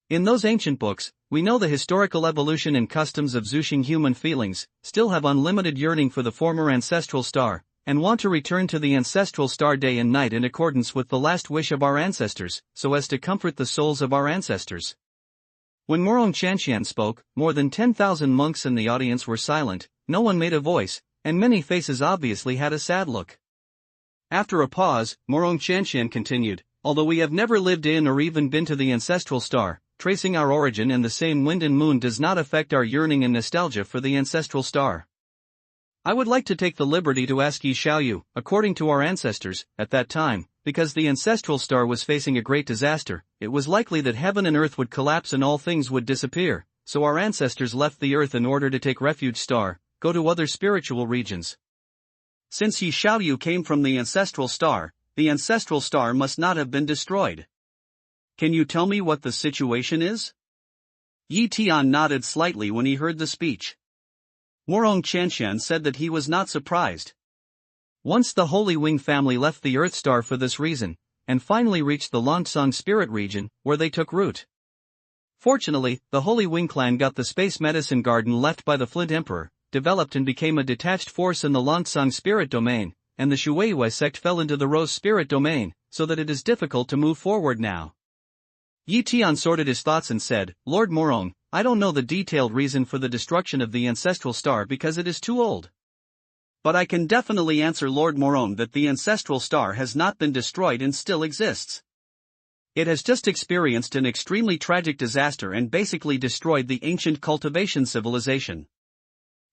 In those ancient books, we know the historical evolution and customs of Zuxing human feelings, still have unlimited yearning for the former ancestral star, and want to return to the ancestral star day and night in accordance with the last wish of our ancestors, so as to comfort the souls of our ancestors. When Morong Chanqian spoke, more than 10,000 monks in the audience were silent, no one made a voice, and many faces obviously had a sad look. After a pause, Morong Chanqian continued, Although we have never lived in or even been to the ancestral star, tracing our origin in the same wind and moon does not affect our yearning and nostalgia for the ancestral star. I would like to take the liberty to ask Yi Xiaoyu, according to our ancestors, at that time, because the ancestral star was facing a great disaster, it was likely that heaven and earth would collapse and all things would disappear, so our ancestors left the earth in order to take refuge go to other spiritual regions. Since Yi Xiaoyu came from the ancestral star must not have been destroyed. Can you tell me what the situation is? Yi Tian nodded slightly when he heard the speech. Morong Qianxian said that he was not surprised. Once the Holy Wing family left the Earth Star for this reason, and finally reached the Longsong spirit region, where they took root. Fortunately, the Holy Wing clan got the space medicine garden left by the Flint Emperor, developed and became a detached force in the Longsong spirit domain, and the Shuiwei sect fell into the Rose spirit domain, so that it is difficult to move forward now. Yi Tian sorted his thoughts and said, Lord Morong, I don't know the detailed reason for the destruction of the ancestral star because it is too old. But I can definitely answer Lord Morong that the ancestral star has not been destroyed and still exists. It has just experienced an extremely tragic disaster and basically destroyed the ancient cultivation civilization.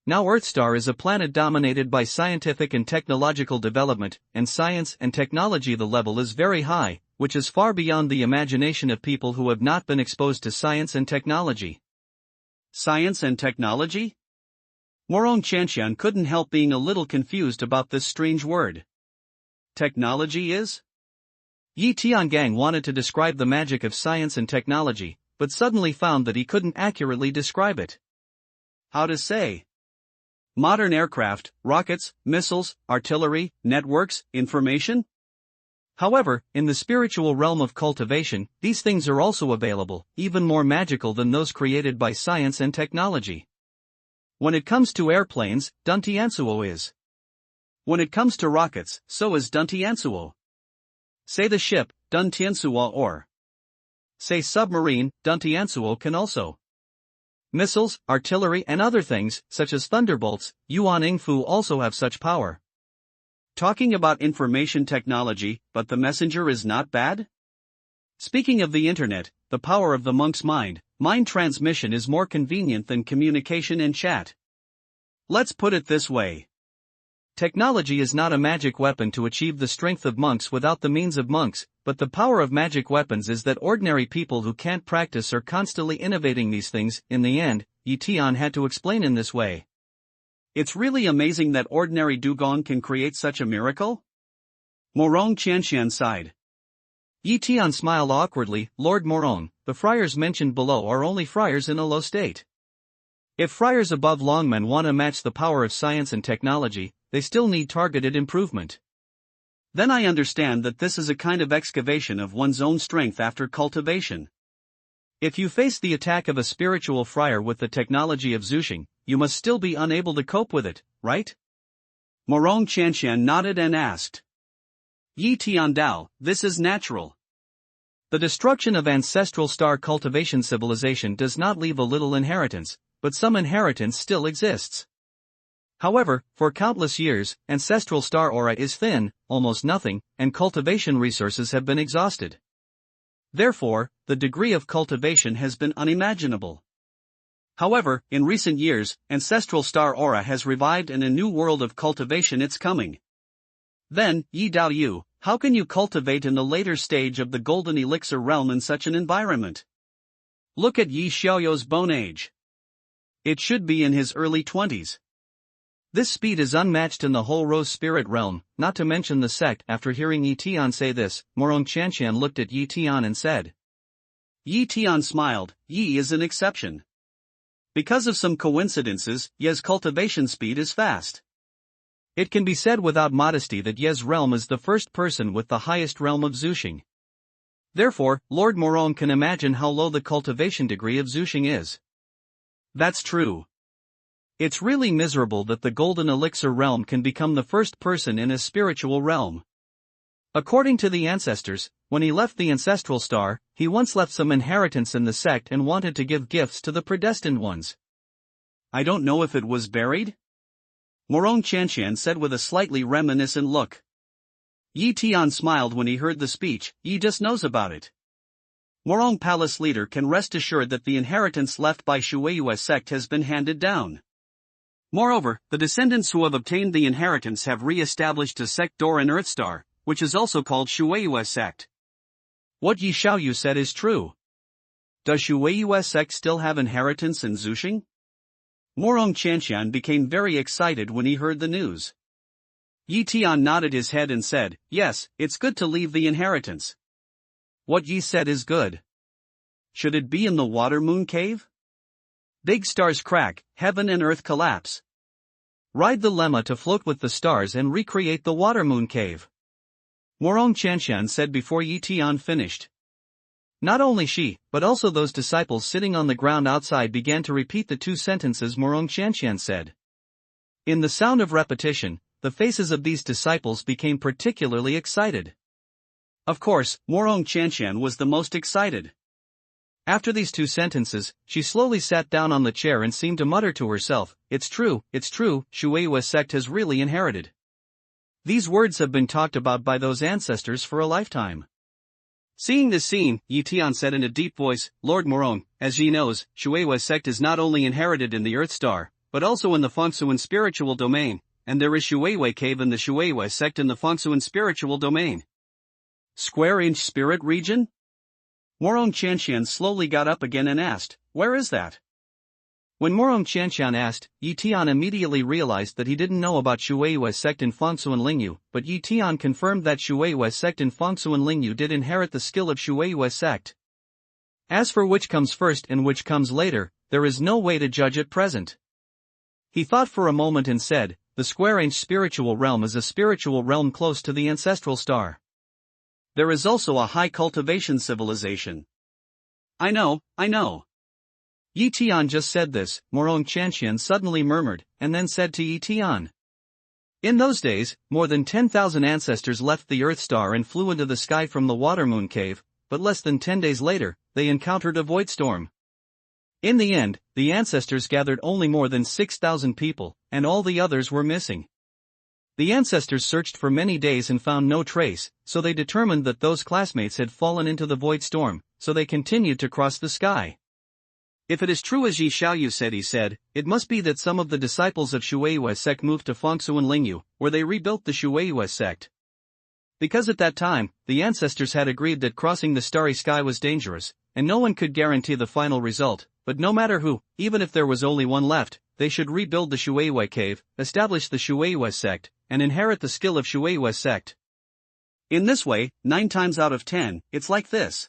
Now Earthstar is a planet dominated by scientific and technological development, and science and technology the level is very high, which is far beyond the imagination of people who have not been exposed to science and technology. Science and technology? Morong Qianxian couldn't help being a little confused about this strange word. Technology is? Yi Tiangang wanted to describe the magic of science and technology, but suddenly found that he couldn't accurately describe it. How to say? Modern aircraft, rockets, missiles, artillery, networks, information? However, in the spiritual realm of cultivation, these things are also available, even more magical than those created by science and technology. When it comes to airplanes, Duntiansuo is. When it comes to rockets, so is Duntiansuo. Say the ship, Duntiansuo or. Say submarine, Duntiansuo can also. Missiles, artillery and other things, such as thunderbolts, Yuan Ingfu also have such power. Talking about information technology, but the messenger is not bad? Speaking of the internet, the power of the monk's mind transmission is more convenient than communication and chat. Let's put it this way. Technology is not a magic weapon to achieve the strength of monks without the means of monks, but the power of magic weapons is that ordinary people who can't practice are constantly innovating these things. In the end, Yi Tian had to explain in this way. It's really amazing that ordinary dugong can create such a miracle? Morong Qianxian sighed. Yi Tian smiled awkwardly. Lord Morong, the friars mentioned below are only friars in a low state. If friars above Longmen want to match the power of science and technology, they still need targeted improvement. Then I understand that this is a kind of excavation of one's own strength after cultivation. If you face the attack of a spiritual friar with the technology of Zuxing, you must still be unable to cope with it, right? Morong Qianxian nodded and asked. Yi Tiandao, this is natural. The destruction of ancestral star cultivation civilization does not leave a little inheritance, but some inheritance still exists. However, for countless years, ancestral star aura is thin, almost nothing, and cultivation resources have been exhausted. Therefore, the degree of cultivation has been unimaginable. However, in recent years, ancestral star aura has revived and a new world of cultivation is coming. Then, Yi Daoyu, how can you cultivate in the later stage of the golden elixir realm in such an environment? Look at Yi Xiaoyu's bone age. It should be in his early 20s. This speed is unmatched in the whole Rose spirit realm, not to mention the sect. After hearing Yi Tian say this, Morong Qianxian looked at Yi Tian and said. Yi Tian smiled. Yi is an exception. Because of some coincidences, Ye's cultivation speed is fast. It can be said without modesty that Ye's realm is the first person with the highest realm of Zuxing. Therefore, Lord Morong can imagine how low the cultivation degree of Zuxing is. That's true. It's really miserable that the golden elixir realm can become the first person in a spiritual realm. According to the ancestors, when he left the ancestral star, he once left some inheritance in the sect and wanted to give gifts to the predestined ones. I don't know if it was buried? Morong Qianxian said with a slightly reminiscent look. Yi Tian smiled when he heard the speech. Yi just knows about it. Morong Palace leader can rest assured that the inheritance left by Shueiyue sect has been handed down. Moreover, the descendants who have obtained the inheritance have re-established a sect door in Earthstar, which is also called Shueiyue sect. What Yi Xiaoyu said is true. Does Shueiyue sect still have inheritance in Zuxing? Morong Qianqian became very excited when he heard the news. Yi Tian nodded his head and said, yes, it's good to leave the inheritance. What Yi said is good. Should it be in the water moon cave? Big stars crack, heaven and earth collapse. Ride the lemma to float with the stars and recreate the water moon cave. Morong Qianqian said before Yi Tian finished. Not only she, but also those disciples sitting on the ground outside began to repeat the two sentences Morong Qianqian said. In the sound of repetition, the faces of these disciples became particularly excited. Of course, Morong Qianqian was the most excited. After these two sentences, she slowly sat down on the chair and seemed to mutter to herself, it's true, Shueiyue sect has really inherited. These words have been talked about by those ancestors for a lifetime. Seeing this scene, Yi Tian said in a deep voice, Lord Morong, as Yi knows, Shueiyue sect is not only inherited in the Earth Star, but also in the Fengsuan spiritual domain, and there is Shueiyue cave in the Shueiyue sect in the Fengsuan spiritual domain. Square-inch spirit region? Morong Qianqian slowly got up again and asked, where is that? When Morong Qianqian asked, Yi Tian immediately realized that he didn't know about Shueiyue sect in Fengsuan Lingyu, but Yi Tian confirmed that Shueiyue sect in Fengsuan Lingyu did inherit the skill of Shueiyue sect. As for which comes first and which comes later, there is no way to judge at present. He thought for a moment and said, the square-inch spiritual realm is a spiritual realm close to the ancestral star. There is also a high cultivation civilization. I know. Yi Tian just said this, Morong Qianqian suddenly murmured, and then said to Yi Tian. In those days, more than 10,000 ancestors left the Earth Star and flew into the sky from the Water Moon Cave, but less than 10 days later, they encountered a void storm. In the end, the ancestors gathered only more than 6,000 people, and all the others were missing. The ancestors searched for many days and found no trace, so they determined that those classmates had fallen into the void storm, so they continued to cross the sky. If it is true as Yi Xiaoyu said, he said, it must be that some of the disciples of Shueiyue sect moved to Fengsuan Lingyu, where they rebuilt the Shueiyue sect. Because at that time, the ancestors had agreed that crossing the starry sky was dangerous, and no one could guarantee the final result, but no matter who, even if there was only one left, they should rebuild the Shueiyue cave, establish the Shueiyue sect, and inherit the skill of Shueiyue sect. In this way, 9 times out of 10, it's like this.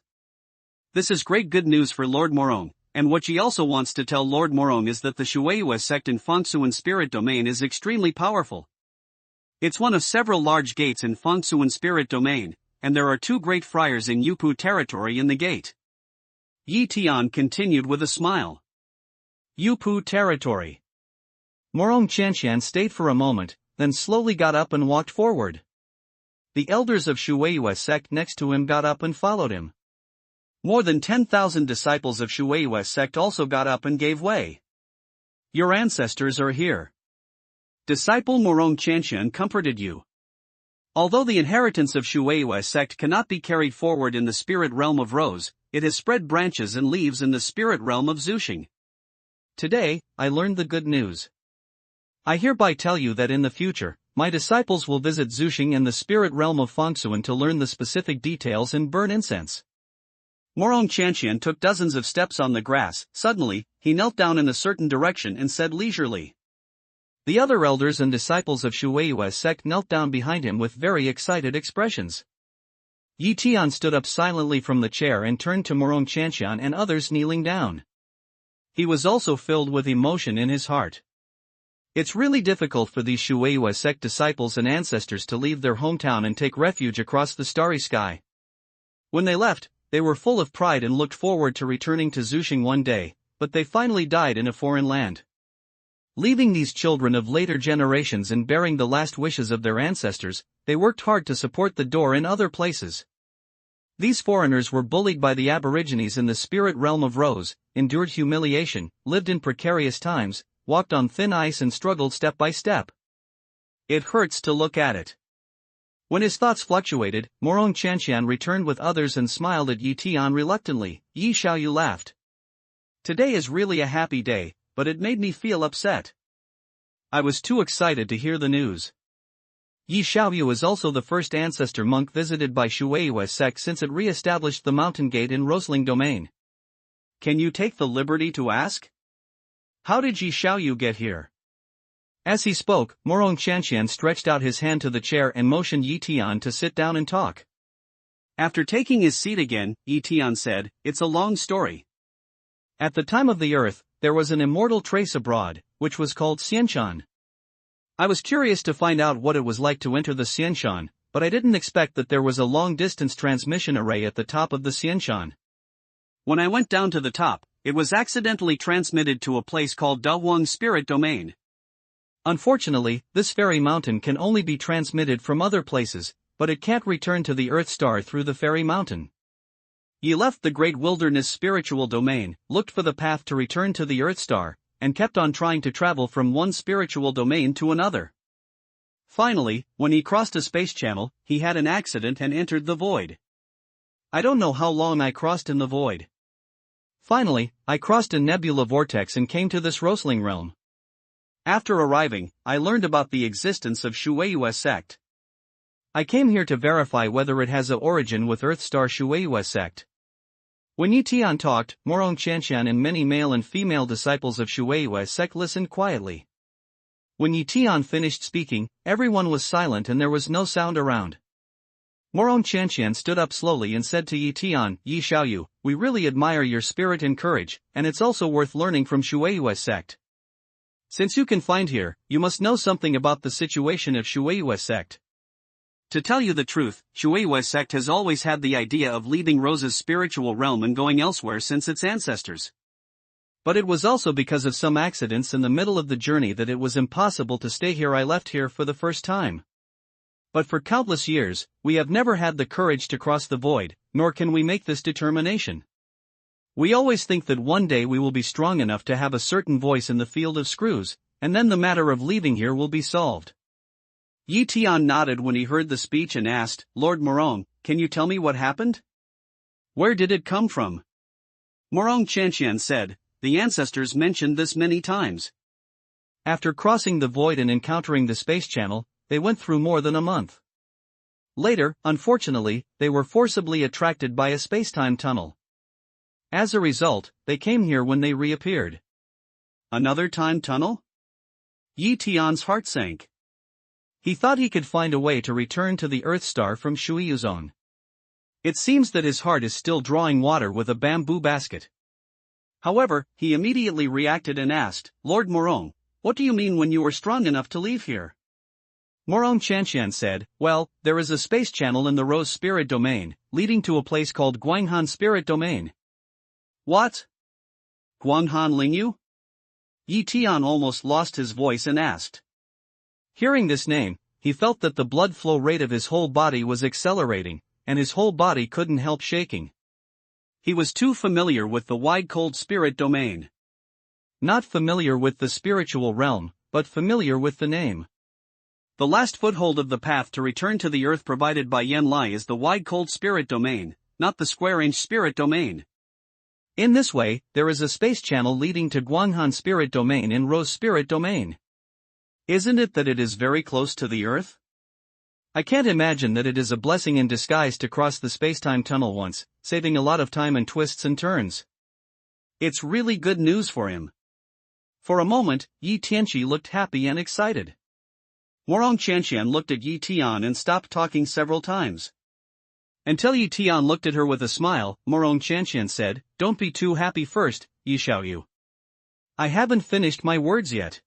This is great good news for Lord Morong, and what she also wants to tell Lord Morong is that the Shueiyue sect in Fengsuan spirit domain is extremely powerful. It's one of several large gates in Fengsuan spirit domain, and there are 2 great friars in Yupu territory in the gate. Yi Tian continued with a smile. Yupu territory. Morong Qianqian stayed for a moment, then slowly got up and walked forward. The elders of Shueiyue sect next to him got up and followed him. More than 10,000 disciples of Shueiyue sect also got up and gave way. Your ancestors are here. Disciple Morong Qianqian comforted you. Although the inheritance of Shueiyue sect cannot be carried forward in the spirit realm of Rose, it has spread branches and leaves in the spirit realm of Zuxing. Today, I learned the good news. I hereby tell you that in the future, my disciples will visit Zuxing and the spirit realm of Fengsuan to learn the specific details and burn incense. Morong Qianqian took dozens of steps on the grass. Suddenly, he knelt down in a certain direction and said leisurely. The other elders and disciples of Shueiyue sect knelt down behind him with very excited expressions. Yi Tian stood up silently from the chair and turned to Morong Qianqian and others kneeling down. He was also filled with emotion in his heart. It's really difficult for these Shueiyue sect disciples and ancestors to leave their hometown and take refuge across the starry sky. When they left, they were full of pride and looked forward to returning to Zuxing one day, but they finally died in a foreign land. Leaving these children of later generations and bearing the last wishes of their ancestors, they worked hard to support the door in other places. These foreigners were bullied by the aborigines in the spirit realm of Rose, endured humiliation, lived in precarious times, walked on thin ice and struggled step by step. It hurts to look at it. When his thoughts fluctuated, Morong Chanxian returned with others and smiled at Yi Tian reluctantly. Yi Xiaoyu laughed. Today is really a happy day, but it made me feel upset. I was too excited to hear the news. Yi Xiaoyu is also the first ancestor monk visited by Shueiyue sect since it re-established the mountain gate in Rosling domain. Can you take the liberty to ask? How did Yi Xiaoyu get here? As he spoke, Morong Chanxian stretched out his hand to the chair and motioned Yi Tian to sit down and talk. After taking his seat again, Yi Tian said, "It's a long story. At the time of the earth, there was an immortal trace abroad, which was called Xianshan. I was curious to find out what it was like to enter the Xianshan, but I didn't expect that there was a long-distance transmission array at the top of the Xianshan. When I went down to the top, it was accidentally transmitted to a place called Dahuang Spirit Domain. Unfortunately, this fairy mountain can only be transmitted from other places, but it can't return to the Earth Star through the fairy mountain. He left the great wilderness spiritual domain, looked for the path to return to the Earth Star, and kept on trying to travel from one spiritual domain to another. Finally, when he crossed a space channel, he had an accident and entered the void. I don't know how long I crossed in the void. Finally, I crossed a nebula vortex and came to this Rosling realm. After arriving, I learned about the existence of Shueiyue sect. I came here to verify whether it has a origin with Earth Star Shueiyue sect." When Yi Tian talked, Morong Chanxian and many male and female disciples of Shueiyue sect listened quietly. When Yi Tian finished speaking, everyone was silent and there was no sound around. Morong Chanxian stood up slowly and said to Yi Tian, "Yi Xiaoyu, we really admire your spirit and courage, and it's also worth learning from Shueiyue sect. Since you confined here, you must know something about the situation of Shueiyue sect." To tell you the truth, Shueiyue sect has always had the idea of leaving Rose's spiritual realm and going elsewhere since its ancestors. But it was also because of some accidents in the middle of the journey that it was impossible to stay here. I left here for the first time. But for countless years, we have never had the courage to cross the void, nor can we make this determination. We always think that one day we will be strong enough to have a certain voice in the field of screws, and then the matter of leaving here will be solved. Yi Tian nodded when he heard the speech and asked, "Lord Morong, can you tell me what happened? Where did it come from?" Morong Chanxian said, "The ancestors mentioned this many times. After crossing the void and encountering the space channel, they went through more than a month. Later, unfortunately, they were forcibly attracted by a spacetime tunnel. As a result, they came here when they reappeared." Another time tunnel? Yi Tian's heart sank. He thought he could find a way to return to the Earth Star from Shuiyuzone. It seems that his heart is still drawing water with a bamboo basket. However, he immediately reacted and asked, "Lord Morong, what do you mean when you were strong enough to leave here?" Morong Chanxian said, "Well, there is a space channel in the Rose Spirit Domain, leading to a place called Guanghan Spirit Domain." "What? Guanghan Lingyu?" Yi Tian almost lost his voice and asked. Hearing this name, he felt that the blood flow rate of his whole body was accelerating, and his whole body couldn't help shaking. He was too familiar with the wide cold spirit domain. Not familiar with the spiritual realm, but familiar with the name. The last foothold of the path to return to the earth provided by Yen Lai is the wide cold spirit domain, not the square-inch spirit domain. In this way, there is a space channel leading to Guanghan Spirit Domain in Rose Spirit Domain. Isn't it that it is very close to the earth? I can't imagine that it is a blessing in disguise to cross the spacetime tunnel once, saving a lot of time and twists and turns. It's really good news for him. For a moment, Yi Tianqi looked happy and excited. Morong Chanxian looked at Yi Tian and stopped talking several times. Until Yi Tian looked at her with a smile, Morong Chanxian said, "Don't be too happy first, Yi Xiaoyu. I haven't finished my words yet.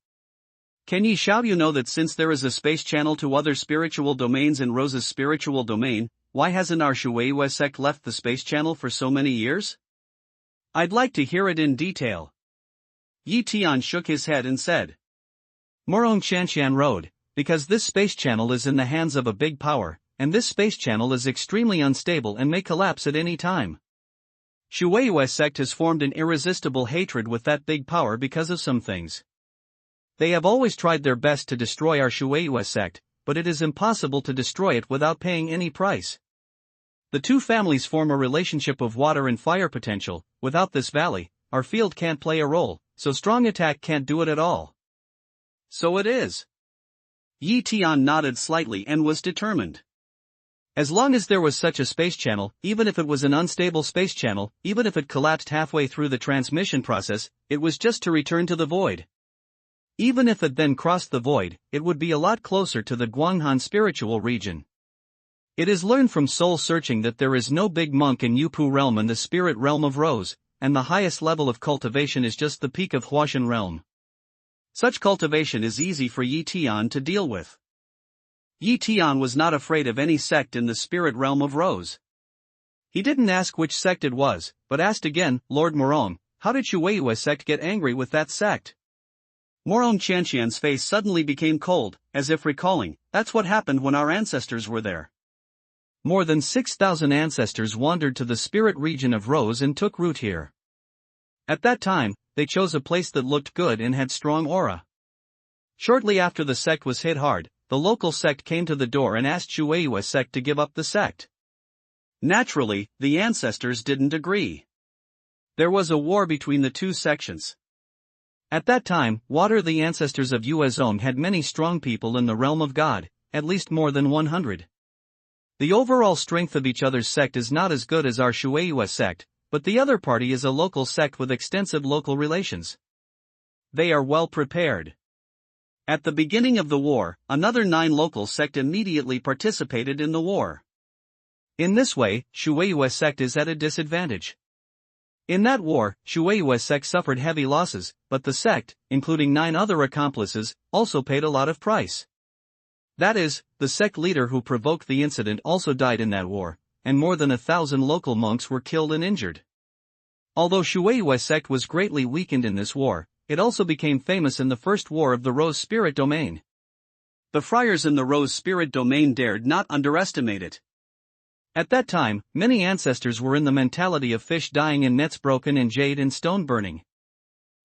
Can Yi Xiaoyu know that since there is a space channel to other spiritual domains in Rose's spiritual domain, why hasn't our Shueiyue sect left the space channel for so many years? I'd like to hear it in detail." Yi Tian shook his head and said, "Morong Chanxian Road, because this space channel is in the hands of a big power, and this space channel is extremely unstable and may collapse at any time. Shueiyue sect has formed an irresistible hatred with that big power because of some things. They have always tried their best to destroy our Shueiyue sect, but it is impossible to destroy it without paying any price. The two families form a relationship of water and fire potential. Without this valley, our field can't play a role, so strong attack can't do it at all. So it is. Tian nodded slightly and was determined. As long as there was such a space channel, even if it was an unstable space channel, even if it collapsed halfway through the transmission process, it was just to return to the void. Even if it then crossed the void, it would be a lot closer to the Guanghan spiritual region. It is learned from soul searching that there is no big monk in Yupu realm and the spirit realm of Rose, and the highest level of cultivation is just the peak of Huashan realm. Such cultivation is easy for Tian to deal with. Tian was not afraid of any sect in the spirit realm of Rose. He didn't ask which sect it was, but asked again, Lord Morong, how did Shueiyue sect get angry with that sect? Morong Qianqian's face suddenly became cold, as if recalling, that's what happened when our ancestors were there. More than 6,000 ancestors wandered to the spirit region of Rose and took root here. At that time, they chose a place that looked good and had strong aura. Shortly after the sect was hit hard, the local sect came to the door and asked Shueiyue sect to give up the sect. Naturally, the ancestors didn't agree. There was a war between the two sections. At that time, the ancestors of Yue Zong had many strong people in the realm of God, at least more than 100. The overall strength of each other's sect is not as good as our Shueiyue sect, but the other party is a local sect with extensive local relations. They are well prepared. At the beginning of the war, another 9 local sect immediately participated in the war. In this way, Shueiyue sect is at a disadvantage. In that war, Shueiyue sect suffered heavy losses, but the sect, including 9 other accomplices, also paid a lot of price. That is, the sect leader who provoked the incident also died in that war, and more than 1,000 local monks were killed and injured. Although Shueiyue sect was greatly weakened in this war, it also became famous in the First War of the Rose Spirit Domain. The friars in the Rose Spirit Domain dared not underestimate it. At that time, many ancestors were in the mentality of fish dying and nets broken and jade and stone burning.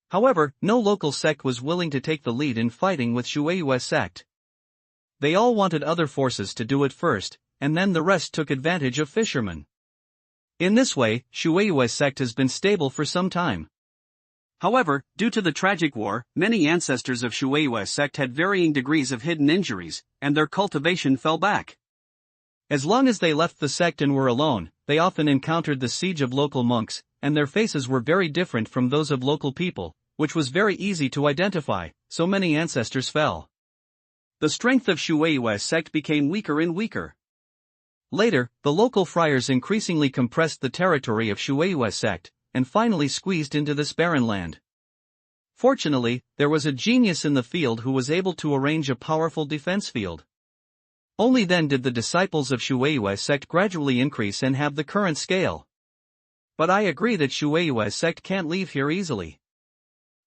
However, no local sect was willing to take the lead in fighting with Shueiyue sect. They all wanted other forces to do it first, and then the rest took advantage of fishermen. In this way, Shueiyue sect has been stable for some time. However, due to the tragic war, many ancestors of Shueiyue sect had varying degrees of hidden injuries, and their cultivation fell back. As long as they left the sect and were alone, they often encountered the siege of local monks, and their faces were very different from those of local people, which was very easy to identify, so many ancestors fell. The strength of Shueiyue sect became weaker and weaker. Later, the local friars increasingly compressed the territory of Shueiyue sect, and finally squeezed into this barren land. Fortunately, there was a genius in the field who was able to arrange a powerful defense field. Only then did the disciples of Shueiyue sect gradually increase and have the current scale. But I agree that Shueiyue sect can't leave here easily.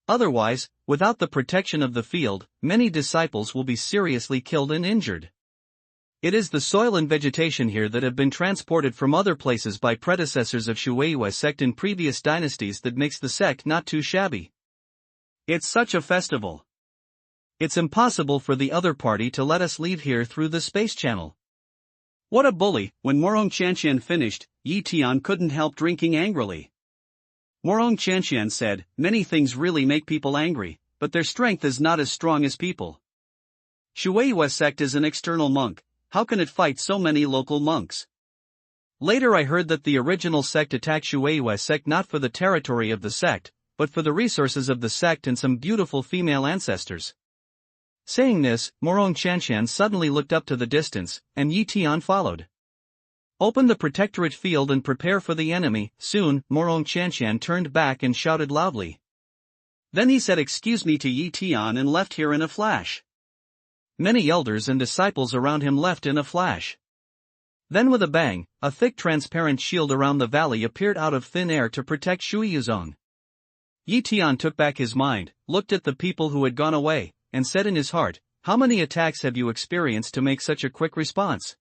Otherwise, without the protection of the field, many disciples will be seriously killed and injured. It is the soil and vegetation here that have been transported from other places by predecessors of Shueiyue sect in previous dynasties that makes the sect not too shabby. It's such a festival. It's impossible for the other party to let us leave here through the space channel. What a bully! When Morong Qianqian finished, Tian couldn't help drinking angrily. Morong Qianqian said, many things really make people angry, but their strength is not as strong as people. Shueiyue sect is an external monk, how can it fight so many local monks? Later I heard that the original sect attacked Shueiyue sect not for the territory of the sect, but for the resources of the sect and some beautiful female ancestors. Saying this, Morong Qianqian suddenly looked up to the distance, and Tian followed. Open the protectorate field and prepare for the enemy. Soon, Morong Qianqian turned back and shouted loudly. Then he said excuse me to Tian and left here in a flash. Many elders and disciples around him left in a flash. Then with a bang, a thick transparent shield around the valley appeared out of thin air to protect Shueiyuzong. Tian took back his mind, looked at the people who had gone away, and said in his heart, how many attacks have you experienced to make such a quick response?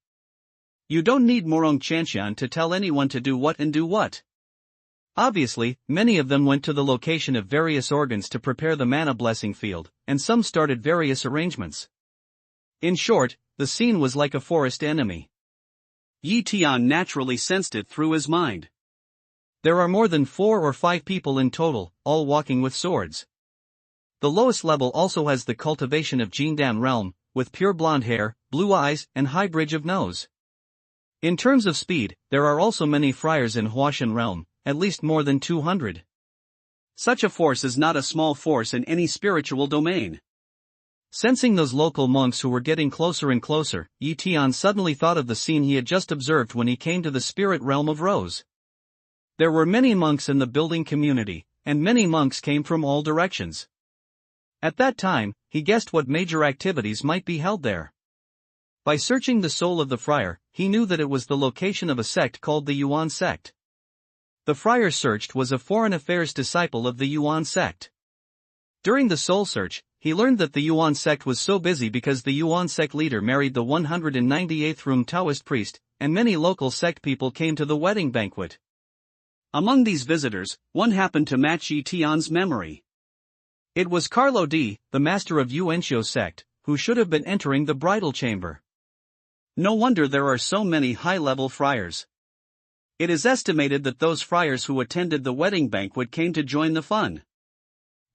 You don't need Morong Qianqian to tell anyone to do what and do what. Obviously, many of them went to the location of various organs to prepare the mana blessing field, and some started various arrangements. In short, the scene was like a forest enemy. Yi Tian naturally sensed it through his mind. There are more than 4 or 5 people in total, all walking with swords. The lowest level also has the cultivation of Jindan realm, with pure blonde hair, blue eyes, and high bridge of nose. In terms of speed, there are also many friars in Huashan realm, at least more than 200. Such a force is not a small force in any spiritual domain. Sensing those local monks who were getting closer and closer, Yi Tian suddenly thought of the scene he had just observed when he came to the spirit realm of Rose. There were many monks in the building community, and many monks came from all directions. At that time, he guessed what major activities might be held there. By searching the soul of the friar, he knew that it was the location of a sect called the Yuan sect. The friar searched was a foreign affairs disciple of the Yuan sect. During the soul search, he learned that the Yuan sect was so busy because the Yuan sect leader married the 198th room Taoist priest, and many local sect people came to the wedding banquet. Among these visitors, one happened to match Yi Tian's memory. It was Carlo D., the master of Yuanxiu sect, who should have been entering the bridal chamber. No wonder there are so many high-level friars. It is estimated that those friars who attended the wedding banquet came to join the fun.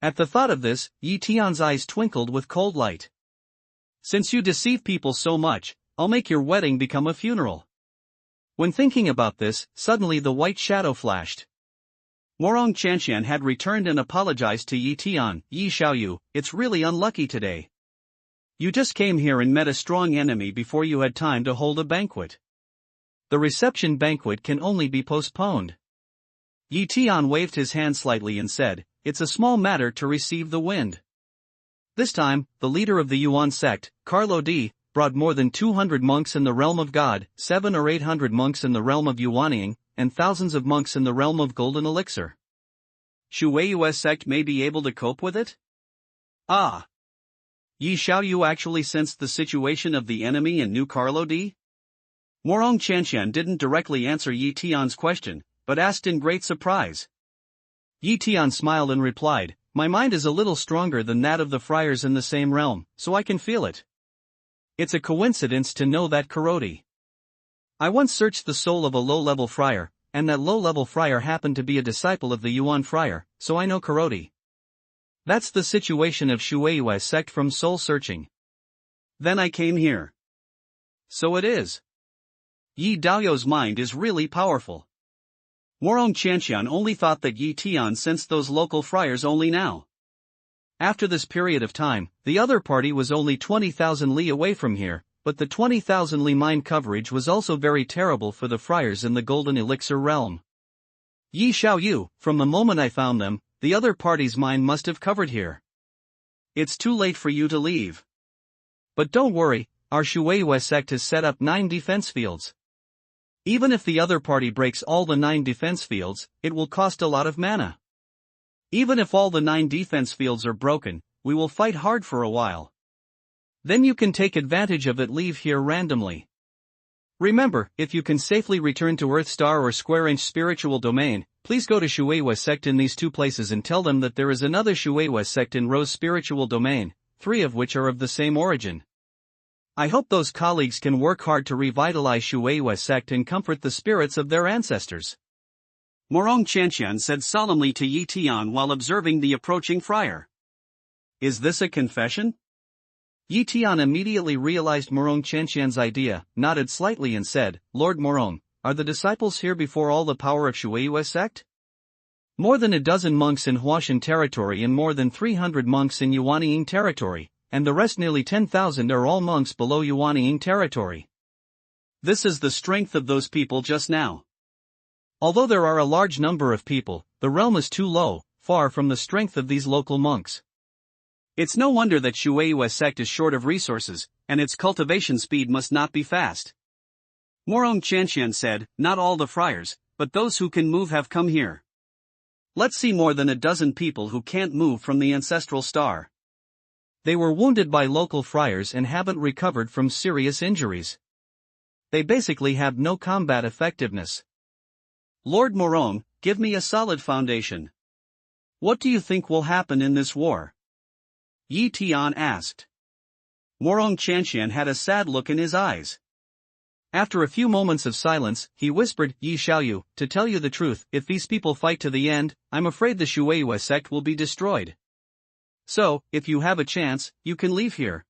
At the thought of this, Yi Tian's eyes twinkled with cold light. Since you deceive people so much, I'll make your wedding become a funeral. When thinking about this, suddenly the white shadow flashed. Morong Chanshan had returned and apologized to Yi Tian. Yi Xiaoyu, it's really unlucky today. You just came here and met a strong enemy before you had time to hold a banquet. The reception banquet can only be postponed. Yi Tian waved his hand slightly and said, it's a small matter to receive the wind. This time, the leader of the Yuan sect, Carlo D., brought more than 200 monks in the realm of God, 700 or 800 monks in the realm of Yuanying, and thousands of monks in the realm of Golden Elixir. Shueiyu's sect may be able to cope with it? Ah! Yi Xiaoyu actually sensed the situation of the enemy and knew Carlo D? Morong Chanshan didn't directly answer Yi Tian's question, but asked in great surprise. Yi Tian smiled and replied, my mind is a little stronger than that of the friars in the same realm, so I can feel it. It's a coincidence to know that Karoti. I once searched the soul of a low-level friar, and that low-level friar happened to be a disciple of the Yuan friar, so I know Karoti. That's the situation of Shueiyu's sect from soul searching. Then I came here. So it is. Yi Daoyu's mind is really powerful. Morong Chanshan only thought that Yi Tian sensed those local friars only now. After this period of time, the other party was only 20,000 li away from here, but the 20,000 li mind coverage was also very terrible for the friars in the Golden Elixir realm. Yi Xiaoyu, from the moment I found them, the other party's mind must have covered here. It's too late for you to leave. But don't worry, our Shueiyue sect has set up 9 defense fields. Even if the other party breaks all the 9 defense fields, it will cost a lot of mana. Even if all the 9 defense fields are broken, we will fight hard for a while. Then you can take advantage of it, leave here randomly. Remember, if you can safely return to Earth Star or Square Inch spiritual domain, please go to Shueiyue sect in these 2 places and tell them that there is another Shueiyue sect in Rose spiritual domain, 3 of which are of the same origin. I hope those colleagues can work hard to revitalize Shueiyue sect and comfort the spirits of their ancestors. Morong Chanshan said solemnly to Yi Tian while observing the approaching friar. Is this a confession? Yi Tian immediately realized Morong Chanshan's idea, nodded slightly and said, Lord Morong, are the disciples here before all the power of Shueiyue sect? More than a dozen monks in Huashan territory and more than 300 monks in Yuanying territory, and the rest nearly 10,000 are all monks below Yuanying territory. This is the strength of those people just now. Although there are a large number of people, the realm is too low, far from the strength of these local monks. It's no wonder that Shueiyue sect is short of resources, and its cultivation speed must not be fast. Morong Chanshan said, not all the friars, but those who can move have come here. Let's see more than a dozen people who can't move from the ancestral star. They were wounded by local friars and haven't recovered from serious injuries. They basically have no combat effectiveness. Lord Morong, give me a solid foundation. What do you think will happen in this war? Yi Tian asked. Morong Chanshan had a sad look in his eyes. After a few moments of silence, he whispered, Yi Xiaoyu, to tell you the truth, if these people fight to the end, I'm afraid the Shueiyue sect will be destroyed. So, if you have a chance, you can leave here.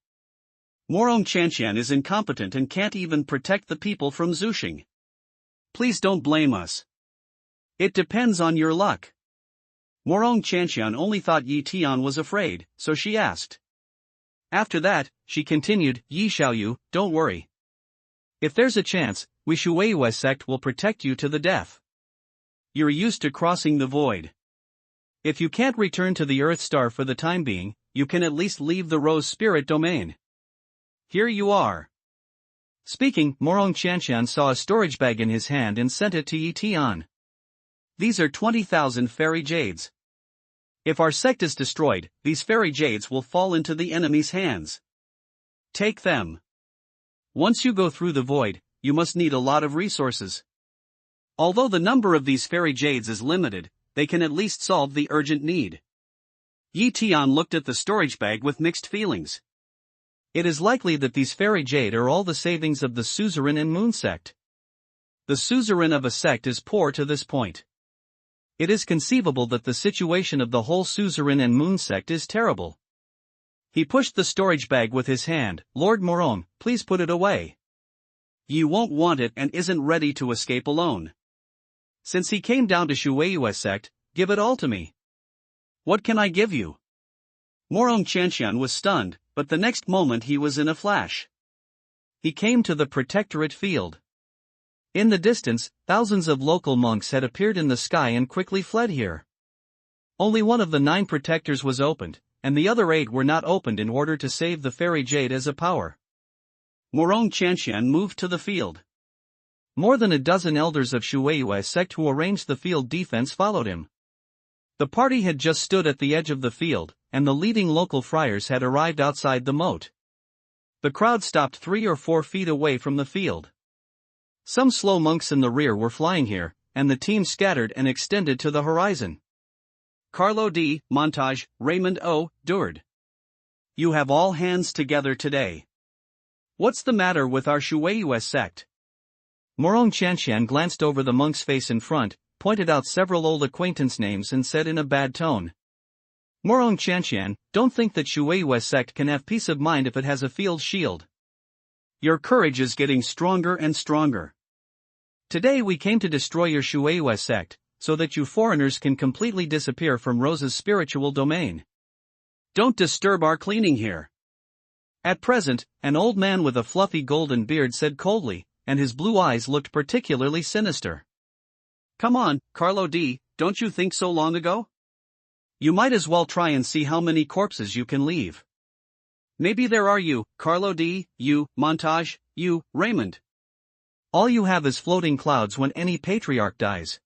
Morong Chanshan is incompetent and can't even protect the people from Zuxing. Please don't blame us. It depends on your luck. Morong Chanshan only thought Yi Tian was afraid, so she asked. After that, she continued, Yi Xiaoyu, don't worry. If there's a chance, we Shueiyue sect will protect you to the death. You're used to crossing the void. If you can't return to the Earth Star for the time being, you can at least leave the Rose Spirit domain. Here you are. Speaking, Morong Chanshan saw a storage bag in his hand and sent it to Yi Tian. These are 20,000 fairy jades. If our sect is destroyed, these fairy jades will fall into the enemy's hands. Take them. Once you go through the void, you must need a lot of resources. Although the number of these fairy jades is limited, they can at least solve the urgent need. Yi Tian looked at the storage bag with mixed feelings. It is likely that these fairy jade are all the savings of the suzerain and moon sect. The suzerain of a sect is poor to this point. It is conceivable that the situation of the whole suzerain and moon sect is terrible. He pushed the storage bag with his hand. Lord Morong, please put it away. You won't want it and isn't ready to escape alone. Since he came down to Shueiyue sect, give it all to me. What can I give you? Morong Chanshan was stunned, but the next moment he was in a flash. He came to the protectorate field. In the distance, thousands of local monks had appeared in the sky and quickly fled here. Only one of the 9 protectors was opened, and the other 8 were not opened in order to save the fairy jade as a power. Morong Chanshan moved to the field. More than a dozen elders of Shueiyue sect who arranged the field defense followed him. The party had just stood at the edge of the field, and the leading local friars had arrived outside the moat. The crowd stopped 3 or 4 feet away from the field. Some slow monks in the rear were flying here, and the team scattered and extended to the horizon. Carlo D. Montage, Raymond O. Durd. You have all hands together today. What's the matter with our Shueiyue sect? Morong Chanshan glanced over the monk's face in front, pointed out several old acquaintance names and said in a bad tone. Morong Chanshan, don't think that Shueiyue sect can have peace of mind if it has a field shield. Your courage is getting stronger and stronger. Today we came to destroy your Shueiyue sect, so that you foreigners can completely disappear from Rose's spiritual domain. Don't disturb our cleaning here. At present, an old man with a fluffy golden beard said coldly, and his blue eyes looked particularly sinister. Come on, Carlo D., don't you think so long ago? You might as well try and see how many corpses you can leave. Maybe there are you, Carlo D., you, Montage, you, Raymond. All you have is floating clouds when any patriarch dies.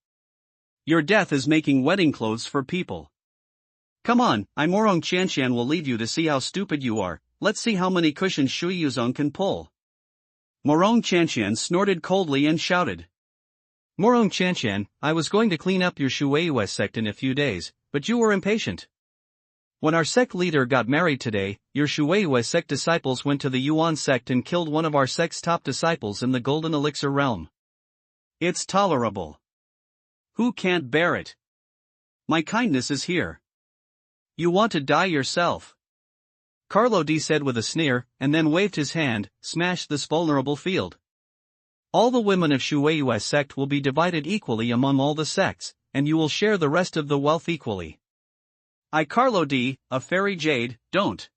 Your death is making wedding clothes for people. Come on, Morong Chanshan will leave you to see how stupid you are. Let's see how many cushions Shui Yuzong can pull. Morong Chanshan snorted coldly and shouted. Morong Chanshan, I was going to clean up your Shueiyue sect in a few days, but you were impatient. When our sect leader got married today, your Shueiyue sect disciples went to the Yuan sect and killed one of our sect's top disciples in the Golden Elixir realm. It's tolerable. Who can't bear it? My kindness is here. You want to die yourself. Carlo D said with a sneer, and then waved his hand, smash this vulnerable field. All the women of Shueiyue sect will be divided equally among all the sects, and you will share the rest of the wealth equally. Carlo D, a fairy jade, don't.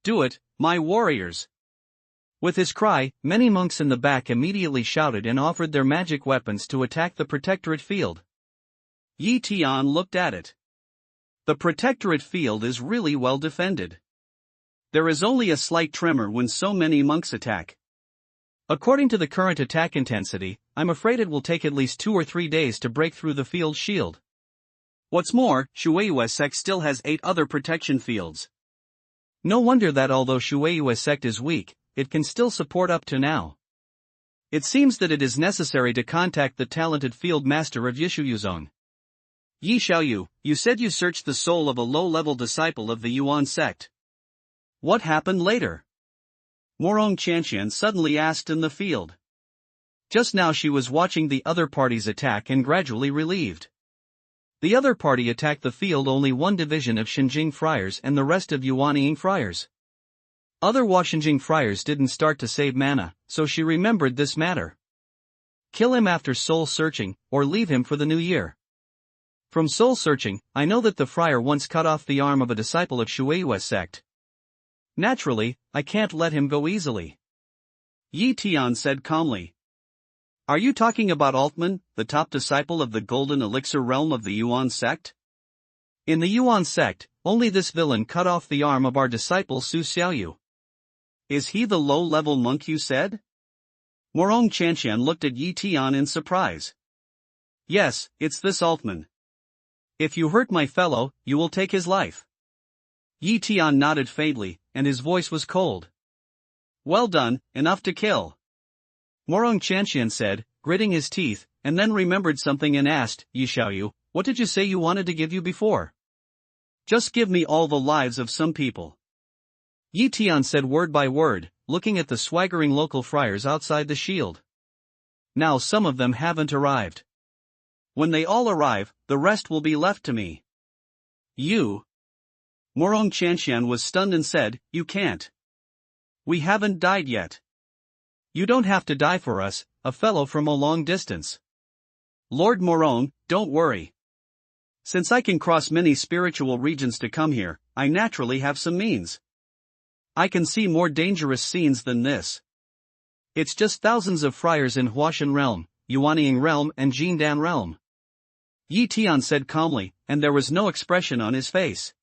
Do it, my warriors. With his cry, many monks in the back immediately shouted and offered their magic weapons to attack the protectorate field. Yi Tian looked at it. The protectorate field is really well defended. There is only a slight tremor when so many monks attack. According to the current attack intensity, I'm afraid it will take at least 2 or 3 days to break through the field shield. What's more, Shueiyue sect still has 8 other protection fields. No wonder that although Shueiyue sect is weak, it can still support up to now. It seems that it is necessary to contact the talented field master of Yishuyuzong. Yi Xiaoyu, you said you searched the soul of a low-level disciple of the Yuan sect. What happened later? Morong Chantian suddenly asked in the field. Just now she was watching the other party's attack and gradually relieved. The other party attacked the field, only one division of Xinjing friars and the rest of Yuanying friars. Other Washinjing friars didn't start to save mana, so she remembered this matter. Kill him after soul searching, or leave him for the new year. From soul searching, I know that the friar once cut off the arm of a disciple of Shueiyue's sect. Naturally, I can't let him go easily. Yi Tian said calmly. Are you talking about Altman, the top disciple of the Golden Elixir realm of the Yuan sect? In the Yuan sect, only this villain cut off the arm of our disciple Su Xiaoyu. Is he the low-level monk you said? Morong Chantian looked at Yi Tian in surprise. Yes, it's this Altman. If you hurt my fellow, you will take his life. Yi Tian nodded faintly, and his voice was cold. Well done, enough to kill. Morong Chantian said, gritting his teeth, and then remembered something and asked, Yi Xiaoyu, what did you say you wanted to give you before? Just give me all the lives of some people. Yi Tian said word by word, looking at the swaggering local friars outside the shield. Now some of them haven't arrived. When they all arrive, the rest will be left to me. You? Morong Chantian was stunned and said, you can't. We haven't died yet. You don't have to die for us, a fellow from a long distance. Lord Morong, don't worry. Since I can cross many spiritual regions to come here, I naturally have some means. I can see more dangerous scenes than this. It's just thousands of friars in Huashan realm, Yuanying realm and Jindan realm. Yi Tian said calmly, and there was no expression on his face.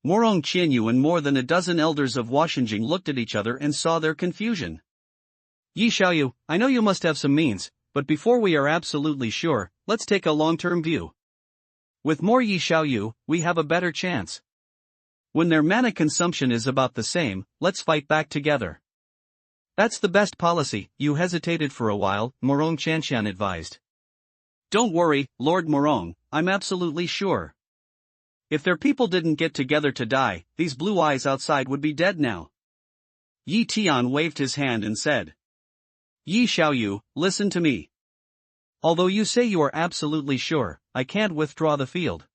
Morong Qianyu and more than a dozen elders of Washinjing looked at each other and saw their confusion. Yi Xiaoyu, I know you must have some means, but before we are absolutely sure, let's take a long-term view. With more Yi Xiaoyu, we have a better chance. When their mana consumption is about the same, let's fight back together. That's the best policy. You hesitated for a while, Morong Chantian advised. Don't worry, Lord Morong, I'm absolutely sure. If their people didn't get together to die, these blue eyes outside would be dead now. Yi Tian waved his hand and said. Yi Xiaoyu, listen to me. Although you say you are absolutely sure, I can't withdraw the field.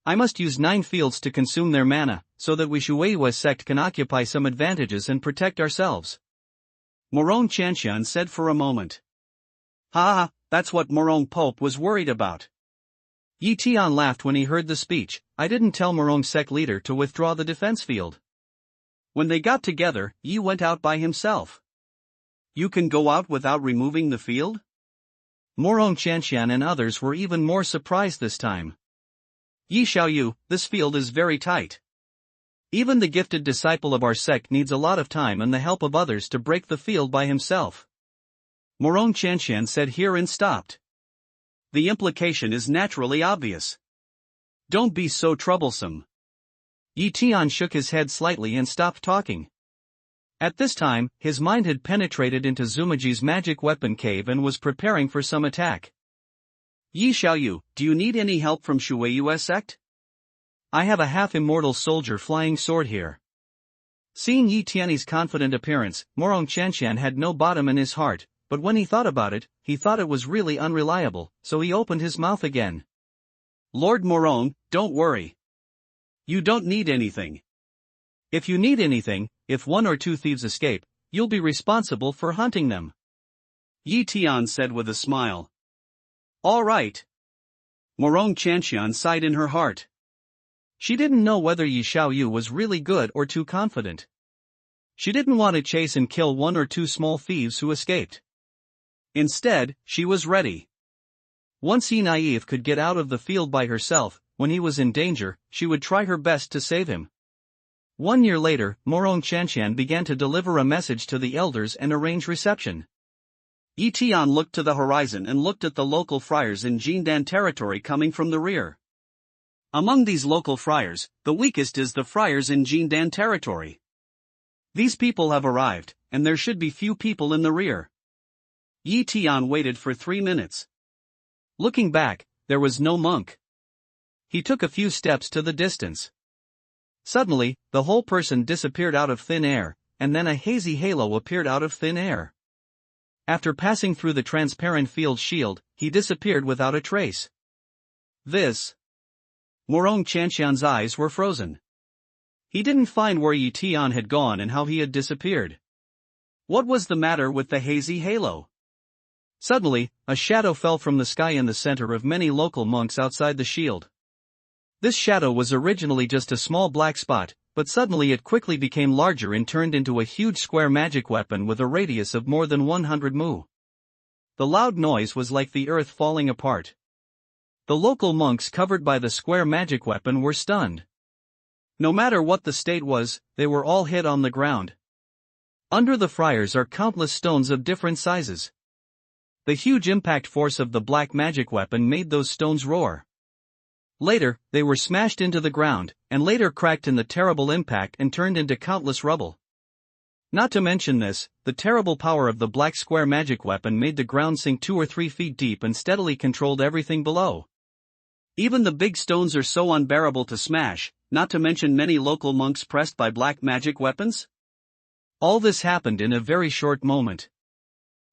I must use 9 fields to consume their mana, so that we Shueiyue sect can occupy some advantages and protect ourselves. Morong Chantian said for a moment. Ha, that's what Morong Pope was worried about. Yi Tian laughed when he heard the speech. I didn't tell Morong sect leader to withdraw the defense field. When they got together, Yi went out by himself. You can go out without removing the field? Morong Chantian and others were even more surprised this time. Yi Xiaoyu, this field is very tight. Even the gifted disciple of our sect needs a lot of time and the help of others to break the field by himself. Morong Chantian said here and stopped. The implication is naturally obvious. Don't be so troublesome. Yi Tian shook his head slightly and stopped talking. At this time, his mind had penetrated into Zumaji's magic weapon cave and was preparing for some attack. Yi Xiaoyu, do you need any help from Shueiyue sect? I have a half-immortal soldier flying sword here. Seeing Yi Tian's confident appearance, Morong Chantian had no bottom in his heart, but when he thought about it, he thought it was really unreliable, so he opened his mouth again. Lord Morong, don't worry. You don't need anything. If you need anything, if 1 or 2 thieves escape, you'll be responsible for hunting them. Yi Tian said with a smile. All right. Morong Chantian sighed in her heart. She didn't know whether Yi Xiaoyu was really good or too confident. She didn't want to chase and kill 1 or 2 small thieves who escaped. Instead, she was ready. Once Yi Naive could get out of the field by herself, when he was in danger, she would try her best to save him. 1 year later, Morong Chantian began to deliver a message to the elders and arrange reception. Yi Tian looked to the horizon and looked at the local friars in Jindan territory coming from the rear. Among these local friars, the weakest is the friars in Jindan territory. These people have arrived, and there should be few people in the rear. Yi Tian waited for 3 minutes. Looking back, there was no monk. He took a few steps to the distance. Suddenly, the whole person disappeared out of thin air, and then a hazy halo appeared out of thin air. After passing through the transparent field shield, he disappeared without a trace. This. Morong Chanshan's eyes were frozen. He didn't find where Yi Tian had gone and how he had disappeared. What was the matter with the hazy halo? Suddenly, a shadow fell from the sky in the center of many local monks outside the shield. This shadow was originally just a small black spot, but suddenly it quickly became larger and turned into a huge square magic weapon with a radius of more than 100 mu. The loud noise was like the earth falling apart. The local monks covered by the square magic weapon were stunned. No matter what the state was, they were all hit on the ground. Under the friars are countless stones of different sizes. The huge impact force of the black magic weapon made those stones roar. Later, they were smashed into the ground, and later cracked in the terrible impact and turned into countless rubble. Not to mention this, the terrible power of the black square magic weapon made the ground sink 2 or 3 feet deep and steadily controlled everything below. Even the big stones are so unbearable to smash, not to mention many local monks pressed by black magic weapons? All this happened in a very short moment.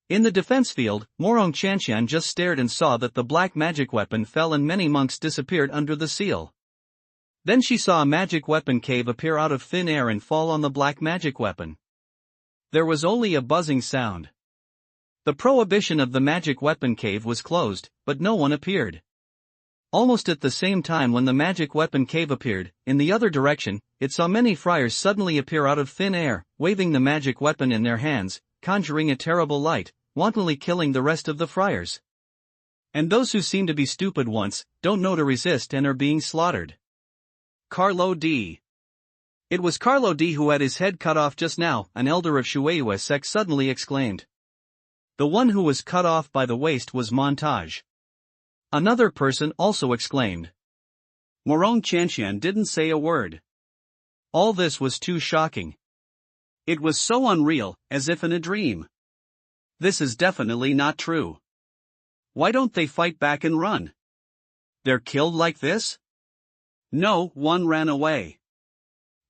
In the defense field, Morong Chanshan just stared and saw that the black magic weapon fell and many monks disappeared under the seal. Then she saw a magic weapon cave appear out of thin air and fall on the black magic weapon. There was only a buzzing sound. The prohibition of the magic weapon cave was closed, but no one appeared. Almost at the same time when the magic weapon cave appeared, in the other direction, it saw many friars suddenly appear out of thin air, waving the magic weapon in their hands, conjuring a terrible light, wantonly killing the rest of the friars. And those who seem to be stupid once, don't know to resist and are being slaughtered. Carlo D. It was Carlo D who had his head cut off just now, an elder of Shueiyue sect suddenly exclaimed. The one who was cut off by the waist was Montage. Another person also exclaimed. Morong Chanshan didn't say a word. All this was too shocking. It was so unreal, as if in a dream. This is definitely not true. Why don't they fight back and run? They're killed like this? No, one ran away.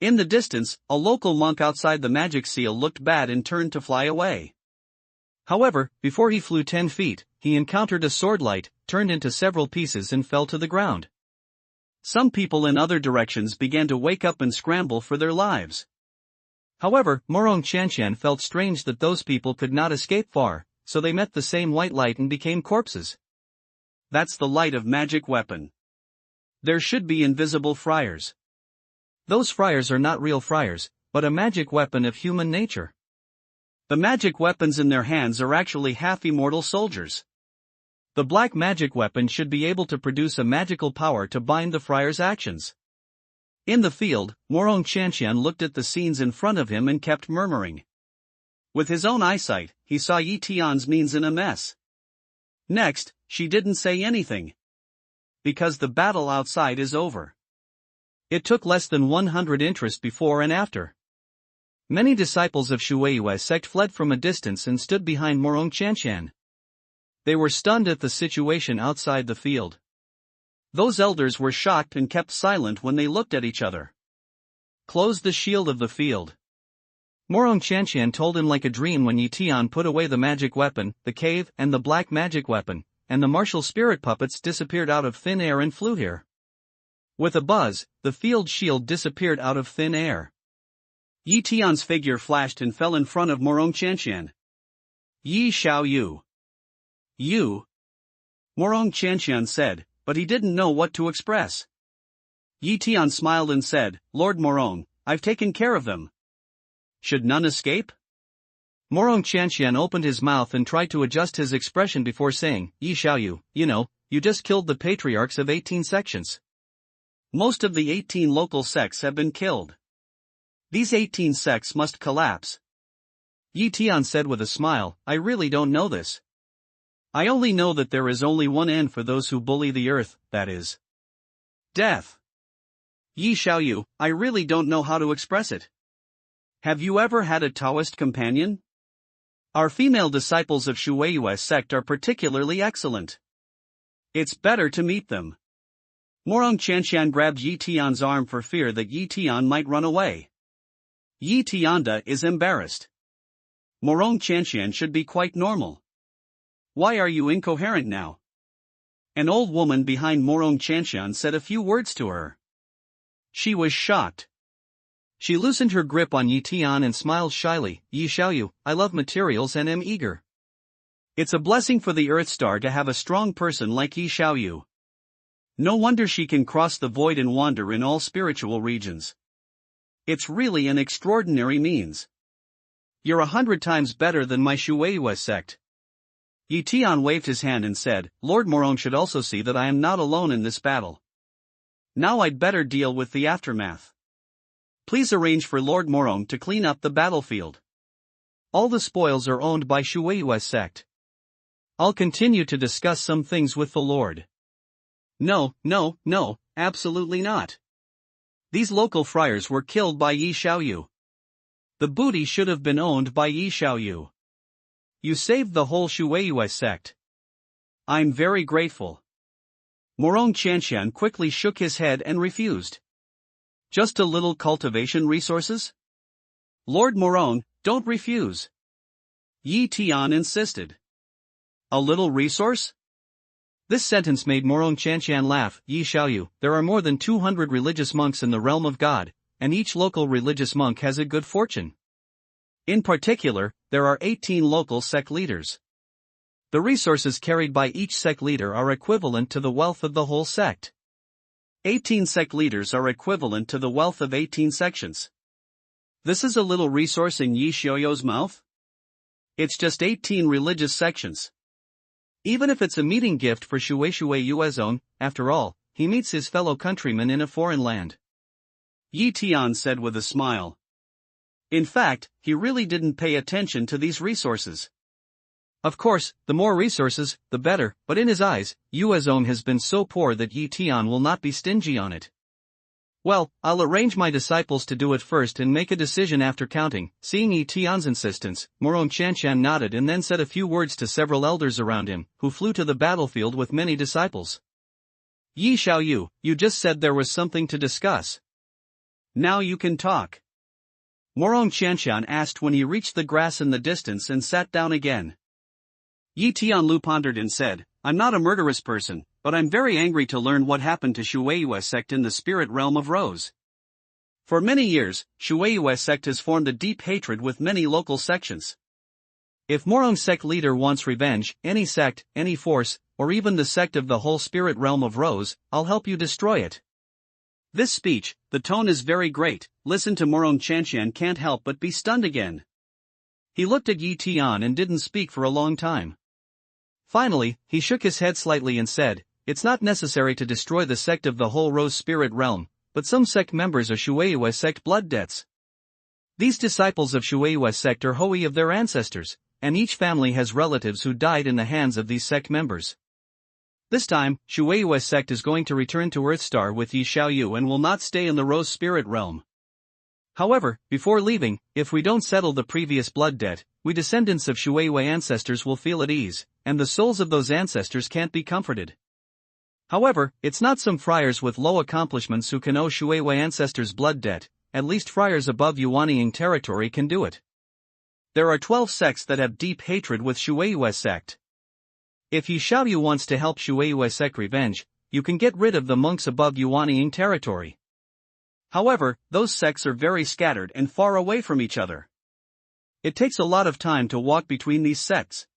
In the distance, a local monk outside the magic seal looked bad and turned to fly away. However, before he flew 10 feet, he encountered a sword light, turned into several pieces and fell to the ground. Some people in other directions began to wake up and scramble for their lives. However, Morong Chanshan felt strange that those people could not escape far, so they met the same white light and became corpses. That's the light of magic weapon. There should be invisible friars. Those friars are not real friars, but a magic weapon of human nature. The magic weapons in their hands are actually half immortal soldiers. The black magic weapon should be able to produce a magical power to bind the friar's actions. In the field, Morong Chanshan looked at the scenes in front of him and kept murmuring. With his own eyesight, he saw Yi Tian's means in a mess. Next, she didn't say anything. Because the battle outside is over. It took less than 100 interest before and after. Many disciples of Shueiyue sect fled from a distance and stood behind Morong Chanshan. They were stunned at the situation outside the field. Those elders were shocked and kept silent when they looked at each other. Close the shield of the field. Morong Chanshan told him like a dream when Yi Tian put away the magic weapon, the cave, and the black magic weapon, and the martial spirit puppets disappeared out of thin air and flew here. With a buzz, the field shield disappeared out of thin air. Yi Tian's figure flashed and fell in front of Morong Chanshan. Yi Xiaoyu. You? Morong Chanshan said, but he didn't know what to express. Yi Tian smiled and said, Lord Morong, I've taken care of them. Should none escape? Morong Chanshan opened his mouth and tried to adjust his expression before saying, Yi Xiaoyu, you just killed the patriarchs of 18 sections. Most of the 18 local sects have been killed. These 18 sects must collapse. Yi Tian said with a smile, I really don't know this. I only know that there is only one end for those who bully the earth, that is death. Yi Xiaoyu, I really don't know how to express it. Have you ever had a Taoist companion? Our female disciples of Shueiyue sect are particularly excellent. It's better to meet them. Morong Chanshan grabbed Yi Tian's arm for fear that Yi Tian might run away. Yi Tianda is embarrassed. Morong Chanxian should be quite normal. Why are you incoherent now? An old woman behind Morong Chanxian said a few words to her. She was shocked. She loosened her grip on Yi Tian and smiled shyly. Yi Xiaoyu, I love materials and am eager. It's a blessing for the Earth Star to have a strong person like Yi Xiaoyu. No wonder she can cross the void and wander in all spiritual regions. It's really an extraordinary means. You're 100 times better than my Shueiyue sect. Yi Tian waved his hand and said, Lord Morong should also see that I am not alone in this battle. Now I'd better deal with the aftermath. Please arrange for Lord Morong to clean up the battlefield. All the spoils are owned by Shueiyue sect. I'll continue to discuss some things with the Lord. No, absolutely not. These local friars were killed by Yi Xiaoyu. The booty should have been owned by Yi Xiaoyu. You saved the whole Shueiyue sect. I'm very grateful. Morong Chanxian quickly shook his head and refused. Just a little cultivation resources? Lord Morong, don't refuse. Yi Tian insisted. A little resource? This sentence made Morong Chanxian laugh. Yi Xiaoyu, there are more than 200 religious monks in the realm of God, and each local religious monk has a good fortune. In particular, there are 18 local sect leaders. The resources carried by each sect leader are equivalent to the wealth of the whole sect. 18 sect leaders are equivalent to the wealth of 18 sections. This is a little resource in Yi Xiaoyu's mouth? It's just 18 religious sections. Even if it's a meeting gift for Shueiyue's own, after all, he meets his fellow countrymen in a foreign land. Yi Tian said with a smile. In fact, he really didn't pay attention to these resources. Of course, the more resources, the better, but in his eyes, Yue's own has been so poor that Yi Tian will not be stingy on it. Well, I'll arrange my disciples to do it first and make a decision after counting. Seeing Yi Tian's insistence, Morong Chanxian nodded and then said a few words to several elders around him, who flew to the battlefield with many disciples. Yi Xiaoyu, you just said there was something to discuss. Now you can talk. Morong Chanxian asked when he reached the grass in the distance and sat down again. Yi Tianlu pondered and said, I'm not a murderous person, but I'm very angry to learn what happened to Shueiyue sect in the spirit realm of Rose. For many years, Shueiyue sect has formed a deep hatred with many local sections. If Morong sect leader wants revenge, any sect, any force, or even the sect of the whole spirit realm of Rose, I'll help you destroy it. This speech, the tone is very great. Listen to Morong Chanxian can't help but be stunned again. He looked at Yi Tian and didn't speak for a long time. Finally, he shook his head slightly and said, it's not necessary to destroy the sect of the whole Rose spirit realm, but some sect members are Shueiyue sect blood debts. These disciples of Shueiyue sect are Hoi of their ancestors, and each family has relatives who died in the hands of these sect members. This time, Shueiyue sect is going to return to Earthstar with Yi Xiaoyu and will not stay in the Rose spirit realm. However, before leaving, if we don't settle the previous blood debt, we descendants of Shueiyue ancestors will feel at ease, and the souls of those ancestors can't be comforted. However, it's not some friars with low accomplishments who can owe Shueiyue ancestors blood debt, at least friars above Yuanying territory can do it. There are 12 sects that have deep hatred with Shueiyue sect. If Yi Xiaoyu wants to help Shueiyue sect revenge, you can get rid of the monks above Yuanying territory. However, those sects are very scattered and far away from each other. It takes a lot of time to walk between these sects.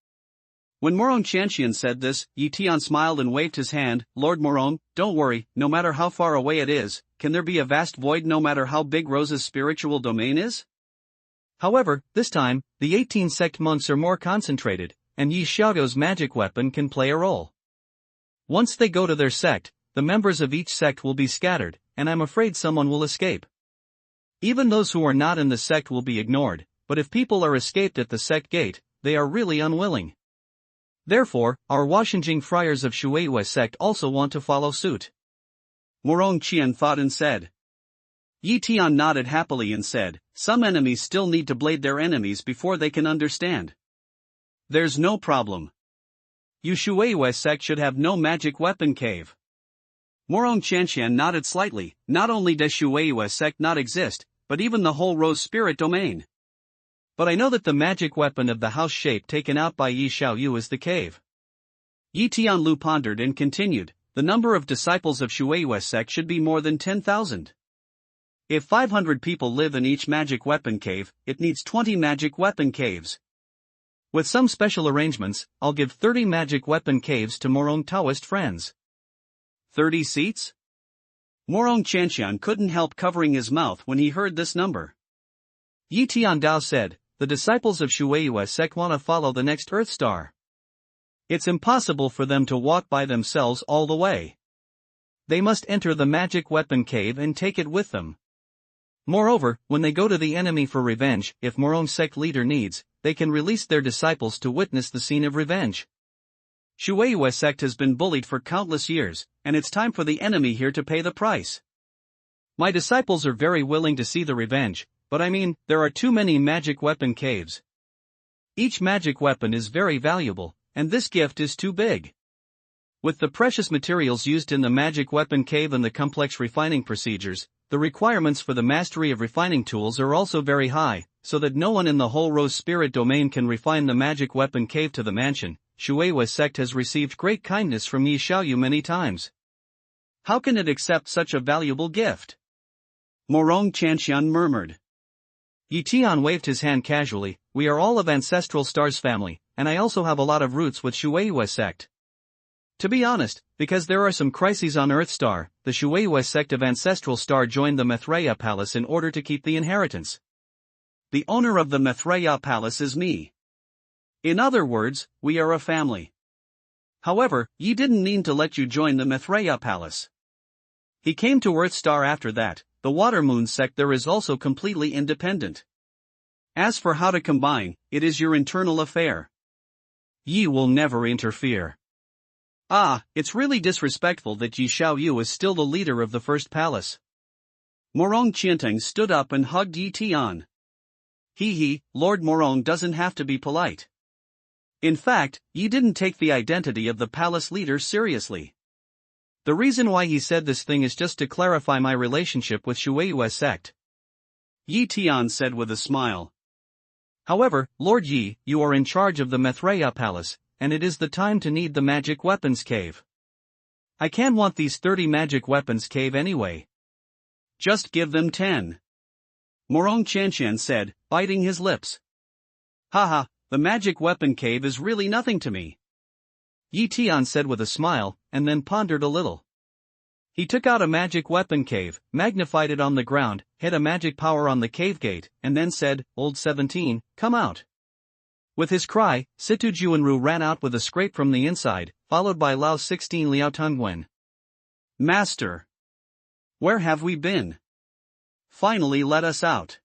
When Morong Chanxian said this, Yi Tian smiled and waved his hand. Lord Morong, don't worry, no matter how far away it is, can there be a vast void no matter how big Rose's spiritual domain is? However, this time, the 18 sect monks are more concentrated, and Yi Xiaoyu's magic weapon can play a role. Once they go to their sect, the members of each sect will be scattered, and I'm afraid someone will escape. Even those who are not in the sect will be ignored, but if people are escaped at the sect gate, they are really unwilling. Therefore, our Washenjing friars of Shueiyue sect also want to follow suit. Morong Qian thought and said. Yi Tian nodded happily and said, some enemies still need to blade their enemies before they can understand. There's no problem. You Shueiyue sect should have no magic weapon cave. Morong Chanxian nodded slightly. Not only does Shueiyue sect not exist, but even the whole Rose Spirit domain. But I know that the magic weapon of the house shape taken out by Yi Xiaoyu is the cave. Yi Tianlu pondered and continued, the number of disciples of Shueiyue's sect should be more than 10,000. If 500 people live in each magic weapon cave, it needs 20 magic weapon caves. With some special arrangements, I'll give 30 magic weapon caves to Morong Taoist friends. 30 seats? Morong Chanxian couldn't help covering his mouth when he heard this number. Yi Tiandao said, the disciples of Shueiyue's sect want to follow the next Earth Star. It's impossible for them to walk by themselves all the way. They must enter the magic weapon cave and take it with them. Moreover, when they go to the enemy for revenge, if Morong's sect leader needs, they can release their disciples to witness the scene of revenge. Shueiyue's sect has been bullied for countless years, and it's time for the enemy here to pay the price. My disciples are very willing to see the revenge, but I mean, there are too many magic weapon caves. Each magic weapon is very valuable, and this gift is too big. With the precious materials used in the magic weapon cave and the complex refining procedures, the requirements for the mastery of refining tools are also very high, so that no one in the whole Rose Spirit domain can refine the magic weapon cave to the mansion. Shueiyue's sect has received great kindness from Yi Xiaoyu many times. How can it accept such a valuable gift? Morong Chanxian murmured. Yi Tian waved his hand casually, we are all of Ancestral Star's family, and I also have a lot of roots with Shueiyue's sect. To be honest, because there are some crises on Earth Star, the Shueiyue sect of Ancestral Star joined the Maitreya Palace in order to keep the inheritance. The owner of the Maitreya Palace is me. In other words, we are a family. However, Yi didn't mean to let you join the Maitreya Palace. He came to Earth Star after that. The Water Moon sect there is also completely independent. As for how to combine, it is your internal affair. Yi will never interfere. Ah, it's really disrespectful that Yi Xiaoyu is still the leader of the first palace. Morong Qianteng stood up and hugged Yi Tian. Lord Morong doesn't have to be polite. In fact, Yi didn't take the identity of the palace leader seriously. The reason why he said this thing is just to clarify my relationship with Shueiyue's sect. Yi Tian said with a smile. However, Lord Yi, you are in charge of the Maitreya Palace, and it is the time to need the magic weapons cave. I can't want these 30 magic weapons cave anyway. Just give them 10. Morong Chanxian said, biting his lips. Haha, the magic weapon cave is really nothing to me. Yi Tian said with a smile, and then pondered a little. He took out a magic weapon cave, magnified it on the ground, hit a magic power on the cave gate, and then said, Old 17, come out. With his cry, Situ Juanru ran out with a scrape from the inside, followed by Lao 16 Liao Tungwen. Master! Where have we been? Finally let us out.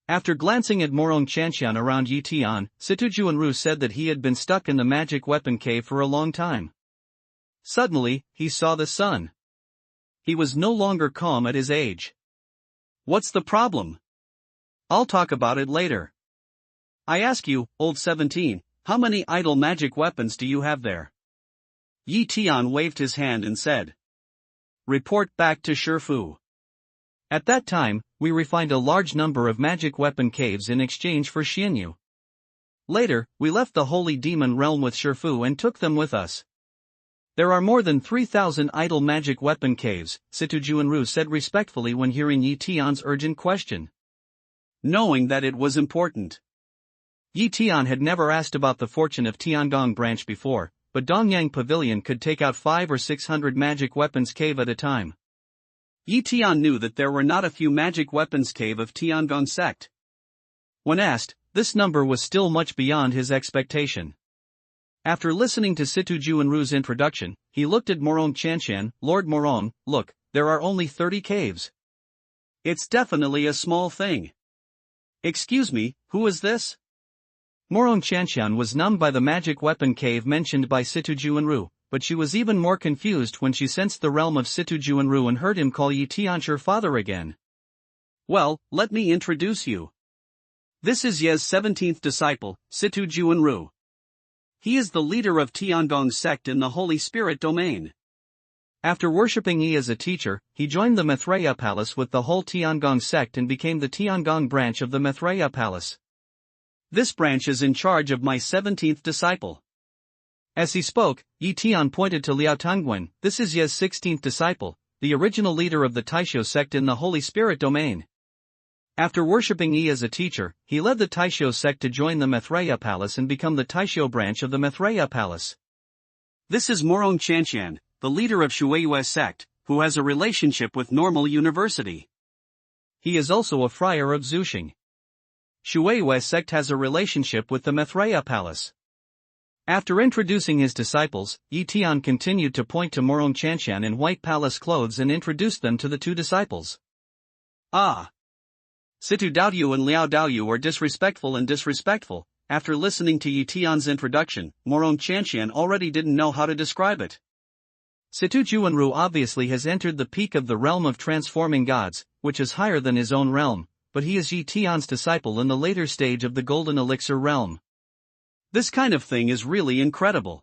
After glancing at Morong Chanxian around Yi Tian, Situ Juanru said that he had been stuck in the magic weapon cave for a long time. Suddenly, he saw the sun. He was no longer calm at his age. What's the problem? I'll talk about it later. I ask you, Old 17, how many idle magic weapons do you have there? Yi Tian waved his hand and said. Report back to Shifu. At that time, we refined a large number of magic weapon caves in exchange for Xianyu. Later, we left the Holy Demon Realm with Shifu and took them with us. There are more than 3,000 idle magic weapon caves, Situ Juanru said respectfully when hearing Yi Tian's urgent question. Knowing that it was important. Yi Tian had never asked about the fortune of Tiangong branch before, but Dongyang Pavilion could take out 500 or 600 magic weapons cave at a time. Yi Tian knew that there were not a few magic weapons cave of Tiangong sect. When asked, this number was still much beyond his expectation. After listening to Situ Juanru's introduction, he looked at Morong Chanxian. Lord Morong, look, there are only 30 caves. It's definitely a small thing. Excuse me, who is this? Morong Chanxian was numbed by the magic weapon cave mentioned by Situ Juanru, but she was even more confused when she sensed the realm of Situ Juanru and heard him call Yi Tian her father again. Well, let me introduce you. This is Ye's 17th disciple, Situ Juanru. He is the leader of Tiangong sect in the Holy Spirit domain. After worshipping Yi as a teacher, he joined the Maitreya Palace with the whole Tiangong sect and became the Tiangong branch of the Maitreya Palace. This branch is in charge of my 17th disciple. As he spoke, Yi Tian pointed to Liao Tongwen. This is Ye's 16th disciple, the original leader of the Taisho sect in the Holy Spirit domain. After worshipping Yi as a teacher, he led the Taisho sect to join the Maitreya Palace and become the Taisho branch of the Maitreya Palace. This is Morong Qianqian, the leader of Shueiyue sect, who has a relationship with Normal University. He is also a friar of Zuxing. Shueiyue sect has a relationship with the Maitreya Palace. After introducing his disciples, Yi Tian continued to point to Morong Qianqian in white palace clothes and introduced them to the two disciples. Ah! Situ Daoyu and Liao Daoyu are disrespectful. After listening to Yi Tian's introduction, Morong Qianqian already didn't know how to describe it. Situ Juanru obviously has entered the peak of the realm of transforming gods, which is higher than his own realm, but he is Yi Tian's disciple in the later stage of the golden elixir realm. This kind of thing is really incredible.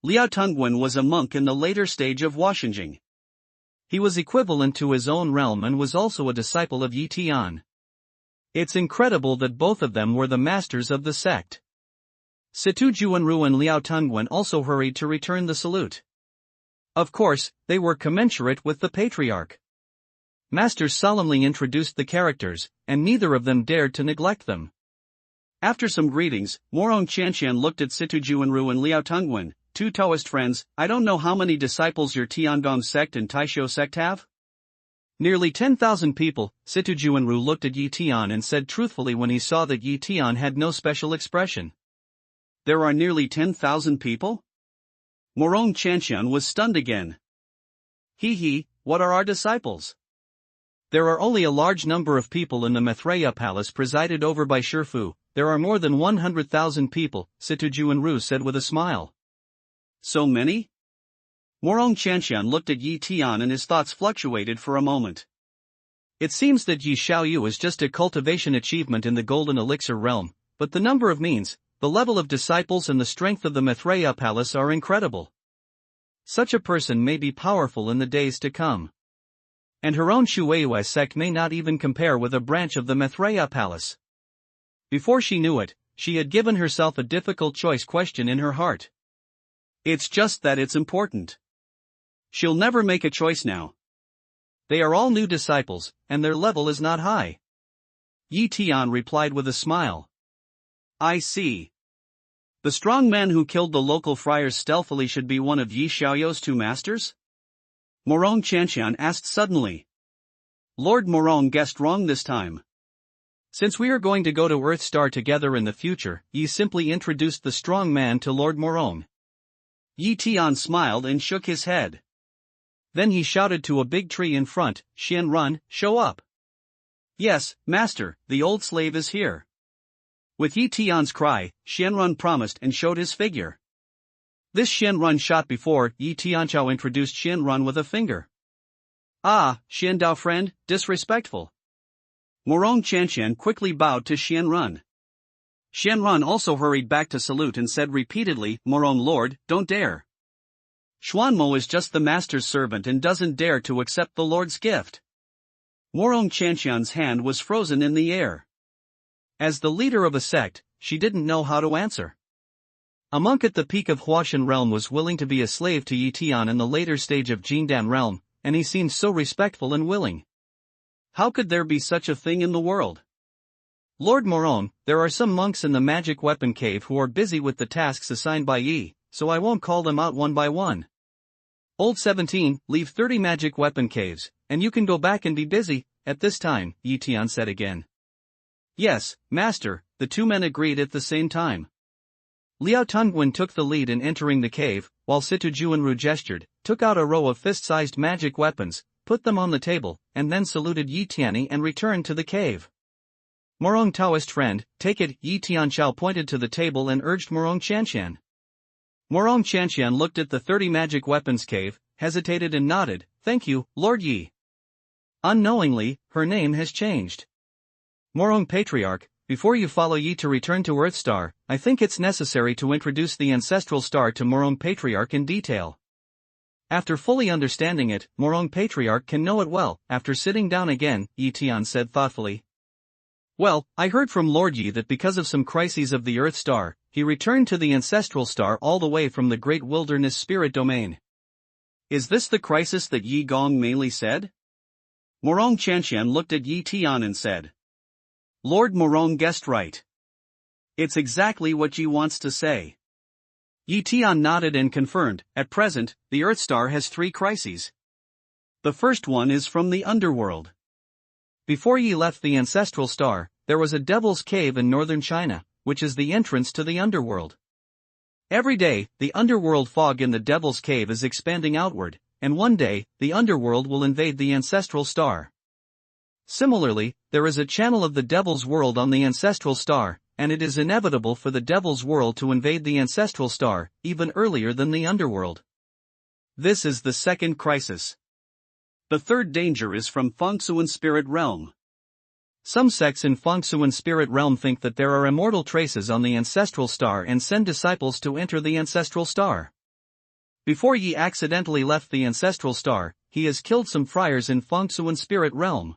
Liao Tongwen was a monk in the later stage of Washinjing. He was equivalent to his own realm and was also a disciple of Yi Tian. It's incredible that both of them were the masters of the sect. Situ Juanru and Liao Tongwen also hurried to return the salute. Of course, they were commensurate with the patriarch. Masters solemnly introduced the characters, and neither of them dared to neglect them. After some greetings, Morong Qianqian looked at Situ Juanru and Liao Tongwen, two Taoist friends. I don't know how many disciples your Tiangong sect and Taisho sect have? Nearly 10,000 people. Situ Juanru looked at Yi Tian and said truthfully when he saw that Yi Tian had no special expression. There are nearly 10,000 people? Morong Qianqian was stunned again. What are our disciples? There are only a large number of people in the Maitreya Palace presided over by Shifu. There are more than 100,000 people, Situ Juanru said with a smile. So many? Morong Qianqian looked at Yi Tian and his thoughts fluctuated for a moment. It seems that Yi Xiaoyu is just a cultivation achievement in the golden elixir realm, but the number of means, the level of disciples and the strength of the Maitreya Palace are incredible. Such a person may be powerful in the days to come. And her own Shueiyue sect may not even compare with a branch of the Maitreya Palace. Before she knew it, she had given herself a difficult choice question in her heart. It's just that it's important. She'll never make a choice now. They are all new disciples, and their level is not high. Yi Tian replied with a smile. I see. The strong man who killed the local friars stealthily should be one of Yi Xiaoyu's two masters? Morong Qianqian asked suddenly. Lord Morong guessed wrong this time. Since we are going to go to Earth Star together in the future, Yi simply introduced the strong man to Lord Morong. Yi Tian smiled and shook his head. Then he shouted to a big tree in front, Xian Run, show up. Yes, master, the old slave is here. With Yi Tian's cry, Xian Run promised and showed his figure. This Xian Run shot before. Yi Tianchao introduced Xian Run with a finger. Ah, Xian Dao friend, disrespectful. Morong Qianqian quickly bowed to Xian Run. Xian Run also hurried back to salute and said repeatedly, Morong Lord, don't dare. Xuanmo is just the master's servant and doesn't dare to accept the Lord's gift. Morong Qianqian's hand was frozen in the air. As the leader of a sect, she didn't know how to answer. A monk at the peak of Huashan realm was willing to be a slave to Yi Tian in the later stage of Jingdan realm, and he seemed so respectful and willing. How could there be such a thing in the world? Lord Morong, there are some monks in the magic weapon cave who are busy with the tasks assigned by Yi, so I won't call them out one by one. Old 17, leave 30 magic weapon caves, and you can go back and be busy, at this time, Yi Tian said again. Yes, master, the two men agreed at the same time. Liao Tongwen took the lead in entering the cave, while Situ Juanru gestured, took out a row of fist-sized magic weapons, put them on the table, and then saluted Yi Tianyi and returned to the cave. Morong Taoist friend, take it. Yi Tianchao pointed to the table and urged Morong Qianqian. Morong Qianqian looked at the 30 magic weapons cave, hesitated and nodded, thank you, Lord Yi. Unknowingly, her name has changed. Morong Patriarch, before you follow Yi to return to Earth Star, I think it's necessary to introduce the ancestral star to Morong Patriarch in detail. After fully understanding it, Morong Patriarch can know it well. After sitting down again, Tian said thoughtfully. Well, I heard from Lord Yi that because of some crises of the Earth Star, he returned to the Ancestral Star all the way from the Great Wilderness Spirit Domain. Is this the crisis that Yi Gong mainly said? Morong Chanshan looked at Yi Tian and said. Lord Morong guessed right. It's exactly what Yi wants to say. Yi Tian nodded and confirmed, at present, the Earth Star has 3 crises. The first one is from the underworld. Before Yi left the Ancestral Star, there was a Devil's Cave in northern China, which is the entrance to the underworld. Every day, the underworld fog in the Devil's Cave is expanding outward, and one day, the underworld will invade the Ancestral Star. Similarly, there is a channel of the Devil's World on the Ancestral Star, and it is inevitable for the Devil's World to invade the Ancestral Star, even earlier than the underworld. This is the second crisis. The third danger is from Fengsuan Spirit Realm. Some sects in Fengsuan Spirit Realm think that there are immortal traces on the Ancestral Star and send disciples to enter the Ancestral Star. Before Yi accidentally left the Ancestral Star, he has killed some friars in Fengsuan Spirit Realm.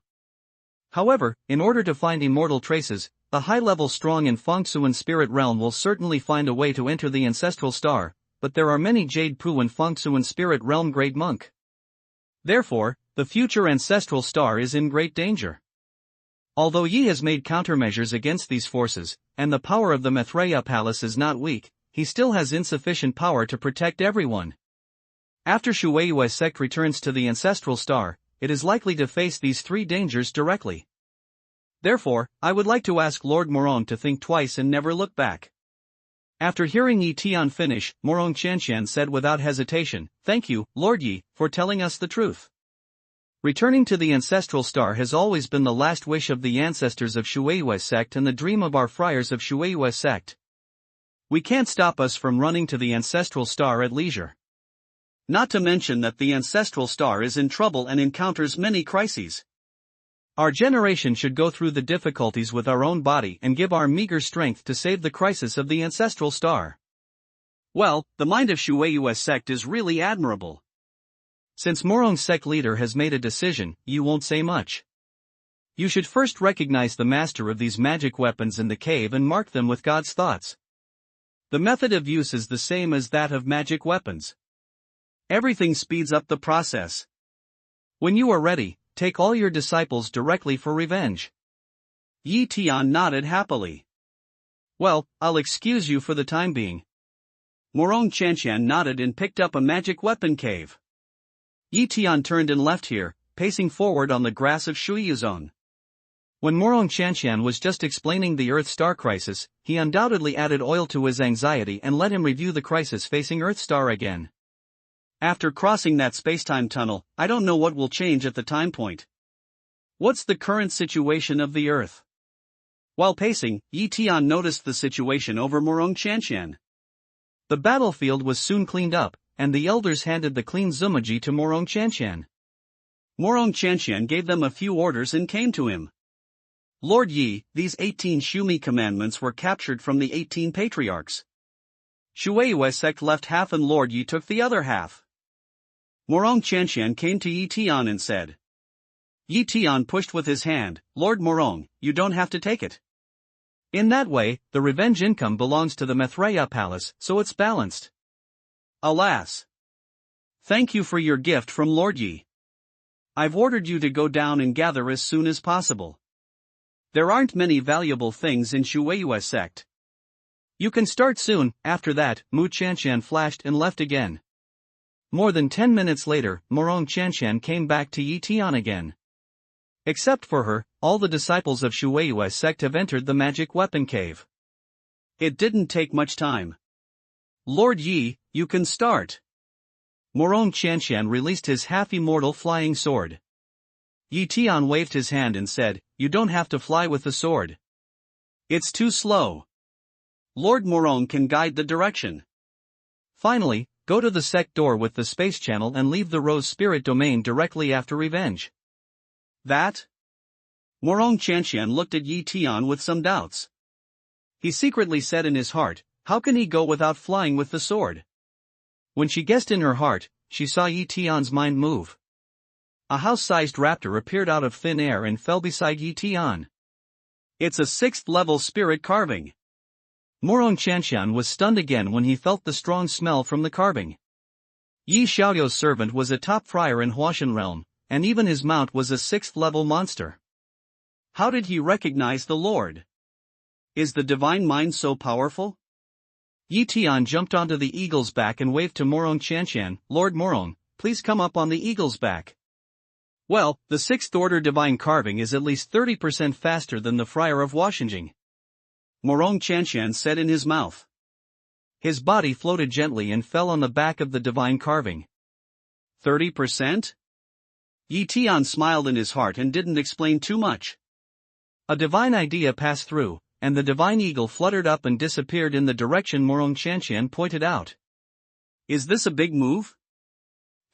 However, in order to find immortal traces, the high-level strong in Fengsuan Spirit Realm will certainly find a way to enter the Ancestral Star, but there are many Jade Pu in Fengsuan Spirit Realm Great Monk. Therefore, the future Ancestral Star is in great danger. Although Yi has made countermeasures against these forces, and the power of the Maitreya Palace is not weak, he still has insufficient power to protect everyone. After Shueiyue's sect returns to the Ancestral Star, it is likely to face these 3 dangers directly. Therefore, I would like to ask Lord Morong to think twice and never look back. After hearing Yi Tian finish, Morong Chanshan said without hesitation, "Thank you, Lord Yi, for telling us the truth. Returning to the Ancestral Star has always been the last wish of the ancestors of Shueiyue's sect and the dream of our friars of Shueiyue's sect. We can't stop us from running to the Ancestral Star at leisure. Not to mention that the Ancestral Star is in trouble and encounters many crises. Our generation should go through the difficulties with our own body and give our meager strength to save the crisis of the Ancestral Star." Well, the mind of Shueiyue's sect is really admirable. Since Morong's sect leader has made a decision, you won't say much. You should first recognize the master of these magic weapons in the cave and mark them with God's thoughts. The method of use is the same as that of magic weapons. Everything speeds up the process. When you are ready, take all your disciples directly for revenge. Yi Tian nodded happily. Well, I'll excuse you for the time being. Morong Chanshan nodded and picked up a magic weapon cave. Yi Tian turned and left here, pacing forward on the grass of Shuiyuzone. When Morong Chanshan was just explaining the Earth Star crisis, he undoubtedly added oil to his anxiety and let him review the crisis facing Earth Star again. After crossing that spacetime tunnel, I don't know what will change at the time point. What's the current situation of the Earth? While pacing, Yi Tian noticed the situation over Morong Chanshan. The battlefield was soon cleaned up, and the elders handed the clean Zumaji to Morong Chanshan. Morong Chanshan gave them a few orders and came to him. Lord Yi, these 18 Shumi commandments were captured from the 18 patriarchs. Shueiyue's sect left half and Lord Yi took the other half. Morong Chanshan came to Yi Tian and said. Yi Tian pushed with his hand, Lord Morong, you don't have to take it. In that way, the revenge income belongs to the Maitreya Palace, so it's balanced. Alas! Thank you for your gift from Lord Yi. I've ordered you to go down and gather as soon as possible. There aren't many valuable things in Shueiyue's sect. You can start soon. After that, Mu Chanshan flashed and left again. More than 10 minutes later, Morong Chanshan came back to Yi Tian again. Except for her, all the disciples of Shueiyue's sect have entered the magic weapon cave. It didn't take much time. Lord Yi, you can start. Morong Chanshan released his half-immortal flying sword. Yi Tian waved his hand and said, You don't have to fly with the sword. It's too slow. Lord Morong can guide the direction. Finally, go to the sect door with the space channel and leave the Rose Spirit Domain directly after revenge. That? Morong Chanshan looked at Yi Tian with some doubts. He secretly said in his heart, how can he go without flying with the sword? When she guessed in her heart, she saw Yi Tian's mind move. A house-sized raptor appeared out of thin air and fell beside Yi Tian. It's a 6th-level spirit carving. Morong Chanshan was stunned again when he felt the strong smell from the carving. Yi Xiaoyou's servant was a top friar in Huashan realm, and even his mount was a 6th-level monster. How did he recognize the Lord? Is the divine mind so powerful? Yi Tian jumped onto the eagle's back and waved to Morong Chanshan, Lord Morong, please come up on the eagle's back. Well, the 6th-order divine carving is at least 30% faster than the friar of Washanjing. Morong Chanshan said in his mouth. His body floated gently and fell on the back of the divine carving. 30%? Yi Tian smiled in his heart and didn't explain too much. A divine idea passed through, and the divine eagle fluttered up and disappeared in the direction Morong Chanshan pointed out. Is this a big move?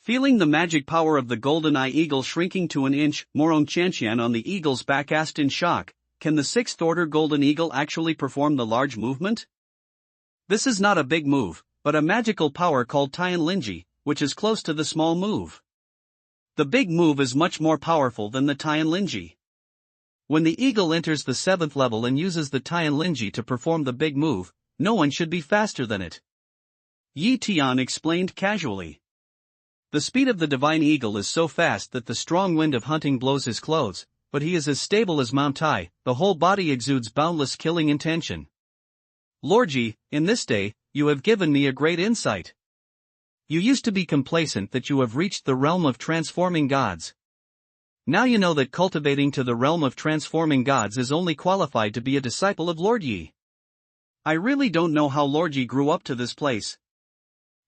Feeling the magic power of the golden eye eagle shrinking to an inch, Morong Chanshan on the eagle's back asked in shock, can the 6th-order golden eagle actually perform the large movement? This is not a big move, but a magical power called Tian Linji, which is close to the small move. The big move is much more powerful than the Tian Linji. When the eagle enters the 7th level and uses the Tian Linji to perform the big move, no one should be faster than it. Yi Tian explained casually. The speed of the divine eagle is so fast that the strong wind of hunting blows his clothes, but he is as stable as Mount Tai, the whole body exudes boundless killing intention. Lord Yi, in this day, you have given me a great insight. You used to be complacent that you have reached the realm of transforming gods. Now you know that cultivating to the realm of transforming gods is only qualified to be a disciple of Lord Yi. I really don't know how Lord Yi grew up to this place.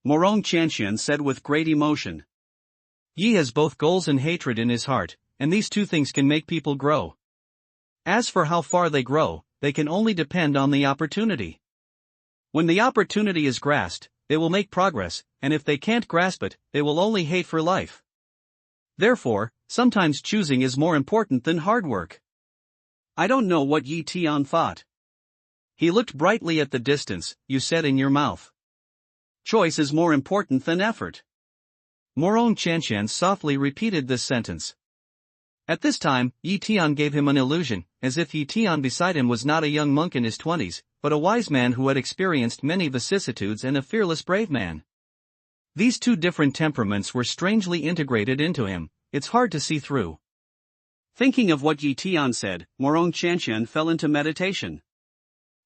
Morong Chanshan said with great emotion. Yi has both goals and hatred in his heart, and these two things can make people grow. As for how far they grow, they can only depend on the opportunity. When the opportunity is grasped, they will make progress, and if they can't grasp it, they will only hate for life. Therefore, sometimes choosing is more important than hard work. I don't know what Yi Tian thought. He looked brightly at the distance. You said in your mouth. Choice is more important than effort. Morong Chanshan softly repeated this sentence. At this time, Yi Tian gave him an illusion, as if Yi Tian beside him was not a young monk in his 20s, but a wise man who had experienced many vicissitudes and a fearless brave man. These two different temperaments were strangely integrated into him. It's hard to see through. Thinking of what Yi Tian said, Morong Chanshan fell into meditation.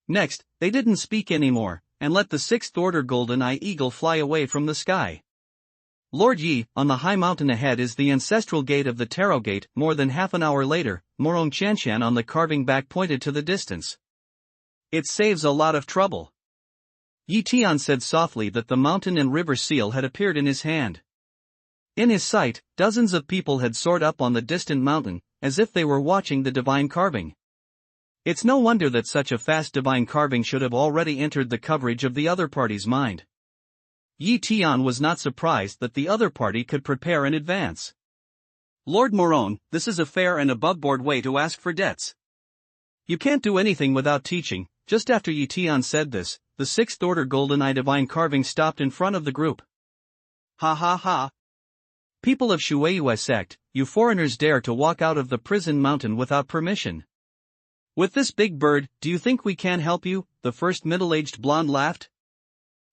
Next, they didn't speak anymore, and let the 6th-order golden eye eagle fly away from the sky. Lord Yi, on the high mountain ahead is the ancestral gate of the Tarot Gate. More than half an hour later, Morong Chanshan on the carving back pointed to the distance. It saves a lot of trouble. Yi Tian said softly that the mountain and river seal had appeared in his hand. In his sight, dozens of people had soared up on the distant mountain, as if they were watching the divine carving. It's no wonder that such a fast divine carving should have already entered the coverage of the other party's mind. Yi Tian was not surprised that the other party could prepare in advance. Lord Morong, this is a fair and above-board way to ask for debts. You can't do anything without teaching. Just after Yi Tian said this, the 6th-order golden eye divine carving stopped in front of the group. Ha ha ha. People of Shueiyue sect, you foreigners dare to walk out of the prison mountain without permission. With this big bird, do you think we can help you? The first middle-aged blonde laughed.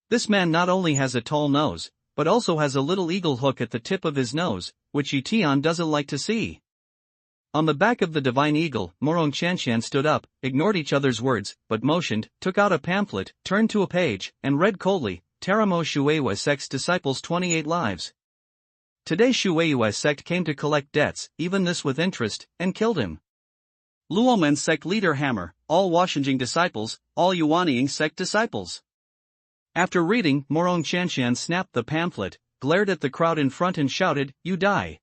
This man not only has a tall nose, but also has a little eagle hook at the tip of his nose, which Yi Tian doesn't like to see. On the back of the divine eagle, Morong Chanshan stood up, ignored each other's words, but motioned, took out a pamphlet, turned to a page, and read coldly, Taramo Shueiyue sect's disciples 28 lives. Today Shueiyue sect came to collect debts, even this with interest, and killed him. Luomen sect leader Hammer, all Washanjing disciples, all Yuanying sect disciples. After reading, Morong Chanshan snapped the pamphlet, glared at the crowd in front and shouted, you die.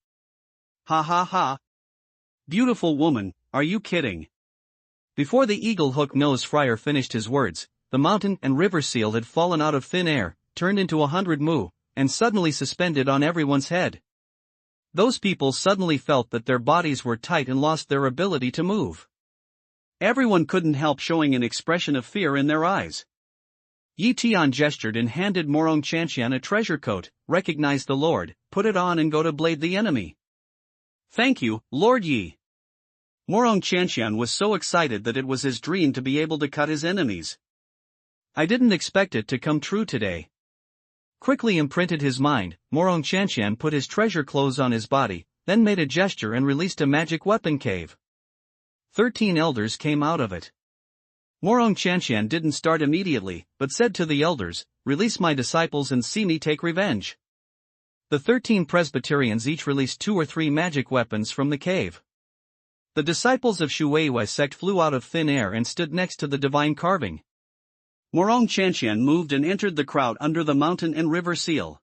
Ha ha ha. Beautiful woman, are you kidding? Before the eagle hook nose friar finished his words, the mountain and river seal had fallen out of thin air, turned into 100 mu, and suddenly suspended on everyone's head. Those people suddenly felt that their bodies were tight and lost their ability to move. Everyone couldn't help showing an expression of fear in their eyes. Yi Tian gestured and handed Morong Chantian a treasure coat. Recognize the Lord, put it on and go to blade the enemy. Thank you, Lord Yi. Morong Chantian was so excited that it was his dream to be able to cut his enemies. I didn't expect it to come true today. Quickly imprinted his mind, Morong Chantian put his treasure clothes on his body, then made a gesture and released a magic weapon cave. 13 elders came out of it. Morong Chantian didn't start immediately, but said to the elders, "Release my disciples and see me take revenge." The 13 Presbyterians each released 2 or 3 magic weapons from the cave. The disciples of Shuiwei's sect flew out of thin air and stood next to the divine carving. Morong Chantian moved and entered the crowd under the mountain and river seal.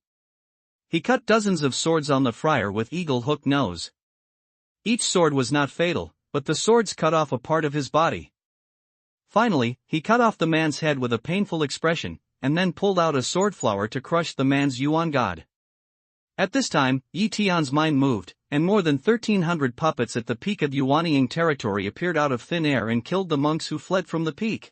He cut dozens of swords on the friar with eagle hook nose. Each sword was not fatal, but the swords cut off a part of his body. Finally, he cut off the man's head with a painful expression, and then pulled out a sword flower to crush the man's yuan god. At this time, Yi Tian's mind moved, and more than 1,300 puppets at the peak of Yuanying territory appeared out of thin air and killed the monks who fled from the peak.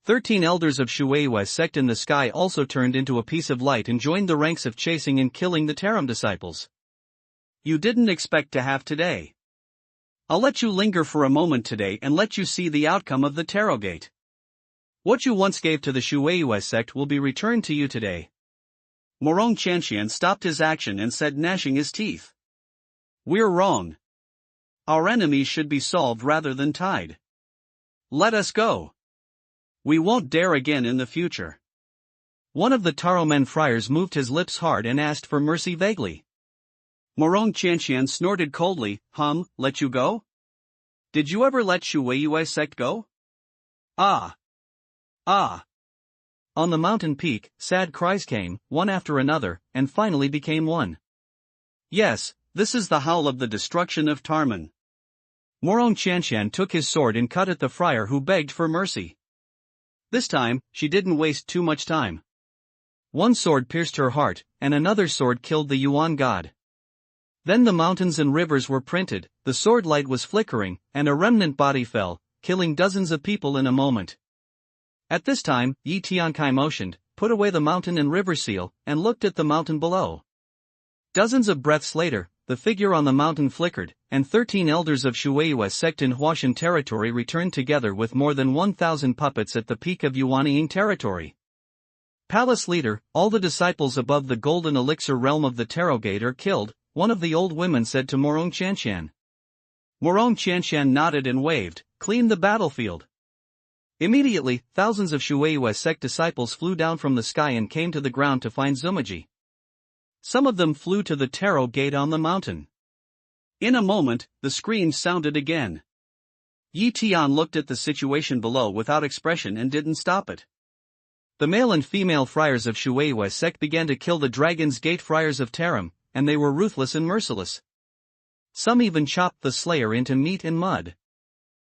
13 elders of Shuiwei's sect in the sky also turned into a piece of light and joined the ranks of chasing and killing the Taram disciples. You didn't expect to have today. I'll let you linger for a moment today and let you see the outcome of the Tarot Gate. What you once gave to the Shuiwei sect will be returned to you today. Morong Chantian stopped his action and said, gnashing his teeth. We're wrong. Our enemies should be solved rather than tied. Let us go. We won't dare again in the future. One of the Taromen friars moved his lips hard and asked for mercy vaguely. Morong Chantian snorted coldly, let you go? Did you ever let Shuiwei sect go? Ah. On the mountain peak, sad cries came, one after another, and finally became one. Yes, this is the howl of the destruction of Tarman. Morong Chantian took his sword and cut at the friar who begged for mercy. This time, she didn't waste too much time. One sword pierced her heart, and another sword killed the Yuan god. Then the mountains and rivers were printed, the sword light was flickering, and a remnant body fell, killing dozens of people in a moment. At this time, Yi Tiankai motioned, put away the mountain and river seal, and looked at the mountain below. Dozens of breaths later, the figure on the mountain flickered, and 13 elders of Shuiwei sect in Huashan territory returned together with more than 1,000 puppets at the peak of Yuanying territory. Palace leader, all the disciples above the golden elixir realm of the Tarot Gate are killed, one of the old women said to Morong Chantian. Morong Chantian nodded and waved, clean the battlefield. Immediately, thousands of Shuiwei sect disciples flew down from the sky and came to the ground to find Zumaji. Some of them flew to the Tarot Gate on the mountain. In a moment, the screams sounded again. Yi Tian looked at the situation below without expression and didn't stop it. The male and female friars of Shuiwei sect began to kill the Dragon's Gate friars of Taram, and they were ruthless and merciless. Some even chopped the slayer into meat and mud.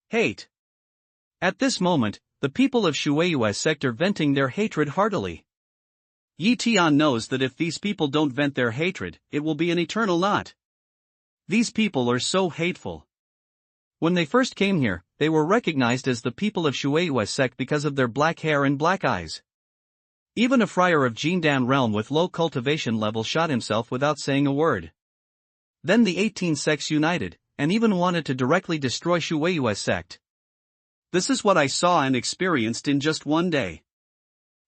Hate. At this moment, the people of Shuiwei sect are venting their hatred heartily. Yi Tian knows that if these people don't vent their hatred, it will be an eternal knot. These people are so hateful. When they first came here, they were recognized as the people of Shuiwei sect because of their black hair and black eyes. Even a friar of Jindan realm with low cultivation level shot himself without saying a word. Then the 18 sects united, and even wanted to directly destroy Shuiwei sect. This is what I saw and experienced in just one day.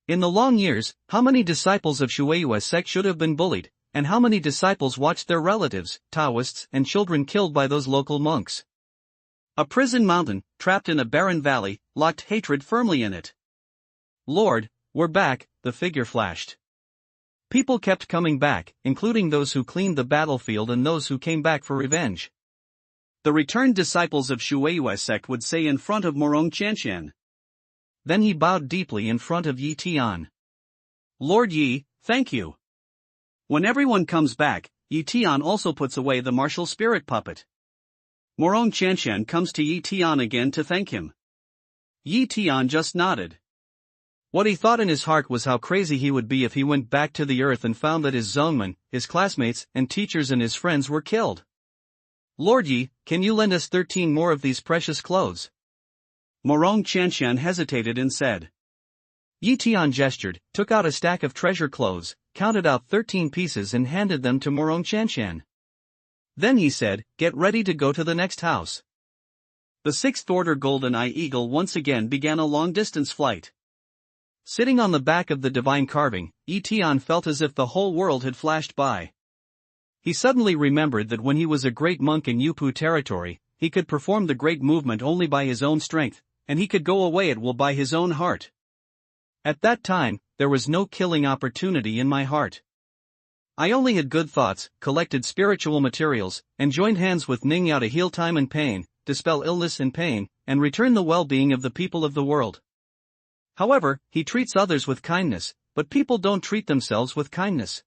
In the long years, how many disciples of Shuiwei sect should have been bullied, and how many disciples watched their relatives, Taoists, and children killed by those local monks? A prison mountain, trapped in a barren valley, locked hatred firmly in it. Lord, we're back, the figure flashed. People kept coming back, including those who cleaned the battlefield and those who came back for revenge. The returned disciples of Shuiwei sect would say in front of Morong Chantian. Then he bowed deeply in front of Yi Tian. Lord Yi, thank you. When everyone comes back, Yi Tian also puts away the martial spirit puppet. Morong Chantian comes to Yi Tian again to thank him. Yi Tian just nodded. What he thought in his heart was how crazy he would be if he went back to the earth and found that his Zongmen, his classmates, and teachers and his friends were killed. Lord Yi, can you lend us 13 more of these precious clothes? Morong Chantian hesitated and said. Yi Tian gestured, took out a stack of treasure clothes, counted out 13 pieces and handed them to Morong Chanshan. Then he said, "Get ready to go to the next house." The sixth order golden eye eagle once again began a long-distance flight. Sitting on the back of the divine carving, Yi Tian felt as if the whole world had flashed by. He suddenly remembered that when he was a great monk in Yupu territory, he could perform the great movement only by his own strength, and he could go away at will by his own heart. At that time, there was no killing opportunity in my heart. I only had good thoughts, collected spiritual materials, and joined hands with Ningyao to heal time and pain, dispel illness and pain, and return the well-being of the people of the world. However, he treats others with kindness, but people don't treat themselves with kindness.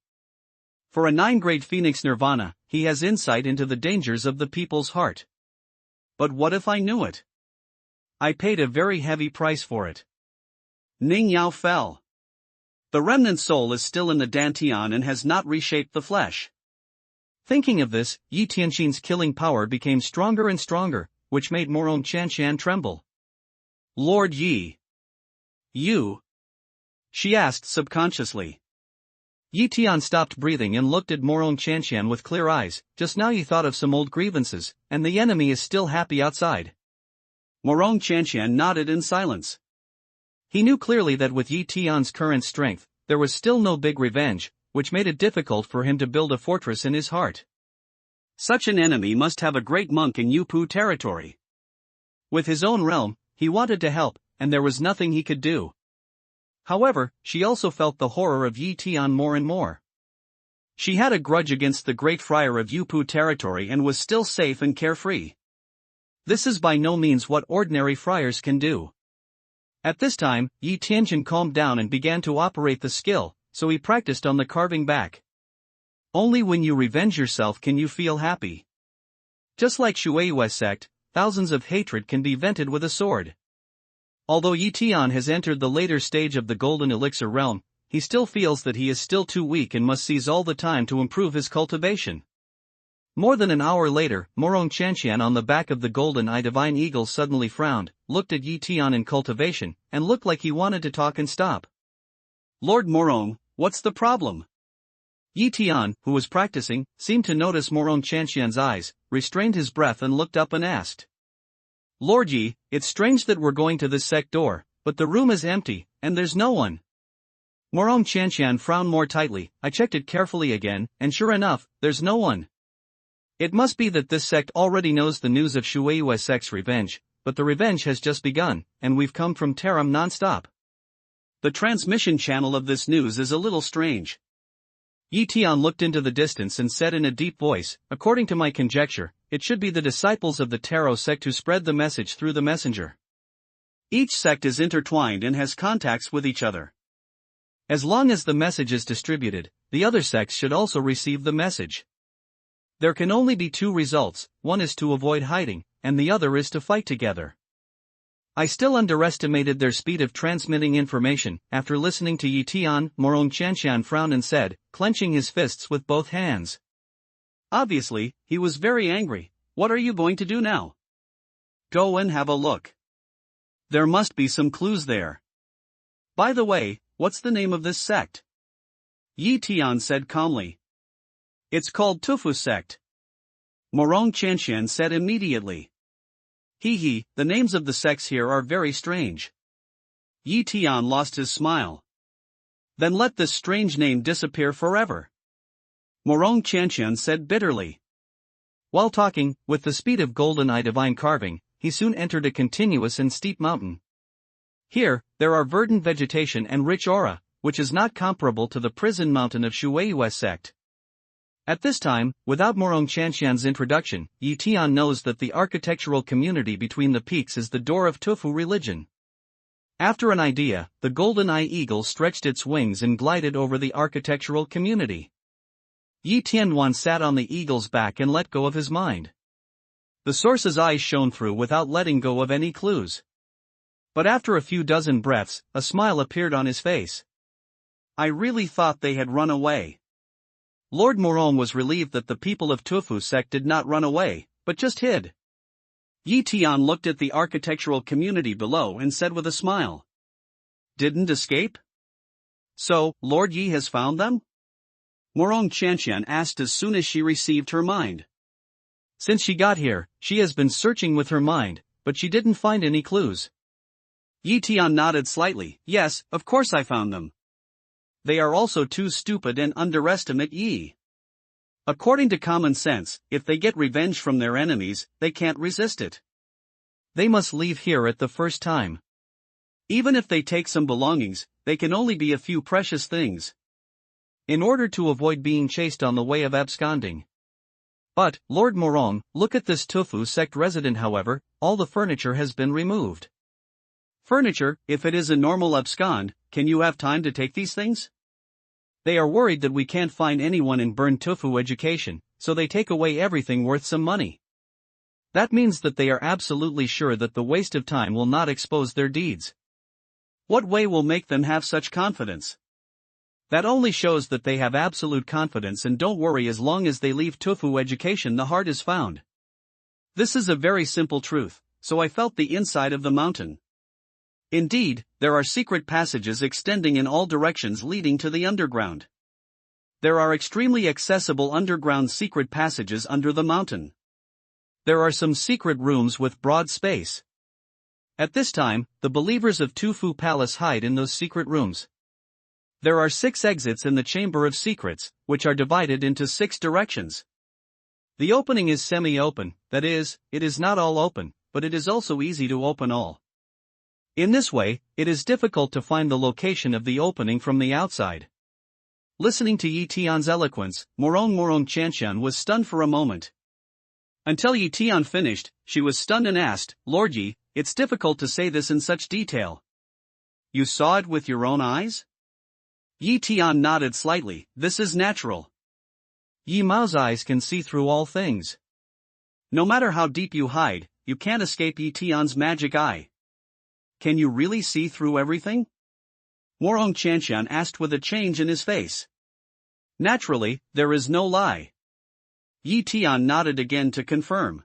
For a 9-grade Phoenix Nirvana, he has insight into the dangers of the people's heart. But what if I knew it? I paid a very heavy price for it. Ningyao fell. The remnant soul is still in the Dantian and has not reshaped the flesh. Thinking of this, Yi Tianxin's killing power became stronger and stronger, which made Morong Chanshan tremble. "Lord Yi. You?" she asked subconsciously. Yi Tian stopped breathing and looked at Morong Chanshan with clear eyes. "Just now you thought of some old grievances, and the enemy is still happy outside." Morong Chanshan nodded in silence. He knew clearly that with Yi Tian's current strength, there was still no big revenge, which made it difficult for him to build a fortress in his heart. Such an enemy must have a great monk in Yupu territory. With his own realm, he wanted to help, and there was nothing he could do. However, she also felt the horror of Yi Tian more and more. She had a grudge against the great friar of Yupu territory and was still safe and carefree. This is by no means what ordinary friars can do. At this time, Yi Tianxin calmed down and began to operate the skill, so he practiced on the carving back. Only when you revenge yourself can you feel happy. Just like Shueiyue's sect, thousands of hatred can be vented with a sword. Although Yi Tian has entered the later stage of the golden elixir realm, he still feels that he is still too weak and must seize all the time to improve his cultivation. More than an hour later, Morong Chanshan on the back of the golden eye divine eagle suddenly frowned, looked at Yi Tian in cultivation, and looked like he wanted to talk and stop. "Lord Morong, what's the problem?" Yi Tian, who was practicing, seemed to notice Morong Chanshan's eyes, restrained his breath and looked up and asked. "Lord Yi, it's strange that we're going to this sect door, but the room is empty, and there's no one." Morong Chanshan frowned more tightly. "I checked it carefully again, and sure enough, there's no one. It must be that this sect already knows the news of Shueiyue's sect's revenge, but the revenge has just begun, and we've come from Taram non-stop. The transmission channel of this news is a little strange." Yi Tian looked into the distance and said in a deep voice, "According to my conjecture, it should be the disciples of the Taro sect who spread the message through the messenger. Each sect is intertwined and has contacts with each other. As long as the message is distributed, the other sects should also receive the message. There can only be two results, one is to avoid hiding, and the other is to fight together. I still underestimated their speed of transmitting information." After listening to Yi Tian, Morong Chanshan frowned and said, clenching his fists with both hands. Obviously, he was very angry. "What are you going to do now?" "Go and have a look. There must be some clues there. By the way, what's the name of this sect?" Yi Tian said calmly. "It's called Tufu sect." Morong Chanshan said immediately. "He, the names of the sects here are very strange." Yi Tian lost his smile. "Then let this strange name disappear forever," Morong Chanshan said bitterly. While talking, with the speed of golden eye divine carving, he soon entered a continuous and steep mountain. Here, there are verdant vegetation and rich aura, which is not comparable to the prison mountain of Shueiyue's sect. At this time, without Morong Chanshan's introduction, Yi Tian knows that the architectural community between the peaks is the door of Tufu religion. After an idea, the golden eye eagle stretched its wings and glided over the architectural community. Yi Tianwan sat on the eagle's back and let go of his mind. The source's eyes shone through without letting go of any clues. But after a few dozen breaths, a smile appeared on his face. "I really thought they had run away." Lord Morong was relieved that the people of Tufu sect did not run away, but just hid. Yi Tian looked at the architectural community below and said with a smile. Didn't escape? So, Lord Yi has found them? Morong Chanxian asked as soon as she received her mind. Since she got here, she has been searching with her mind, but she didn't find any clues. Yi Tian nodded slightly. Yes, of course I found them. They are also too stupid and underestimate Yi. According to common sense, if they get revenge from their enemies, they can't resist it. They must leave here at the first time. Even if they take some belongings, they can only be a few precious things. In order to avoid being chased on the way of absconding. But, Lord Morong, look at this Tofu sect resident. However, all the furniture has been removed. Furniture? If it is a normal abscond, can you have time to take these things? They are worried that we can't find anyone in Burn Tofu education, so they take away everything worth some money. That means that they are absolutely sure that the waste of time will not expose their deeds. What way will make them have such confidence? That only shows that they have absolute confidence and don't worry. As long as they leave Tofu education, the heart is found. This is a very simple truth, so I felt the inside of the mountain. Indeed, there are secret passages extending in all directions leading to the underground. There are extremely accessible underground secret passages under the mountain. There are some secret rooms with broad space. At this time, the believers of Tofu Palace hide in those secret rooms. There are 6 exits in the Chamber of Secrets, which are divided into 6 directions. The opening is semi-open, that is, it is not all open, but it is also easy to open all. In this way, it is difficult to find the location of the opening from the outside. Listening to Yi Tian's eloquence, Morong Chanxian was stunned for a moment. Until Yi Tian finished, she was stunned and asked, Lord Yi, it's difficult to say this in such detail. You saw it with your own eyes? Yi Tian nodded slightly. This is natural. Yi Mao's eyes can see through all things. No matter how deep you hide, you can't escape Yi Tian's magic eye. Can you really see through everything? Morong Chanxian asked with a change in his face. Naturally, there is no lie. Yi Tian nodded again to confirm.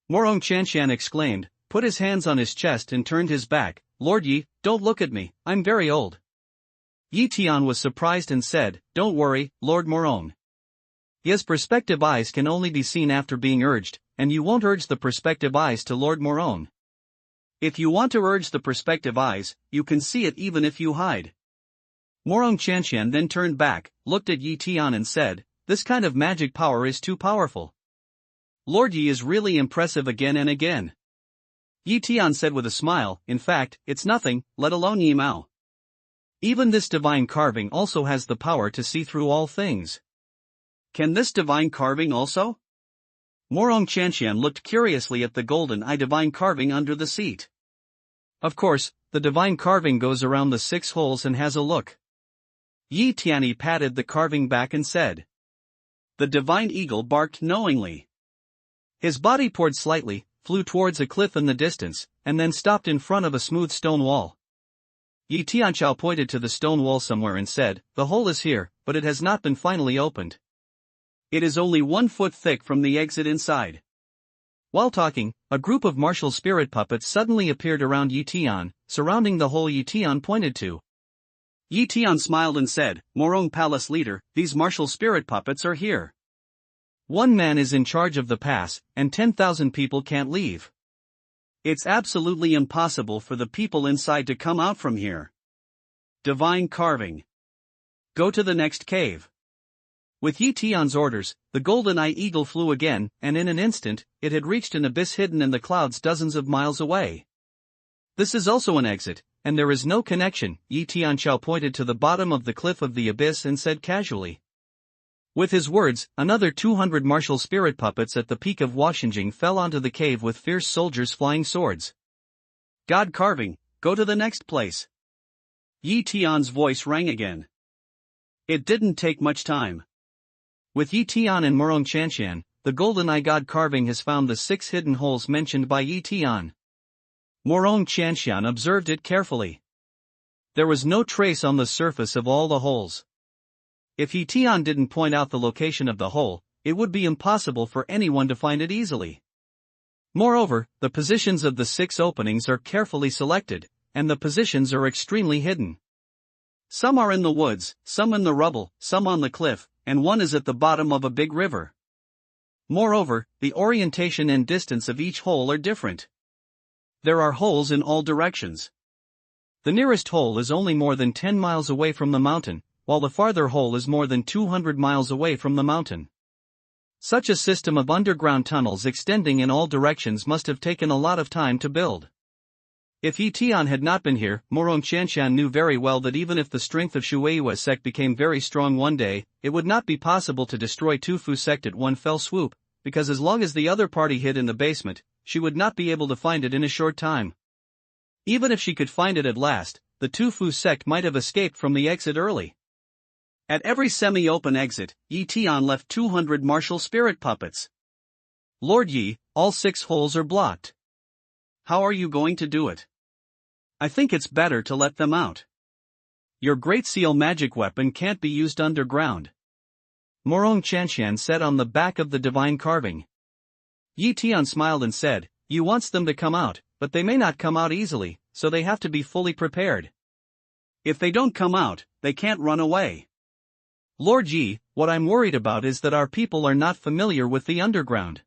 Morong Chanxian exclaimed, put his hands on his chest and turned his back. Lord Yi, don't look at me, I'm very old. Yi Tian was surprised and said, don't worry, Lord Morong. His perspective eyes can only be seen after being urged, and you won't urge the perspective eyes to Lord Morong. If you want to urge the perspective eyes, you can see it even if you hide. Morong Chanxian then turned back, looked at Yi Tian and said, this kind of magic power is too powerful. Lord Yi is really impressive again and again. Yi Tian said with a smile, in fact, it's nothing, let alone Yi Mao. Even this divine carving also has the power to see through all things. Can this divine carving also? Morong Chanxian looked curiously at the golden eye divine carving under the seat. Of course, the divine carving goes around the 6 holes and has a look. Yi Tian patted the carving back and said. The divine eagle barked knowingly. His body poured slightly, flew towards a cliff in the distance, and then stopped in front of a smooth stone wall. Yi Tianchao pointed to the stone wall somewhere and said, the hole is here, but it has not been finally opened. It is only 1 foot thick from the exit inside. While talking, a group of martial spirit puppets suddenly appeared around Yi Tian, surrounding the hole Yi Tian pointed to. Yi Tian smiled and said, Morong Palace leader, these martial spirit puppets are here. 1 man is in charge of the pass, and 10,000 people can't leave. It's absolutely impossible for the people inside to come out from here. Divine carving. Go to the next cave. With Yi Tian's orders, the golden eye eagle flew again, and in an instant, it had reached an abyss hidden in the clouds dozens of miles away. This is also an exit, and there is no connection. Yi Tianchao pointed to the bottom of the cliff of the abyss and said casually. With his words, another 200 martial spirit puppets at the peak of Washinjing fell onto the cave with fierce soldiers flying swords. God carving, go to the next place. Yi Tian's voice rang again. It didn't take much time. With Yi Tian and Morong Chanxian, the golden eye god carving has found the 6 hidden holes mentioned by Yi Tian. Morong Chanxian observed it carefully. There was no trace on the surface of all the holes. If Yi Tian didn't point out the location of the hole, it would be impossible for anyone to find it easily. Moreover, the positions of the 6 openings are carefully selected, and the positions are extremely hidden. Some are in the woods, some in the rubble, some on the cliff, and one is at the bottom of a big river. Moreover, the orientation and distance of each hole are different. There are holes in all directions. The nearest hole is only more than 10 miles away from the mountain, while the farther hole is more than 200 miles away from the mountain. Such a system of underground tunnels extending in all directions must have taken a lot of time to build. If Tian had not been here, Morong Qianshan knew very well that even if the strength of Shueiwa sect became very strong one day, it would not be possible to destroy Tufu sect at one fell swoop, because as long as the other party hid in the basement, she would not be able to find it in a short time. Even if she could find it at last, the Tufu sect might have escaped from the exit early. At every semi-open exit, Yi Tian left 200 martial spirit puppets. Lord Yi, all 6 holes are blocked. How are you going to do it? I think it's better to let them out. Your Great Seal magic weapon can't be used underground. Morong Qianshan said on the back of the divine carving. Yi Tian smiled and said, "You wants them to come out, but they may not come out easily, so they have to be fully prepared. If they don't come out, they can't run away." Lord Yi, what I'm worried about is that our people are not familiar with the underground.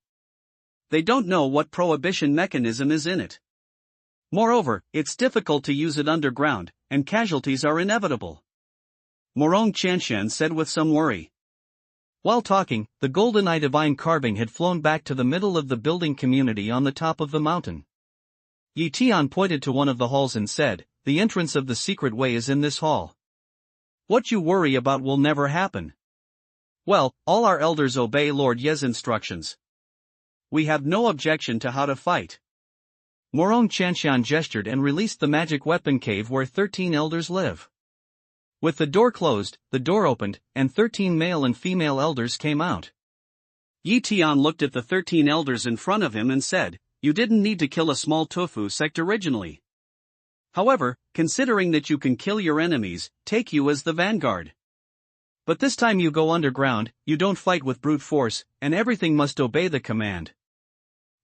They don't know what prohibition mechanism is in it. Moreover, it's difficult to use it underground, and casualties are inevitable. Morong Qianshan said with some worry. While talking, the golden eye divine carving had flown back to the middle of the building community on the top of the mountain. Yi Tian pointed to one of the halls and said, "The entrance of the secret way is in this hall. What you worry about will never happen." Well, all our elders obey Lord Ye's instructions. We have no objection to how to fight. Morong Qianshan gestured and released the magic weapon cave where 13 elders live. With the door closed, the door opened, and 13 male and female elders came out. Yi Tian looked at the 13 elders in front of him and said, "You didn't need to kill a small tofu sect originally. However, considering that you can kill your enemies, take you as the vanguard. But this time you go underground, you don't fight with brute force, and everything must obey the command.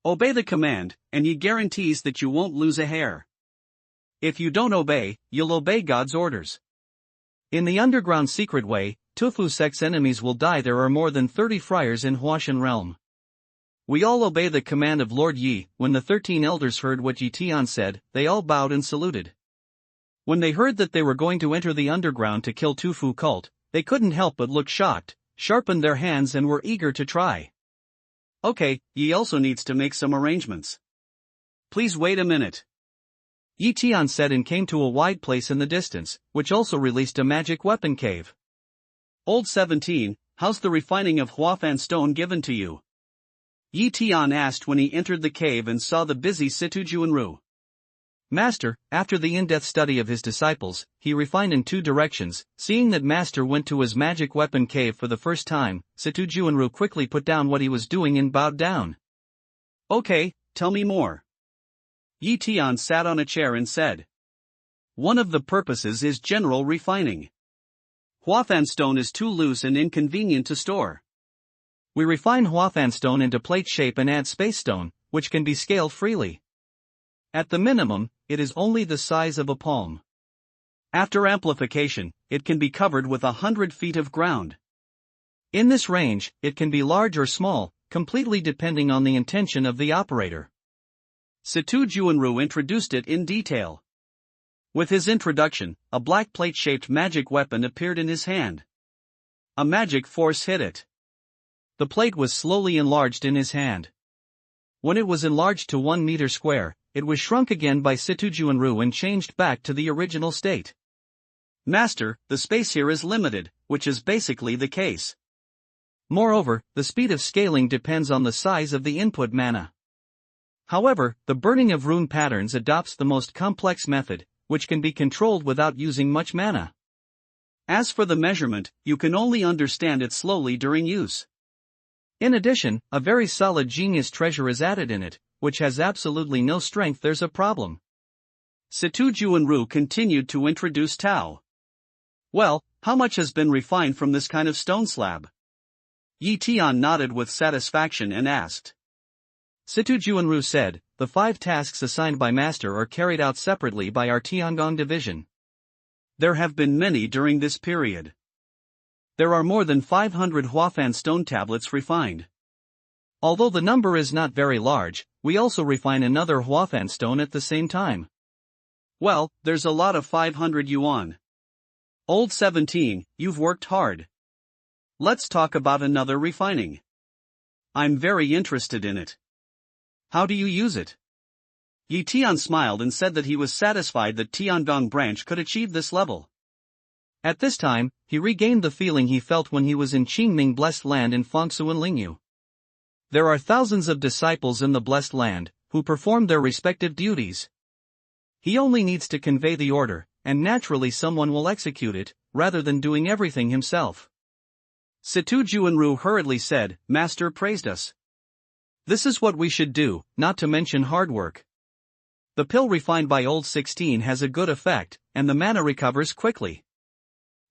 Obey the command, and Yi guarantees that you won't lose a hair. If you don't obey, you'll obey God's orders. In the underground secret way, Tufu sect's enemies will die. There are more than 30 friars in Huashan realm. We all obey the command of Lord Yi." When the 13 elders heard what Yi Tian said, they all bowed and saluted. When they heard that they were going to enter the underground to kill Tufu cult, they couldn't help but look shocked, sharpened their hands and were eager to try. "Okay, Yi also needs to make some arrangements. Please wait a minute," Yi Tian said and came to a wide place in the distance, which also released a magic weapon cave. "Old 17, how's the refining of Huafan stone given to you?" Yi Tian asked when he entered the cave and saw the busy Situ Juanru. "Master, after the in-depth study of his disciples, he refined in 2 directions." Seeing that Master went to his magic weapon cave for the first time, Situ Juanru quickly put down what he was doing and bowed down. "Okay, tell me more." Yi Tian sat on a chair and said, "One of the purposes is general refining. Huafan stone is too loose and inconvenient to store. We refine Huafan stone into plate shape and add space stone, which can be scaled freely. At the minimum, it is only the size of a palm. After amplification, it can be covered with 100 feet of ground. In this range, it can be large or small, completely depending on the intention of the operator." Situ Juanru introduced it in detail. With his introduction, a black plate-shaped magic weapon appeared in his hand. A magic force hit it. The plate was slowly enlarged in his hand. When it was enlarged to 1 meter square, it was shrunk again by Situ Juanru and changed back to the original state. "Master, the space here is limited, which is basically the case. Moreover, the speed of scaling depends on the size of the input mana. However, the burning of rune patterns adopts the most complex method, which can be controlled without using much mana. As for the measurement, you can only understand it slowly during use. In addition, a very solid genius treasure is added in it, which has absolutely no strength. There's a problem." Situ Juanru continued to introduce Tao. "Well, how much has been refined from this kind of stone slab?" Yi Tian nodded with satisfaction and asked. Situ Juanru said, the 5 tasks assigned by Master are carried out separately by our Tiangong division. There have been many during this period. There are more than 500 Huafan stone tablets refined. Although the number is not very large, we also refine another Huafan stone at the same time. Well, there's a lot of 500 yuan. Old 17, you've worked hard. Let's talk about another refining. I'm very interested in it. How do you use it? Yi Tian smiled and said that he was satisfied that Tiangong branch could achieve this level. At this time, he regained the feeling he felt when he was in Qingming Blessed Land in Fangsu and Lingyu. There are thousands of disciples in the Blessed Land, who perform their respective duties. He only needs to convey the order, and naturally someone will execute it, rather than doing everything himself. Situ Juanru hurriedly said, Master praised us. This is what we should do, not to mention hard work. The pill refined by Old 16 has a good effect, and the mana recovers quickly.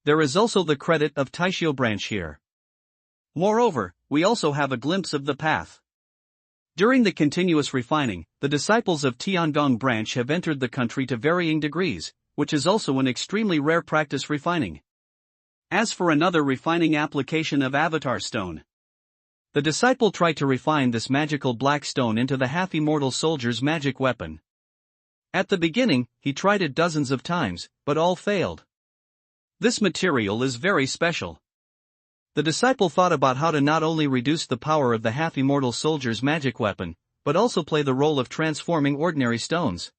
There is also the credit of Taishio branch here. Moreover, we also have a glimpse of the path. During the continuous refining, the disciples of Tiangong branch have entered the country to varying degrees, which is also an extremely rare practice refining. As for another refining application of Avatar Stone, the disciple tried to refine this magical black stone into the half-immortal soldier's magic weapon. At the beginning, he tried it dozens of times, but all failed. This material is very special. The disciple thought about how to not only reduce the power of the half-immortal soldier's magic weapon, but also play the role of transforming ordinary stones.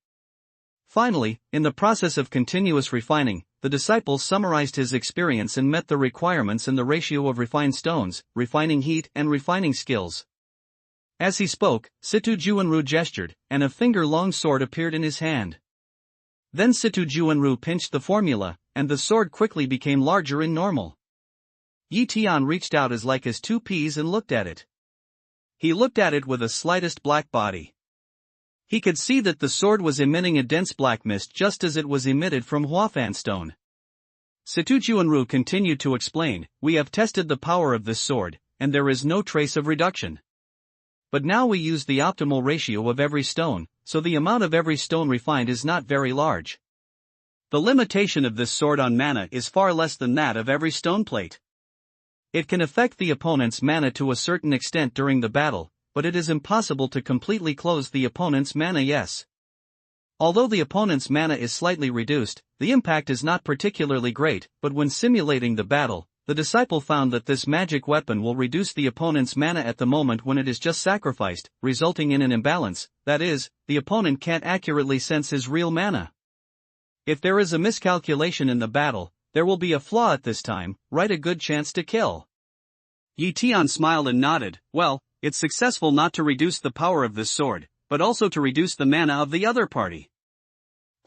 Finally, in the process of continuous refining, the disciple summarized his experience and met the requirements in the ratio of refined stones, refining heat and refining skills. As he spoke, Situ Juanru gestured, and a finger-long sword appeared in his hand. Then Situ Juanru pinched the formula, and the sword quickly became larger and normal. Yi Tian reached out as like as 2 peas and looked at it. He looked at it with a slightest black body. He could see that the sword was emitting a dense black mist just as it was emitted from Huafan stone. Situ Juanru continued to explain, we have tested the power of this sword, and there is no trace of reduction. But now we use the optimal ratio of every stone, so the amount of every stone refined is not very large. The limitation of this sword on mana is far less than that of every stone plate. It can affect the opponent's mana to a certain extent during the battle, but it is impossible to completely close the opponent's mana. Yes. Although the opponent's mana is slightly reduced, the impact is not particularly great, but when simulating the battle, the disciple found that this magic weapon will reduce the opponent's mana at the moment when it is just sacrificed, resulting in an imbalance, that is, the opponent can't accurately sense his real mana. If there is a miscalculation in the battle, there will be a flaw at this time, right? A good chance to kill. Yi Tian smiled and nodded, well, it's successful not to reduce the power of this sword, but also to reduce the mana of the other party.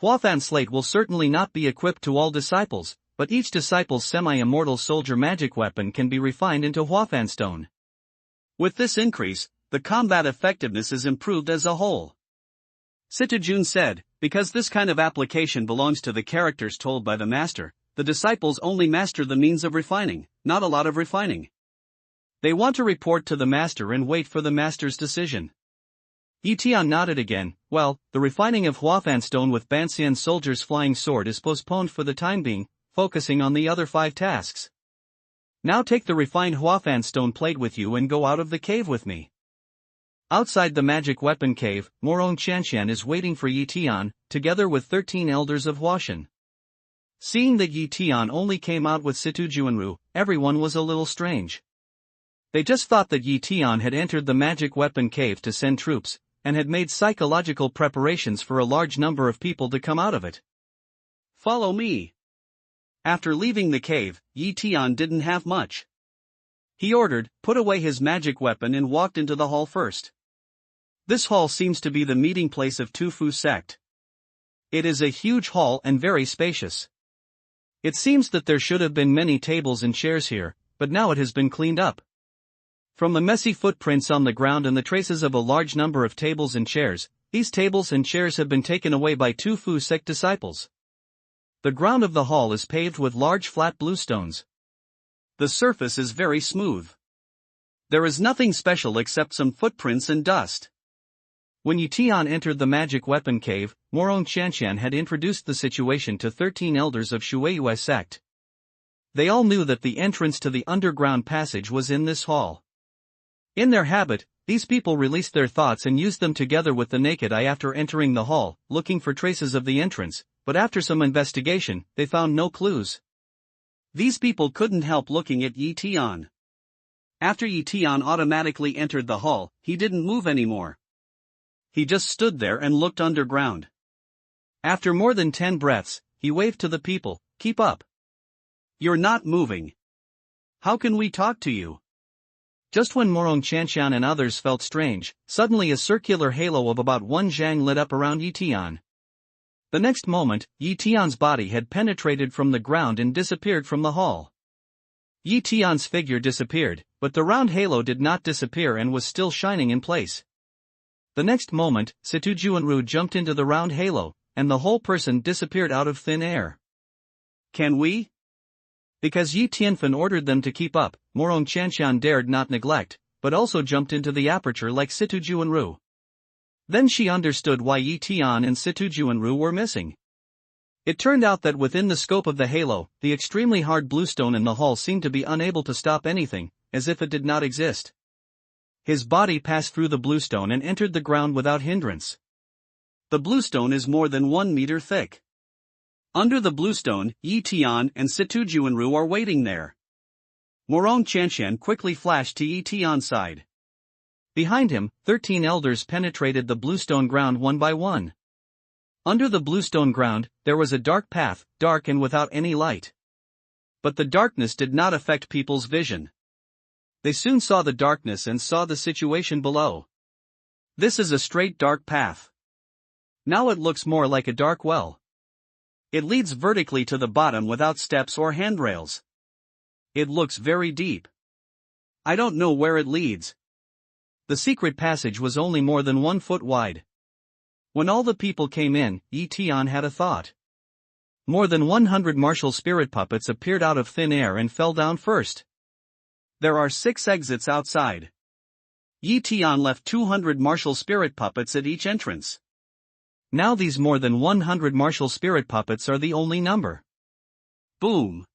Huafan slate will certainly not be equipped to all disciples, but each disciple's semi-immortal soldier magic weapon can be refined into Huafan stone. With this increase, the combat effectiveness is improved as a whole. Situ Jun said, because this kind of application belongs to the characters told by the master, the disciples only master the means of refining, not a lot of refining. They want to report to the master and wait for the master's decision. Yi Tian nodded again, well, the refining of Huafan stone with Banxian soldier's flying sword is postponed for the time being, focusing on the other 5 tasks. Now take the refined Huafan stone plate with you and go out of the cave with me. Outside the magic weapon cave, Morong Qianshan is waiting for Yi Tian, together with 13 elders of Huashan. Seeing that Yi Tian only came out with Situ Juanru, everyone was a little strange. They just thought that Yi Tian had entered the magic weapon cave to send troops, and had made psychological preparations for a large number of people to come out of it. Follow me. After leaving the cave, Yi Tian didn't have much. He ordered, put away his magic weapon and walked into the hall first. This hall seems to be the meeting place of Tufu sect. It is a huge hall and very spacious. It seems that there should have been many tables and chairs here, but now it has been cleaned up. From the messy footprints on the ground and the traces of a large number of tables and chairs, these tables and chairs have been taken away by Tufu sect disciples. The ground of the hall is paved with large flat blue stones. The surface is very smooth. There is nothing special except some footprints and dust. When Tian entered the magic weapon cave, Morong Qianshan had introduced the situation to 13 elders of Shueiyue sect. They all knew that the entrance to the underground passage was in this hall. In their habit, these people released their thoughts and used them together with the naked eye after entering the hall, looking for traces of the entrance, but after some investigation, they found no clues. These people couldn't help looking at Tian. After Tian automatically entered the hall, he didn't move anymore. He just stood there and looked underground. After more than 10 breaths, he waved to the people, "Keep up. You're not moving. How can we talk to you?" Just when Morong Qianshan and others felt strange, suddenly a circular halo of about 1 zhang lit up around Tian. The next moment, Tian's body had penetrated from the ground and disappeared from the hall. Tian's figure disappeared, but the round halo did not disappear and was still shining in place. The next moment, Situjuanru jumped into the round halo, and the whole person disappeared out of thin air. Can we? Because Yi Tianfen ordered them to keep up, Morong Qianshan dared not neglect, but also jumped into the aperture like Situjuanru. Then she understood why Yi Tian and Situjuanru were missing. It turned out that within the scope of the halo, the extremely hard bluestone in the hall seemed to be unable to stop anything, as if it did not exist. His body passed through the bluestone and entered the ground without hindrance. The bluestone is more than 1 meter thick. Under the bluestone, Yi Tian and Situjuanru are waiting there. Morong Qianshan quickly flashed to Yi Tian's side. Behind him, 13 elders penetrated the bluestone ground one by one. Under the bluestone ground, there was a dark path, dark and without any light. But the darkness did not affect people's vision. They soon saw the darkness and saw the situation below. This is a straight dark path. Now it looks more like a dark well. It leads vertically to the bottom without steps or handrails. It looks very deep. I don't know where it leads. The secret passage was only more than 1 foot wide. When all the people came in, Yi Tian had a thought. More than 100 martial spirit puppets appeared out of thin air and fell down first. There are 6 exits outside. Yi Tian left 200 martial spirit puppets at each entrance. Now these more than 100 martial spirit puppets are the only number. Boom.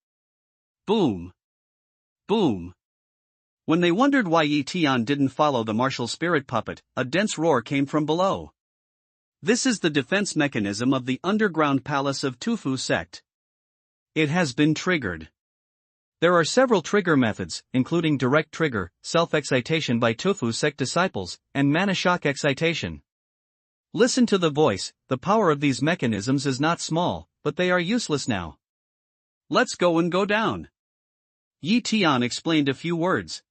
Boom. Boom. When they wondered why Yi Tian didn't follow the martial spirit puppet, a dense roar came from below. This is the defense mechanism of the underground palace of Tufu sect. It has been triggered. There are several trigger methods, including direct trigger, self-excitation by Tufu sect disciples, and mana shock excitation. Listen to the voice. The power of these mechanisms is not small, but they are useless now. Let's go and go down. Yi Tian explained a few words.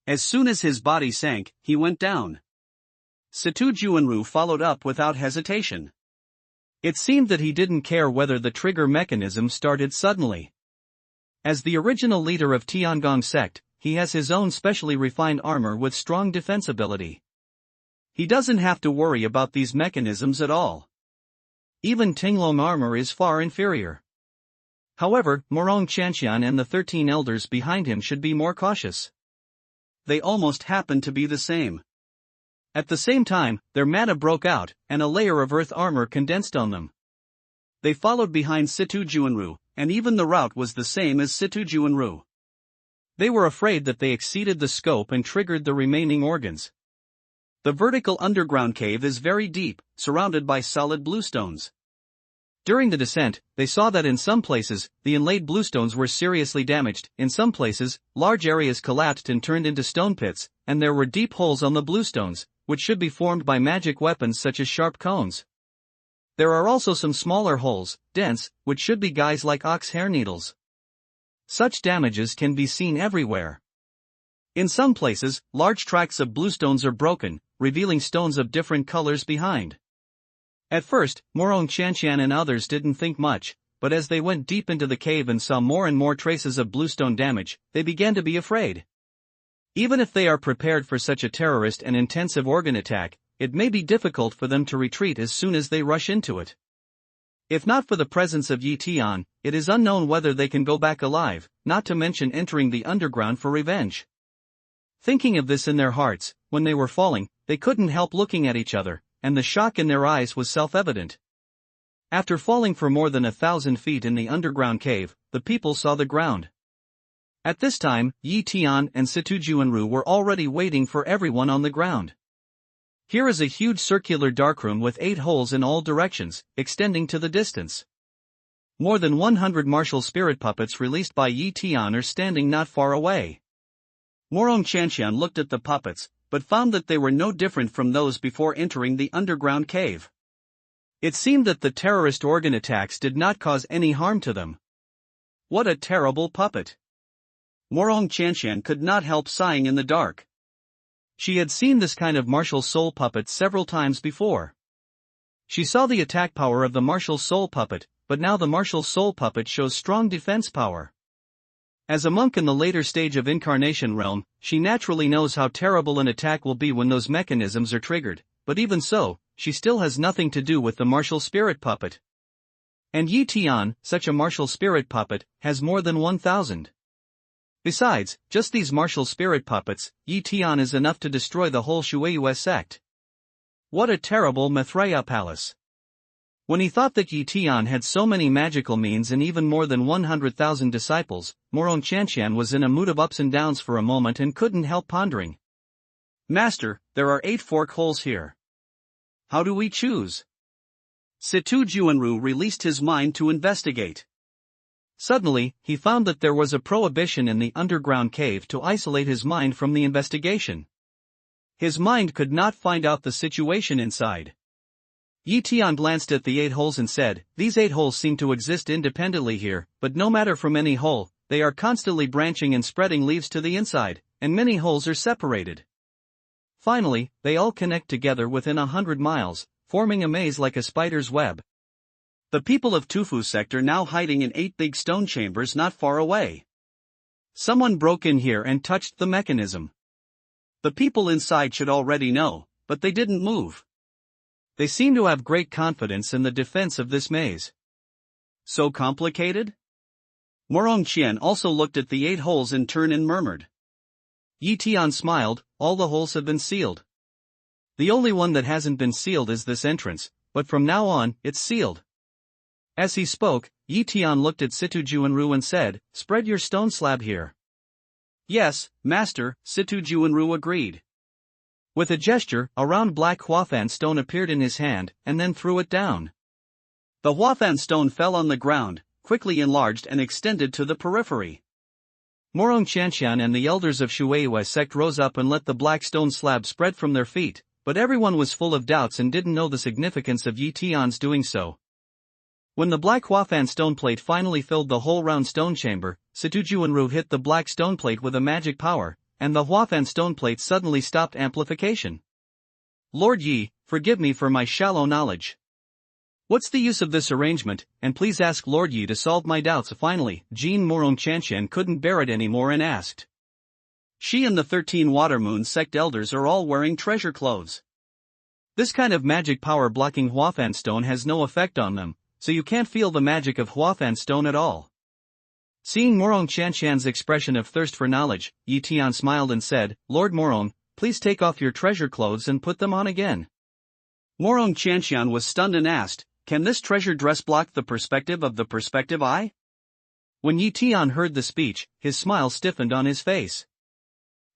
As soon as his body sank, he went down. Situjuanru followed up without hesitation. It seemed that he didn't care whether the trigger mechanism started suddenly. As the original leader of Tiangong sect, he has his own specially refined armor with strong defense ability. He doesn't have to worry about these mechanisms at all. Even Tinglong armor is far inferior. However, Morong Qianshan and the 13 elders behind him should be more cautious. They almost happen to be the same. At the same time, their mana broke out, and a layer of earth armor condensed on them. They followed behind Situjuanru, and even the route was the same as Situjuanru. They were afraid that they exceeded the scope and triggered the remaining organs. The vertical underground cave is very deep, surrounded by solid bluestones. During the descent, they saw that in some places, the inlaid bluestones were seriously damaged, in some places, large areas collapsed and turned into stone pits, and there were deep holes on the bluestones, which should be formed by magic weapons such as sharp cones. There are also some smaller holes, dense, which should be guys like ox hair needles. Such damages can be seen everywhere. In some places, large tracts of bluestones are broken, revealing stones of different colors behind. At first, Morong Qianshan and others didn't think much, but as they went deep into the cave and saw more and more traces of bluestone damage, they began to be afraid. Even if they are prepared for such a terrorist and intensive organ attack, it may be difficult for them to retreat as soon as they rush into it. If not for the presence of Yi Tian, it is unknown whether they can go back alive, not to mention entering the underground for revenge. Thinking of this in their hearts, when they were falling, they couldn't help looking at each other, and the shock in their eyes was self-evident. After falling for more than 1,000 feet in the underground cave, the people saw the ground. At this time, Yi Tian and Situjuanru were already waiting for everyone on the ground. Here is a huge circular darkroom with 8 holes in all directions, extending to the distance. More than 100 martial spirit puppets released by Yi Tian are standing not far away. Morong Chanshan looked at the puppets, but found that they were no different from those before entering the underground cave. It seemed that the terrorist organ attacks did not cause any harm to them. What a terrible puppet! Morong Chanshan could not help sighing in the dark. She had seen this kind of martial soul puppet several times before. She saw the attack power of the martial soul puppet, but now the martial soul puppet shows strong defense power. As a monk in the later stage of incarnation realm, she naturally knows how terrible an attack will be when those mechanisms are triggered, but even so, she still has nothing to do with the martial spirit puppet. And Yi Tian, such a martial spirit puppet, has more than 1,000. Besides, just these martial spirit puppets, Yi Tian is enough to destroy the whole Shueiyue sect. What a terrible Maitreya palace! When he thought that Yi Tian had so many magical means and even more than 100,000 disciples, Morong Chanshan was in a mood of ups and downs for a moment and couldn't help pondering. Master, there are 8 fork holes here. How do we choose? Situjuanru released his mind to investigate. Suddenly, he found that there was a prohibition in the underground cave to isolate his mind from the investigation. His mind could not find out the situation inside. Yi Tian glanced at the 8 holes and said, "These 8 holes seem to exist independently here, but no matter from any hole, they are constantly branching and spreading leaves to the inside, and many holes are separated. Finally, they all connect together within 100 miles, forming a maze like a spider's web. The people of Tufu sector now hiding in 8 big stone chambers not far away. Someone broke in here and touched the mechanism. The people inside should already know, but they didn't move. They seem to have great confidence in the defense of this maze. So complicated?" Morong Qian also looked at the 8 holes in turn and murmured. Yi Tian smiled, "All the holes have been sealed. The only one that hasn't been sealed is this entrance, but from now on, it's sealed." As he spoke, Yi Tian looked at Situjuanru and said, "Spread your stone slab here." "Yes, master," Situjuanru agreed. With a gesture, a round black Huafan stone appeared in his hand, and then threw it down. The Huafan stone fell on the ground, quickly enlarged and extended to the periphery. Morong Chanshan and the elders of Shueiyue sect rose up and let the black stone slab spread from their feet, but everyone was full of doubts and didn't know the significance of Yi Tian's doing so. When the black Huafan stone plate finally filled the whole round stone chamber, Situjuanru hit the black stone plate with a magic power, and the Huafan stone plate suddenly stopped amplification. "Lord Yi, forgive me for my shallow knowledge. What's the use of this arrangement, and please ask Lord Yi to solve my doubts." Finally, Jean Morong Chanshan couldn't bear it anymore and asked. She and the 13 Water Moon sect elders are all wearing treasure clothes. This kind of magic power blocking Huafan stone has no effect on them, so you can't feel the magic of Huafan stone at all. Seeing Morong Chanshan's expression of thirst for knowledge, Yi Tian smiled and said, "Lord Morong, please take off your treasure clothes and put them on again." Morong Chanshan was stunned and asked, "Can this treasure dress block the perspective of the perspective eye?" When Yi Tian heard the speech, his smile stiffened on his face.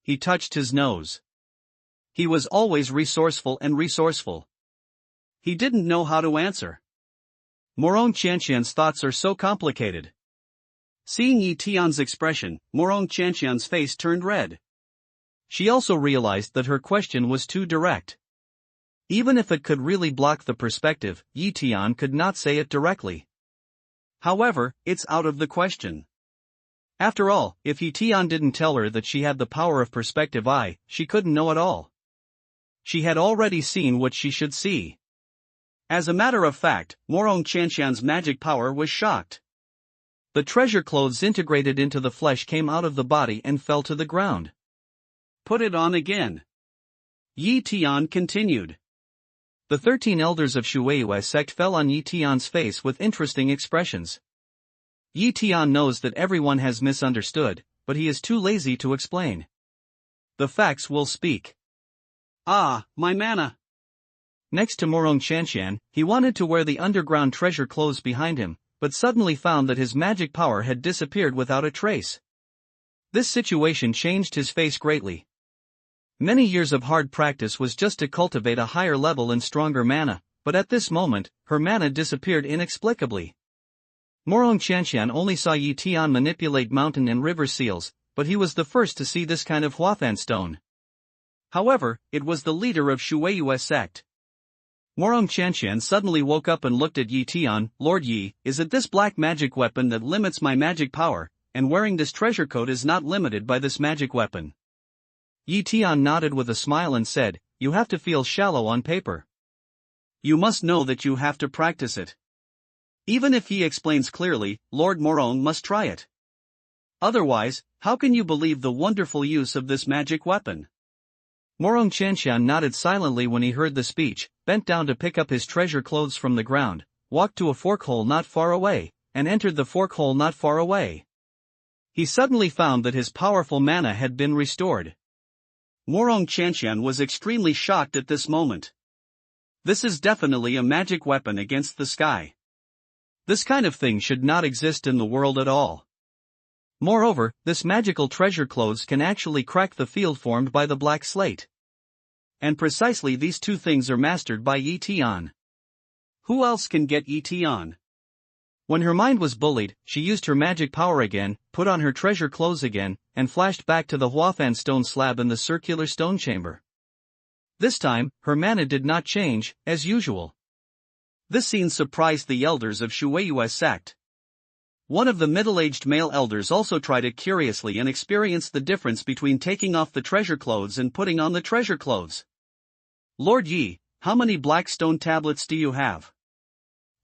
He touched his nose. He was always resourceful and resourceful. He didn't know how to answer. Morong Chanshan's thoughts are so complicated. Seeing Yi Tian's expression, Morong Chanshan's face turned red. She also realized that her question was too direct. Even if it could really block the perspective, Yi Tian could not say it directly. However, it's out of the question. After all, if Yi Tian didn't tell her that she had the power of perspective eye, she couldn't know at all. She had already seen what she should see. As a matter of fact, Morong Chanshan's magic power was shocked. The treasure clothes integrated into the flesh came out of the body and fell to the ground. "Put it on again," Yi Tian continued. The 13 elders of Shueiyue sect fell on Yi Tian's face with interesting expressions. Yi Tian knows that everyone has misunderstood, but he is too lazy to explain. The facts will speak. Ah, my mana! Next to Morong Chanshan, he wanted to wear the underground treasure clothes behind him, but suddenly found that his magic power had disappeared without a trace. This situation changed his face greatly. Many years of hard practice was just to cultivate a higher level and stronger mana, but at this moment, her mana disappeared inexplicably. Morong Chanshan only saw Yi Tian manipulate mountain and river seals, but he was the first to see this kind of Huathan stone. However, it was the leader of Shueiyue's sect. Morong Chanshan suddenly woke up and looked at Yi Tian. Lord Yi, is it this black magic weapon that limits my magic power, and wearing this treasure coat is not limited by this magic weapon? Yi Tian nodded with a smile and said, you have to feel shallow on paper. You must know that you have to practice it. Even if he explains clearly, Lord Morong must try it. Otherwise, how can you believe the wonderful use of this magic weapon? Morong Chanshan nodded silently when he heard the speech, bent down to pick up his treasure clothes from the ground, walked to a fork hole not far away, and entered the fork hole not far away. He suddenly found that his powerful mana had been restored. Morong Chanshan was extremely shocked at this moment. This is definitely a magic weapon against the sky. This kind of thing should not exist in the world at all. Moreover, this magical treasure clothes can actually crack the field formed by the black slate. And precisely these two things are mastered by Yi Tian. Who else can get Yi Tian? When her mind was bullied, she used her magic power again, put on her treasure clothes again, and flashed back to the Huathan stone slab in the circular stone chamber. This time, her mana did not change, as usual. This scene surprised the elders of Shueiyue's sect. One of the middle-aged male elders also tried it curiously and experienced the difference between taking off the treasure clothes and putting on the treasure clothes. Lord Yi, how many black stone tablets do you have?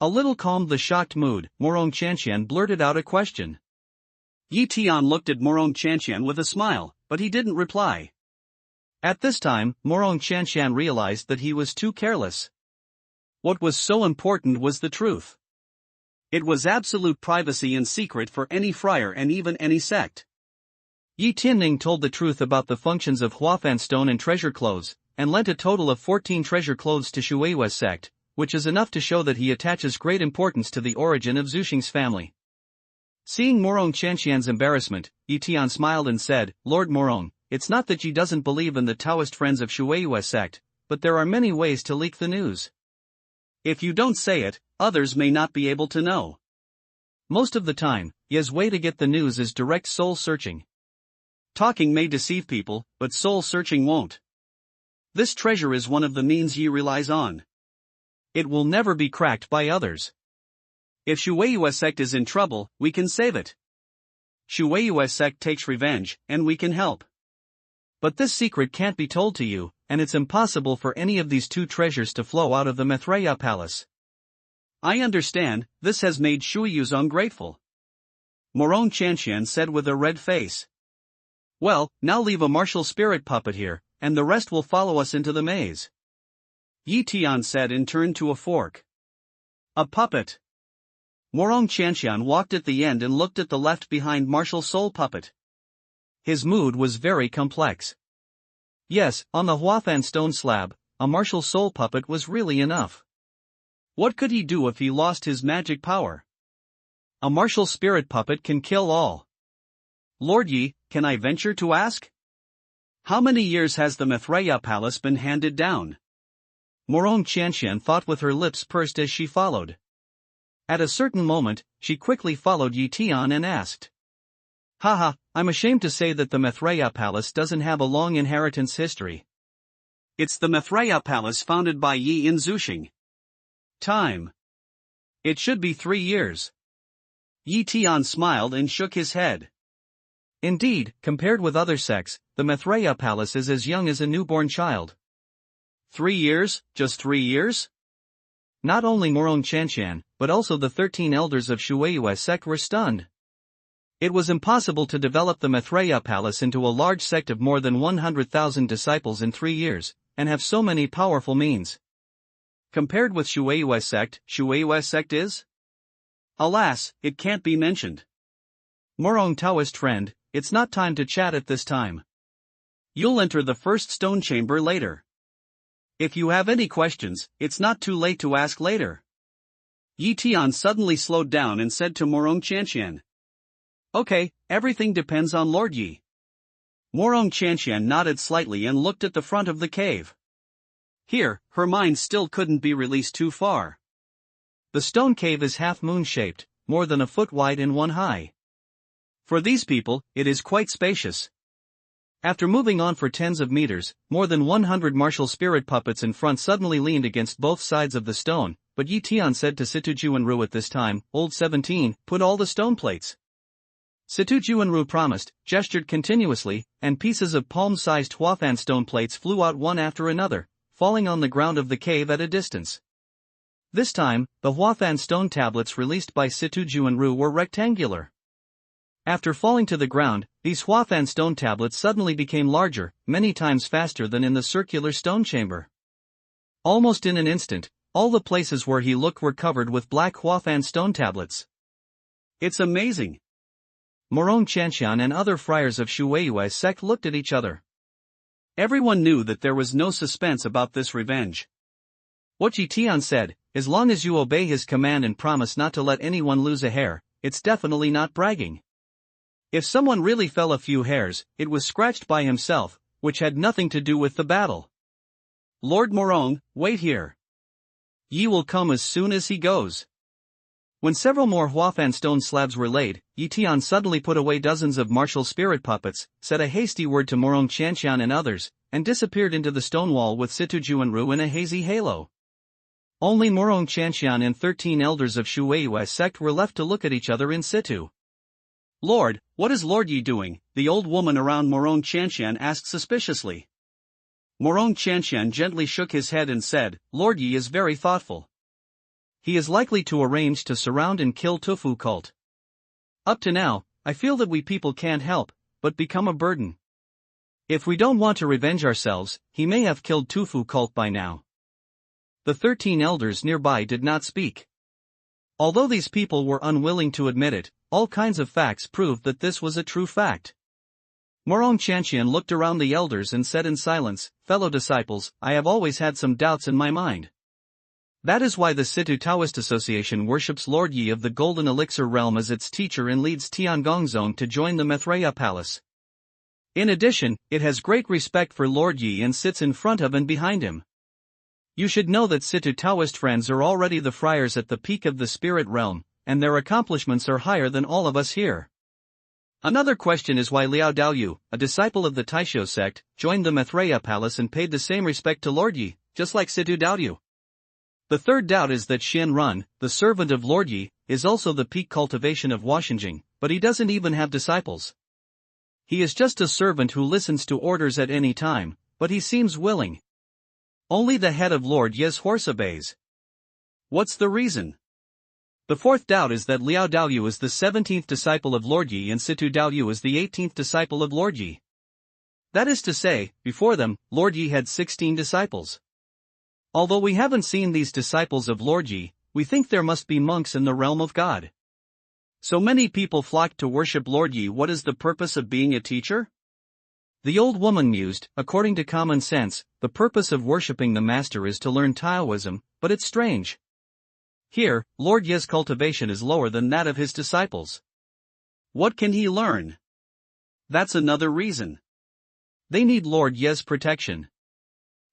A little calmed the shocked mood, Morong Chanshan blurted out a question. Yi Tian looked at Morong Chanshan with a smile, but he didn't reply. At this time, Morong Chanshan realized that he was too careless. What was so important was the truth. It was absolute privacy and secret for any friar and even any sect. Yi Tianning told the truth about the functions of Huathan stone and treasure clothes, and lent a total of 14 treasure clothes to Shueiyue's sect, which is enough to show that he attaches great importance to the origin of Zuxing's family. Seeing Morong Chanshan's embarrassment, Yi Tian smiled and said, Lord Morong, it's not that Yi doesn't believe in the Taoist friends of Shueiyue's sect, but there are many ways to leak the news. If you don't say it, others may not be able to know. Most of the time, Yi's way to get the news is direct soul searching. Talking may deceive people, but soul searching won't. This treasure is one of the means Yi relies on. It will never be cracked by others. If Shueiyue's sect is in trouble, we can save it. Shueiyue's sect takes revenge, and we can help. But this secret can't be told to you, and it's impossible for any of these two treasures to flow out of the Maitreya palace. I understand, this has made Shueiyu's ungrateful. Morong Chanshan said with a red face. Well, now leave a martial spirit puppet here, and the rest will follow us into the maze. Yi Tian said and turned to a fork. A puppet. Morong Chanshan walked at the end and looked at the left behind martial soul puppet. His mood was very complex. Yes, on the Huathan stone slab, a martial soul puppet was really enough. What could he do if he lost his magic power? A martial spirit puppet can kill all. Lord Yi, can I venture to ask? How many years has the Maitreya palace been handed down? Morong Chanshan thought with her lips pursed as she followed. At a certain moment, she quickly followed Yi Tian and asked. Haha, I'm ashamed to say that the Maitreya palace doesn't have a long inheritance history. It's the Maitreya palace founded by Yi in Zuxing. Time. It should be 3 years. Yi Tian smiled and shook his head. Indeed, compared with other sects, the Maitreya palace is as young as a newborn child. 3 years, just 3 years? Not only Morong Chanshan, but also the 13 elders of Shueiyue's sect were stunned. It was impossible to develop the Maitreya palace into a large sect of more than 100,000 disciples in 3 years, and have so many powerful means. Compared with Shueiyue's sect is? Alas, it can't be mentioned. Morong Taoist friend, it's not time to chat at this time. You'll enter the first stone chamber later. If you have any questions, it's not too late to ask later. Yi Tian suddenly slowed down and said to Morong Chanqian. Okay, everything depends on Lord Yi. Morong Chanqian nodded slightly and looked at the front of the cave. Here, her mind still couldn't be released too far. The stone cave is half-moon shaped, more than a foot wide and 1 high. For these people, it is quite spacious. After moving on for tens of meters, more than 100 martial spirit puppets in front suddenly leaned against both sides of the stone, but Yi Tian said to Situ Juanru at this time, Old 17, put all the stone plates. Situ Juanru promised, gestured continuously, and pieces of palm-sized Huafan stone plates flew out one after another, falling on the ground of the cave at a distance. This time, the Huafan stone tablets released by Situ Juanru were rectangular. After falling to the ground, these Huafan stone tablets suddenly became larger, many times faster than in the circular stone chamber. Almost in an instant, all the places where he looked were covered with black Huafan stone tablets. It's amazing. Morong Chanqian and other friars of Shueiyue's sect looked at each other. Everyone knew that there was no suspense about this revenge. What Yi Tian said, as long as you obey his command and promise not to let anyone lose a hair, it's definitely not bragging. If someone really fell a few hairs, it was scratched by himself, which had nothing to do with the battle. Lord Morong, wait here. Yi will come as soon as he goes. When several more Huafan stone slabs were laid, Yi Tian suddenly put away dozens of martial spirit puppets, said a hasty word to Morong Chanqian and others, and disappeared into the stone wall with Situ Juanru in a hazy halo. Only Morong Chanqian and 13 elders of Shueiyue's sect were left to look at each other in situ. Lord, what is Lord Yi doing? The old woman around Morong Chanqian asked suspiciously. Morong Chanqian gently shook his head and said, Lord Yi is very thoughtful. He is likely to arrange to surround and kill Tufu cult. Up to now, I feel that we people can't help but become a burden. If we don't want to revenge ourselves, he may have killed Tufu cult by now. The 13 elders nearby did not speak. Although these people were unwilling to admit it, all kinds of facts proved that this was a true fact. Morong Chanqian looked around the elders and said in silence, fellow disciples, I have always had some doubts in my mind. That is why the Situ Taoist Association worships Lord Yi of the Golden Elixir realm as its teacher and leads Tiangong Zone to join the Maitreya Palace. In addition, it has great respect for Lord Yi and sits in front of and behind him. You should know that Situ Taoist friends are already the friars at the peak of the spirit realm, and their accomplishments are higher than all of us here. Another question is why Liao Daoyu, a disciple of the Taisho sect, joined the Maitreya Palace and paid the same respect to Lord Yi, just like Situ Daoyu. The third doubt is that Xian Run, the servant of Lord Yi, is also the peak cultivation of Washenjing, but he doesn't even have disciples. He is just a servant who listens to orders at any time, but he seems willing. Only the head of Lord Yi's horse obeys. What's the reason? The fourth doubt is that Liao Daoyu is the 17th disciple of Lord Yi and Situ Daoyu is the 18th disciple of Lord Yi. That is to say, before them, Lord Yi had 16 disciples. Although we haven't seen these disciples of Lord Yi, we think there must be monks in the realm of God. So many people flocked to worship Lord Yi. What is the purpose of being a teacher? The old woman mused, according to common sense, the purpose of worshipping the master is to learn Taoism, but it's strange. Here, Lord Yi's cultivation is lower than that of his disciples. What can he learn? That's another reason. They need Lord Yi's protection.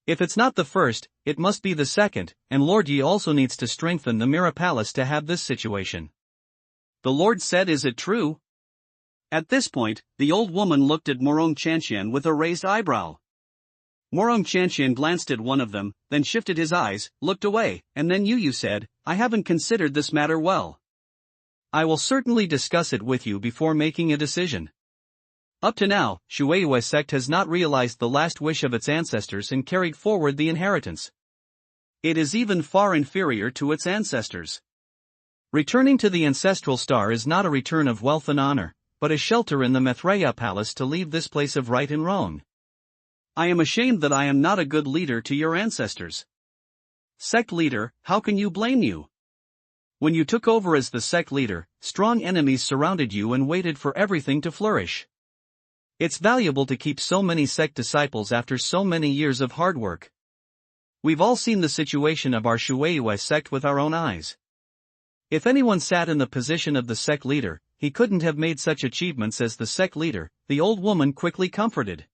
If it's not the first, it must be the second, and Lord Yi also needs to strengthen the Mira Palace to have this situation. The Lord said, is it true? At this point, the old woman looked at Morong Chanqian with a raised eyebrow. Morong Chanqian glanced at one of them, then shifted his eyes, looked away, and then Yu said, I haven't considered this matter well. I will certainly discuss it with you before making a decision. Up to now, Shueiyue sect has not realized the last wish of its ancestors and carried forward the inheritance. It is even far inferior to its ancestors. Returning to the ancestral star is not a return of wealth and honor, but a shelter in the Maitreya Palace to leave this place of right and wrong. I am ashamed that I am not a good leader to your ancestors. Sect leader, how can you blame you? When you took over as the sect leader, strong enemies surrounded you and waited for everything to flourish. It's valuable to keep so many sect disciples after so many years of hard work. We've all seen the situation of our Shueiyue sect with our own eyes. If anyone sat in the position of the sect leader, he couldn't have made such achievements as the sect leader, the old woman quickly comforted.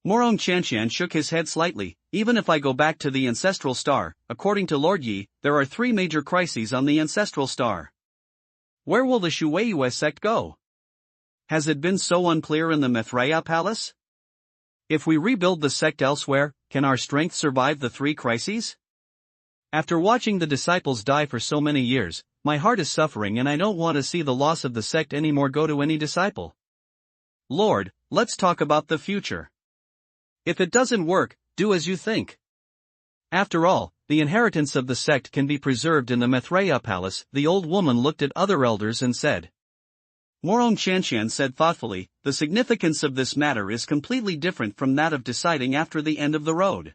Morong Qianqian shook his head slightly. Even if I go back to the ancestral star, according to Lord Yi, there are 3 major crises on the ancestral star. Where will the Shueiyue sect go? Has it been so unclear in the Mithraea Palace? If we rebuild the sect elsewhere, can our strength survive the 3 crises? After watching the disciples die for so many years, my heart is suffering and I don't want to see the loss of the sect anymore go to any disciple. Lord, let's talk about the future. If it doesn't work, do as you think. After all, the inheritance of the sect can be preserved in the Mithraea Palace. The old woman looked at other elders and said. Morong Qianqian said thoughtfully, the significance of this matter is completely different from that of deciding after the end of the road.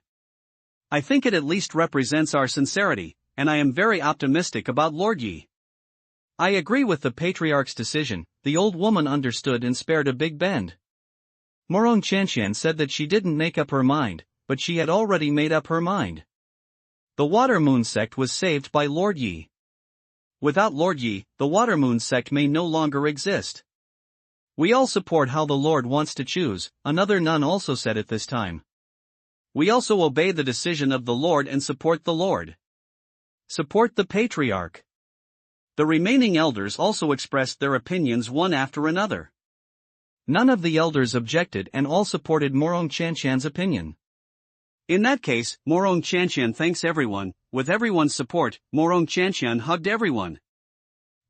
I think it at least represents our sincerity, and I am very optimistic about Lord Yi. I agree with the patriarch's decision. The old woman understood and spared a big bend. Morong Qianqian said that she didn't make up her mind, but she had already made up her mind. The Water Moon sect was saved by Lord Yi. Without Lord Yi, the Water Moon sect may no longer exist. We all support how the Lord wants to choose, another nun also said at this time. We also obey the decision of the Lord and support the Lord. Support the patriarch. The remaining elders also expressed their opinions one after another. None of the elders objected and all supported Morong Qianqian's opinion. In that case, Morong Qianqian thanks everyone. With everyone's support, Morong Qianqian hugged everyone.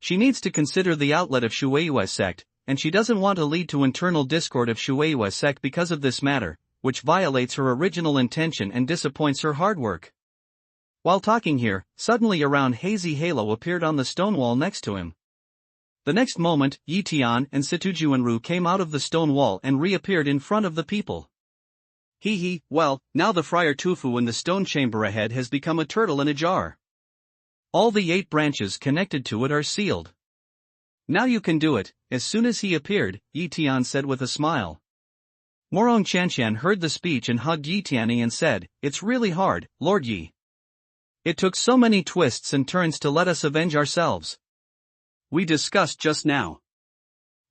She needs to consider the outlet of Shueiyue sect, and she doesn't want to lead to internal discord of Shueiyue sect because of this matter, which violates her original intention and disappoints her hard work. While talking here, suddenly a round hazy halo appeared on the stone wall next to him. The next moment, Tian and Situjuanru came out of the stone wall and reappeared in front of the people. Well, now the Friar Tufu in the stone chamber ahead has become a turtle in a jar. All the 8 branches connected to it are sealed. Now you can do it. As soon as he appeared, Tian said with a smile. Morong Qianqian heard the speech and hugged Tian and said, it's really hard, Lord Yi. It took so many twists and turns to let us avenge ourselves. We discussed just now.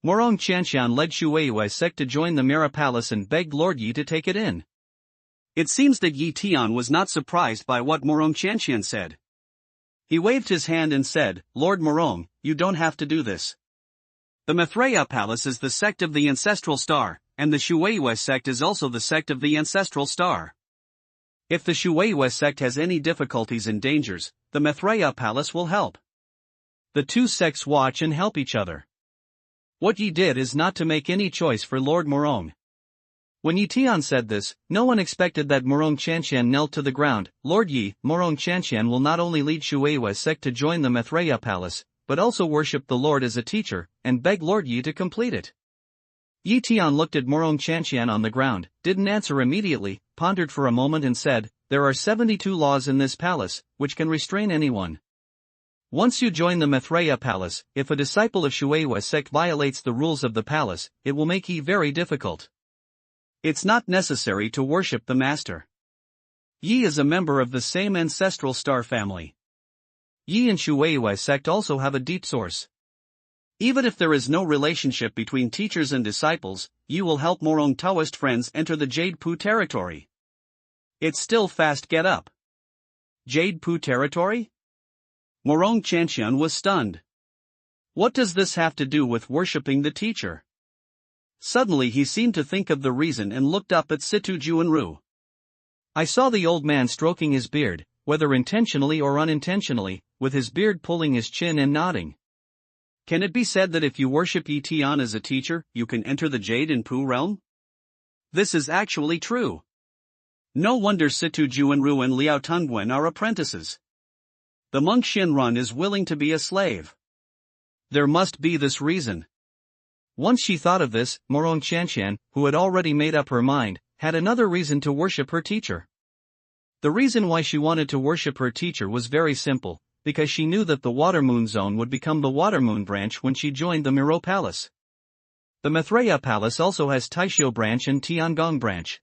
Morong Qianqian led Shueiyue sect to join the Mirror Palace and begged Lord Yi to take it in. It seems that Tian was not surprised by what Morong Qianqian said. He waved his hand and said, Lord Morong, you don't have to do this. The Mithraea Palace is the sect of the ancestral star, and the Shueiyue sect is also the sect of the ancestral star. If the Shueiyue sect has any difficulties and dangers, the Mithraea Palace will help. The 2 sects watch and help each other. What Yi did is not to make any choice for Lord Morong. When Tian said this, no one expected that Morong Qianqian knelt to the ground. Lord Yi, Morong Qianqian will not only lead Shueiyue sect to join the Mithraea Palace, but also worship the Lord as a teacher, and beg Lord Yi to complete it. Tian looked at Morong Qianqian on the ground, didn't answer immediately, pondered for a moment and said, there are 72 laws in this palace, which can restrain anyone. Once you join the Mithraea Palace, if a disciple of Shueiyue sect violates the rules of the palace, it will make Yi very difficult. It's not necessary to worship the master. Yi is a member of the same ancestral star family. Yi and Shueiyue sect also have a deep source. Even if there is no relationship between teachers and disciples, Yi will help Morong Taoist friends enter the Jade Pu territory. It's still fast get up. Jade Pu territory? Morong Qianqian was stunned. What does this have to do with worshipping the teacher? Suddenly he seemed to think of the reason and looked up at Situjuanru. I saw the old man stroking his beard, whether intentionally or unintentionally, with his beard pulling his chin and nodding. Can it be said that if you worship Tian as a teacher, you can enter the Jade and Pu realm? This is actually true. No wonder Situjuanru and Liao Tungwen are apprentices. The monk Shinran is willing to be a slave. There must be this reason. Once she thought of this, Morong Qianqian, who had already made up her mind, had another reason to worship her teacher. The reason why she wanted to worship her teacher was very simple, because she knew that the Water Moon Zone would become the Water Moon branch when she joined the Mirror Palace. The Mithraea Palace also has Taishio branch and Tiangong branch.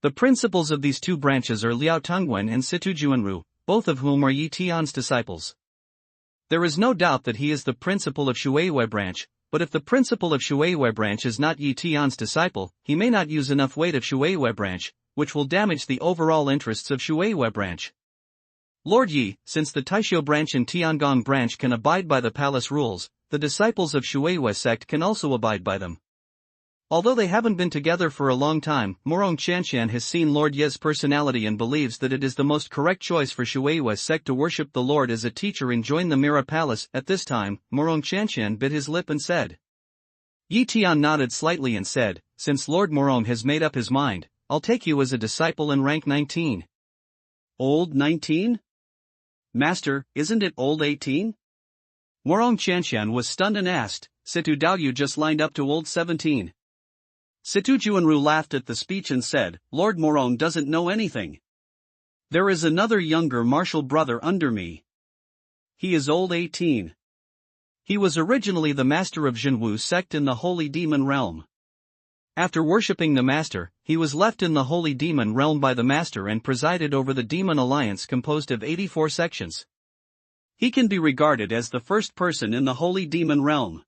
The principals of these two branches are Liao Tongwen and Situ Juanru, both of whom are Yi Tian's disciples. There is no doubt that he is the principal of Shuiwei branch, but if the principal of Shuiwei branch is not Yi Tian's disciple, he may not use enough weight of Shuiwei branch, which will damage the overall interests of Shuiwei branch. Lord Yi, since the Taisho branch and Tiangong branch can abide by the palace rules, the disciples of Shuiwei sect can also abide by them. Although they haven't been together for a long time, Morong Chanshan has seen Lord Ye's personality and believes that it is the most correct choice for Shuiwei sect to worship the Lord as a teacher and join the Mira Palace. At this time, Morong Chanshan bit his lip and said. Yi Tian nodded slightly and said, since Lord Morong has made up his mind, I'll take you as a disciple in rank 19. Old 19? Master, isn't it old 18? Morong Chanshan was stunned and asked, Situ Daoyu just lined up to old 17. Situ Juanru laughed at the speech and said, Lord Morong doesn't know anything. There is another younger martial brother under me. He is old 18. He was originally the master of Zhenwu sect in the Holy Demon Realm. After worshipping the master, he was left in the Holy Demon Realm by the master and presided over the Demon Alliance composed of 84 sections. He can be regarded as the first person in the Holy Demon Realm.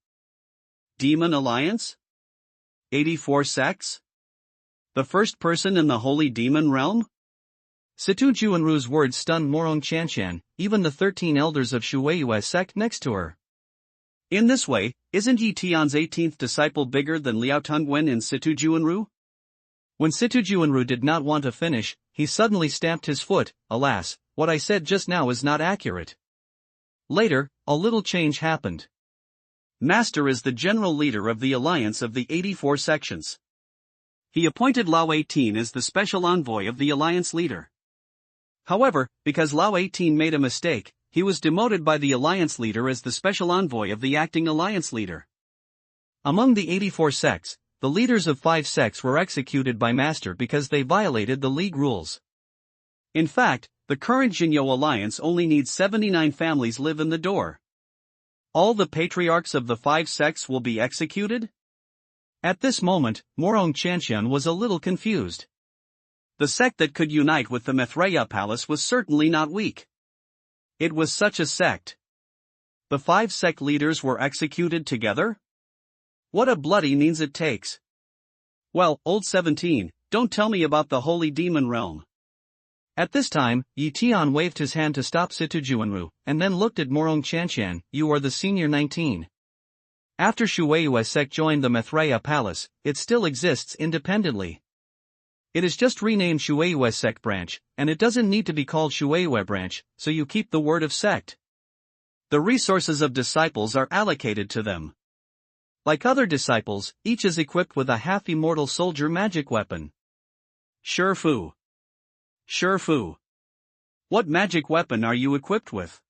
Demon Alliance? 84 sects? The first person in the Holy Demon Realm? Situ Juanru's words stunned Morong Chanshan, even the 13 elders of Shuiwei sect next to her. In this way, isn't Yi Tian's 18th disciple bigger than Liao Tongwen and Situ Juanru? When Situ Juanru did not want to finish, he suddenly stamped his foot. Alas, what I said just now is not accurate. Later, a little change happened. Master is the general leader of the alliance of the 84 sections. He appointed Lao 18 as the special envoy of the alliance leader. However, because Lao 18 made a mistake, he was demoted by the alliance leader as the special envoy of the acting alliance leader. Among the 84 sects, the leaders of 5 sects were executed by Master because they violated the league rules. In fact, the current Jinyo alliance only needs 79 families live in the door. All the patriarchs of the 5 sects will be executed? At this moment, Morong Chanshan was a little confused. The sect that could unite with the Maitreya Palace was certainly not weak. It was such a sect. The 5 sect leaders were executed together? What a bloody means it takes. Well, old 17, don't tell me about the Holy Demon Realm. At this time, Yi Tian waved his hand to stop Situ Juanru, and then looked at Morong Chanshan. You are the senior 19. After Shuiwei sect joined the Maitreya Palace, it still exists independently. It is just renamed Shuiwei sect branch, and it doesn't need to be called Shuiwei branch, so you keep the word of sect. The resources of disciples are allocated to them. Like other disciples, each is equipped with a half-immortal soldier magic weapon. Shifu. What magic weapon are you equipped with?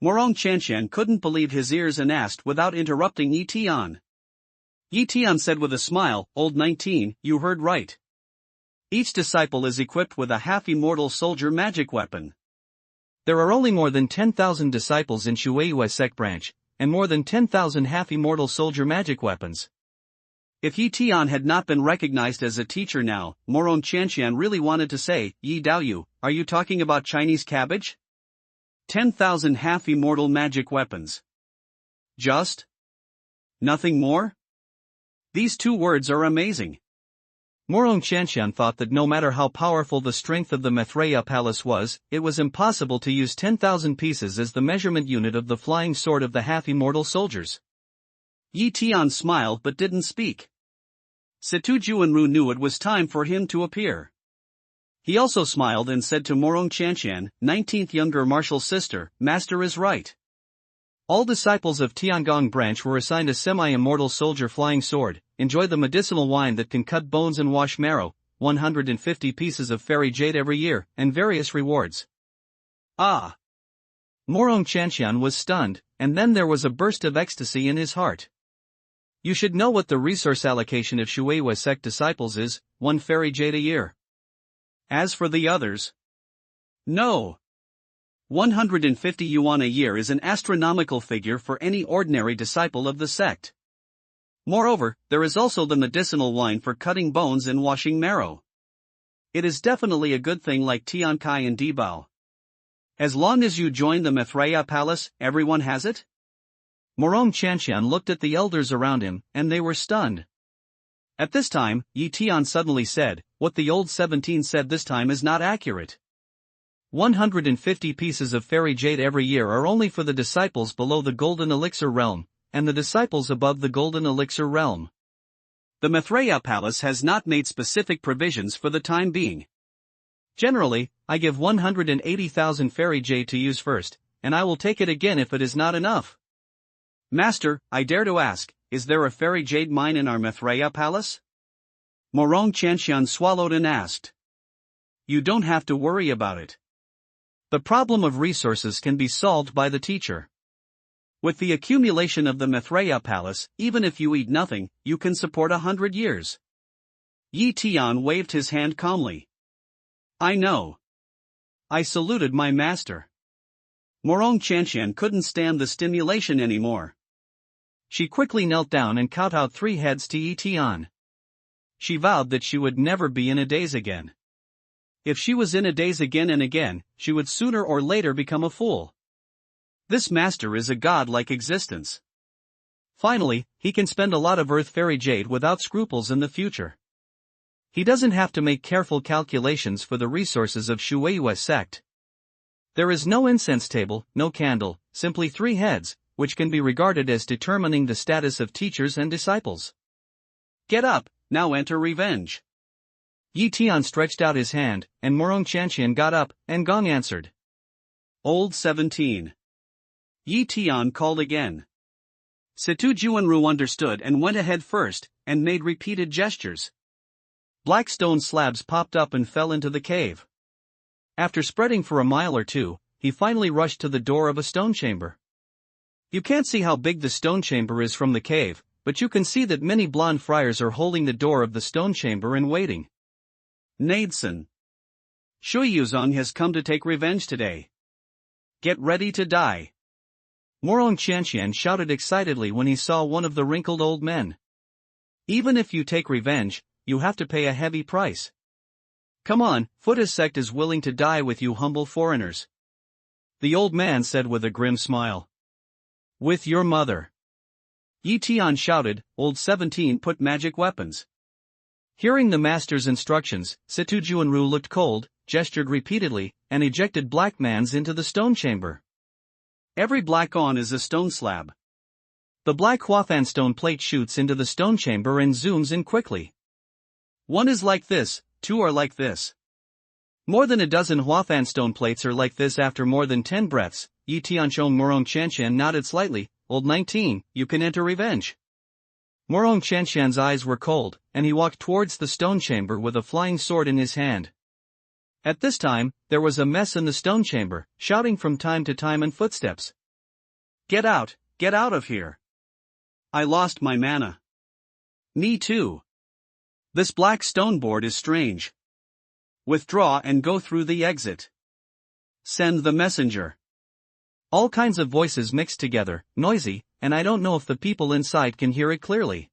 Morong Chanshan couldn't believe his ears and asked without interrupting Yi Tian. Yi Tian said with a smile, Old 19, you heard right. Each disciple is equipped with a half-immortal soldier magic weapon. There are only more than 10,000 disciples in Shuiwei sect branch, and more than 10,000 half-immortal soldier magic weapons. If Yi Tian had not been recognized as a teacher now, Morong Chanshan really wanted to say, Yi Daoyu, are you talking about Chinese cabbage? 10,000 half-immortal magic weapons. Just? Nothing more? These 2 words are amazing. Morong Chanshan thought that no matter how powerful the strength of the Maitreya Palace was, it was impossible to use 10,000 pieces as the measurement unit of the flying sword of the half-immortal soldiers. Yi Tian smiled but didn't speak. Situ Juanru knew it was time for him to appear. He also smiled and said to Morong Chanshan, 19th younger martial sister, Master is right. All disciples of Tiangong branch were assigned a semi-immortal soldier flying sword, enjoy the medicinal wine that can cut bones and wash marrow, 150 pieces of fairy jade every year, and various rewards. Ah! Morong Chanshan was stunned, and then there was a burst of ecstasy in his heart. You should know what the resource allocation of Shuiwei sect disciples is, 1 fairy jade a year. As for the others? No. 150 yuan a year is an astronomical figure for any ordinary disciple of the sect. Moreover, there is also the medicinal wine for cutting bones and washing marrow. It is definitely a good thing like Tian Kai and Debao. As long as you join the Mithraea Palace, everyone has it? Morong Chanxian looked at the elders around him, and they were stunned. At this time, Yi Tian suddenly said, "What the old 17 said this time is not accurate. 150 pieces of fairy jade every year are only for the disciples below the golden elixir realm, and the disciples above the golden elixir realm. The Mithraea Palace has not made specific provisions for the time being. Generally, I give 180,000 fairy jade to use first, and I will take it again if it is not enough." "Master, I dare to ask, is there a fairy jade mine in our Mithraea Palace?" Morong Chanxian swallowed and asked. "You don't have to worry about it. The problem of resources can be solved by the teacher. With the accumulation of the Mithraea Palace, even if you eat nothing, you can support 100 years. Yi Tian waved his hand calmly. "I know." I saluted my master. Morong Chanxian couldn't stand the stimulation anymore. She quickly knelt down and cut out 3 heads to Yi Tian. She vowed that she would never be in a daze again. If she was in a daze again and again, she would sooner or later become a fool. This master is a god-like existence. Finally, he can spend a lot of earth fairy jade without scruples in the future. He doesn't have to make careful calculations for the resources of Shueiyue's sect. There is no incense table, no candle, simply 3 heads, which can be regarded as determining the status of teachers and disciples. "Get up, now enter revenge." Yi Tian stretched out his hand, and Morong Chanxian got up, and Gong answered. "Old 17. Yi Tian called again. Situ Juanru understood and went ahead first, and made repeated gestures. Black stone slabs popped up and fell into the cave. After spreading for a mile or two, he finally rushed to the door of a stone chamber. You can't see how big the stone chamber is from the cave, but you can see that many blonde friars are holding the door of the stone chamber and waiting. "Nadeson. Shui Yuzong has come to take revenge today. Get ready to die." Morong Chanxian shouted excitedly when he saw one of the wrinkled old men. "Even if you take revenge, you have to pay a heavy price. Come on, Futta's sect is willing to die with you humble foreigners." The old man said with a grim smile. "With your mother." Yi Tian shouted, "Old 17 put magic weapons." Hearing the master's instructions, Situ Juanru looked cold, gestured repeatedly, and ejected black mans into the stone chamber. Every black on is a stone slab. The black Huathan stone plate shoots into the stone chamber and zooms in quickly. 1 is like this, 2 are like this. More than a dozen Huathan stone plates are like this after more than 10 breaths. Yi Tianchong Morong Chanxian nodded slightly. "Old 19, you can enter revenge." Morong Chanxian's eyes were cold, and he walked towards the stone chamber with a flying sword in his hand. At this time, there was a mess in the stone chamber, shouting from time to time and footsteps. Get out of here. I lost my mana." "Me too. This black stone board is strange. Withdraw and go through the exit. Send the messenger." All kinds of voices mixed together, noisy, and I don't know if the people inside can hear it clearly.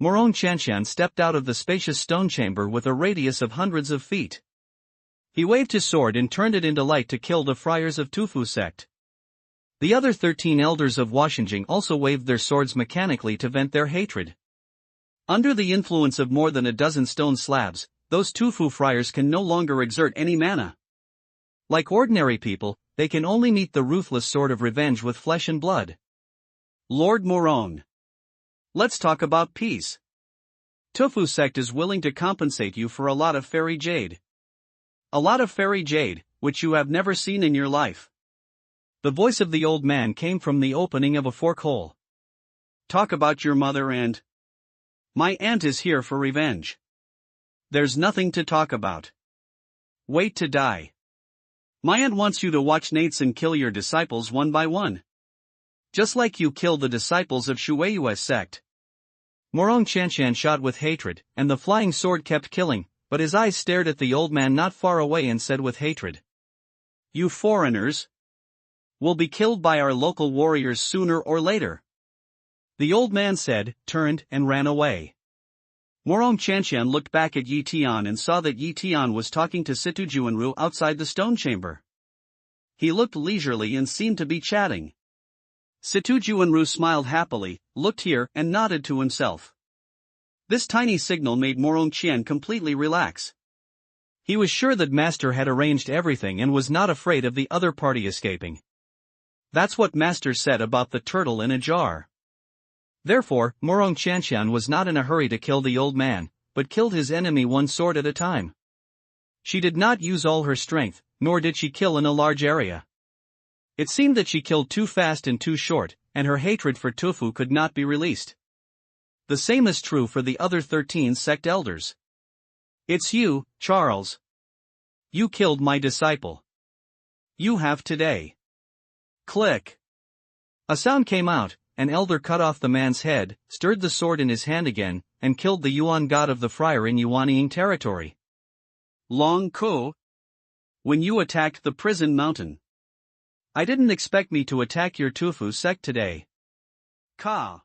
Morong Chanxian stepped out of the spacious stone chamber with a radius of hundreds of feet. He waved his sword and turned it into light to kill the friars of Tufu sect. The other 13 elders of Washinjing also waved their swords mechanically to vent their hatred. Under the influence of more than a dozen stone slabs, those Tufu friars can no longer exert any mana. Like ordinary people, they can only meet the ruthless sword of revenge with flesh and blood. "Lord Morong, let's talk about peace. Tufu sect is willing to compensate you for a lot of fairy jade. A lot of fairy jade, which you have never seen in your life." The voice of the old man came from the opening of a fork hole. "Talk about your mother and... My aunt is here for revenge. There's nothing to talk about. Wait to die. My aunt wants you to watch Nateson kill your disciples one by one. Just like you killed the disciples of Shueiyue's sect." Morong Chanxian shot with hatred, and the flying sword kept killing, but his eyes stared at the old man not far away and said with hatred, "You foreigners will be killed by our local warriors sooner or later." The old man said, turned, and ran away. Morong Chanshan looked back at Yi Tian and saw that Yi Tian was talking to Situ Juanru outside the stone chamber. He looked leisurely and seemed to be chatting. Situ Juanru smiled happily, looked here, and nodded to himself. This tiny signal made Morong Qian completely relax. He was sure that Master had arranged everything and was not afraid of the other party escaping. That's what Master said about the turtle in a jar. Therefore, Morong Chanshan was not in a hurry to kill the old man, but killed his enemy one sword at a time. She did not use all her strength, nor did she kill in a large area. It seemed that she killed too fast and too short, and her hatred for Tufu could not be released. The same is true for the other 13 sect elders. It's you, Charles. You killed my disciple. You have today. Click. A sound came out. An elder cut off the man's head, stirred the sword in his hand again, and killed the Yuan god of the friar in Yuanying territory. Long Ko. When you attacked the prison mountain. I didn't expect me to attack your Tufu sect today. Ka.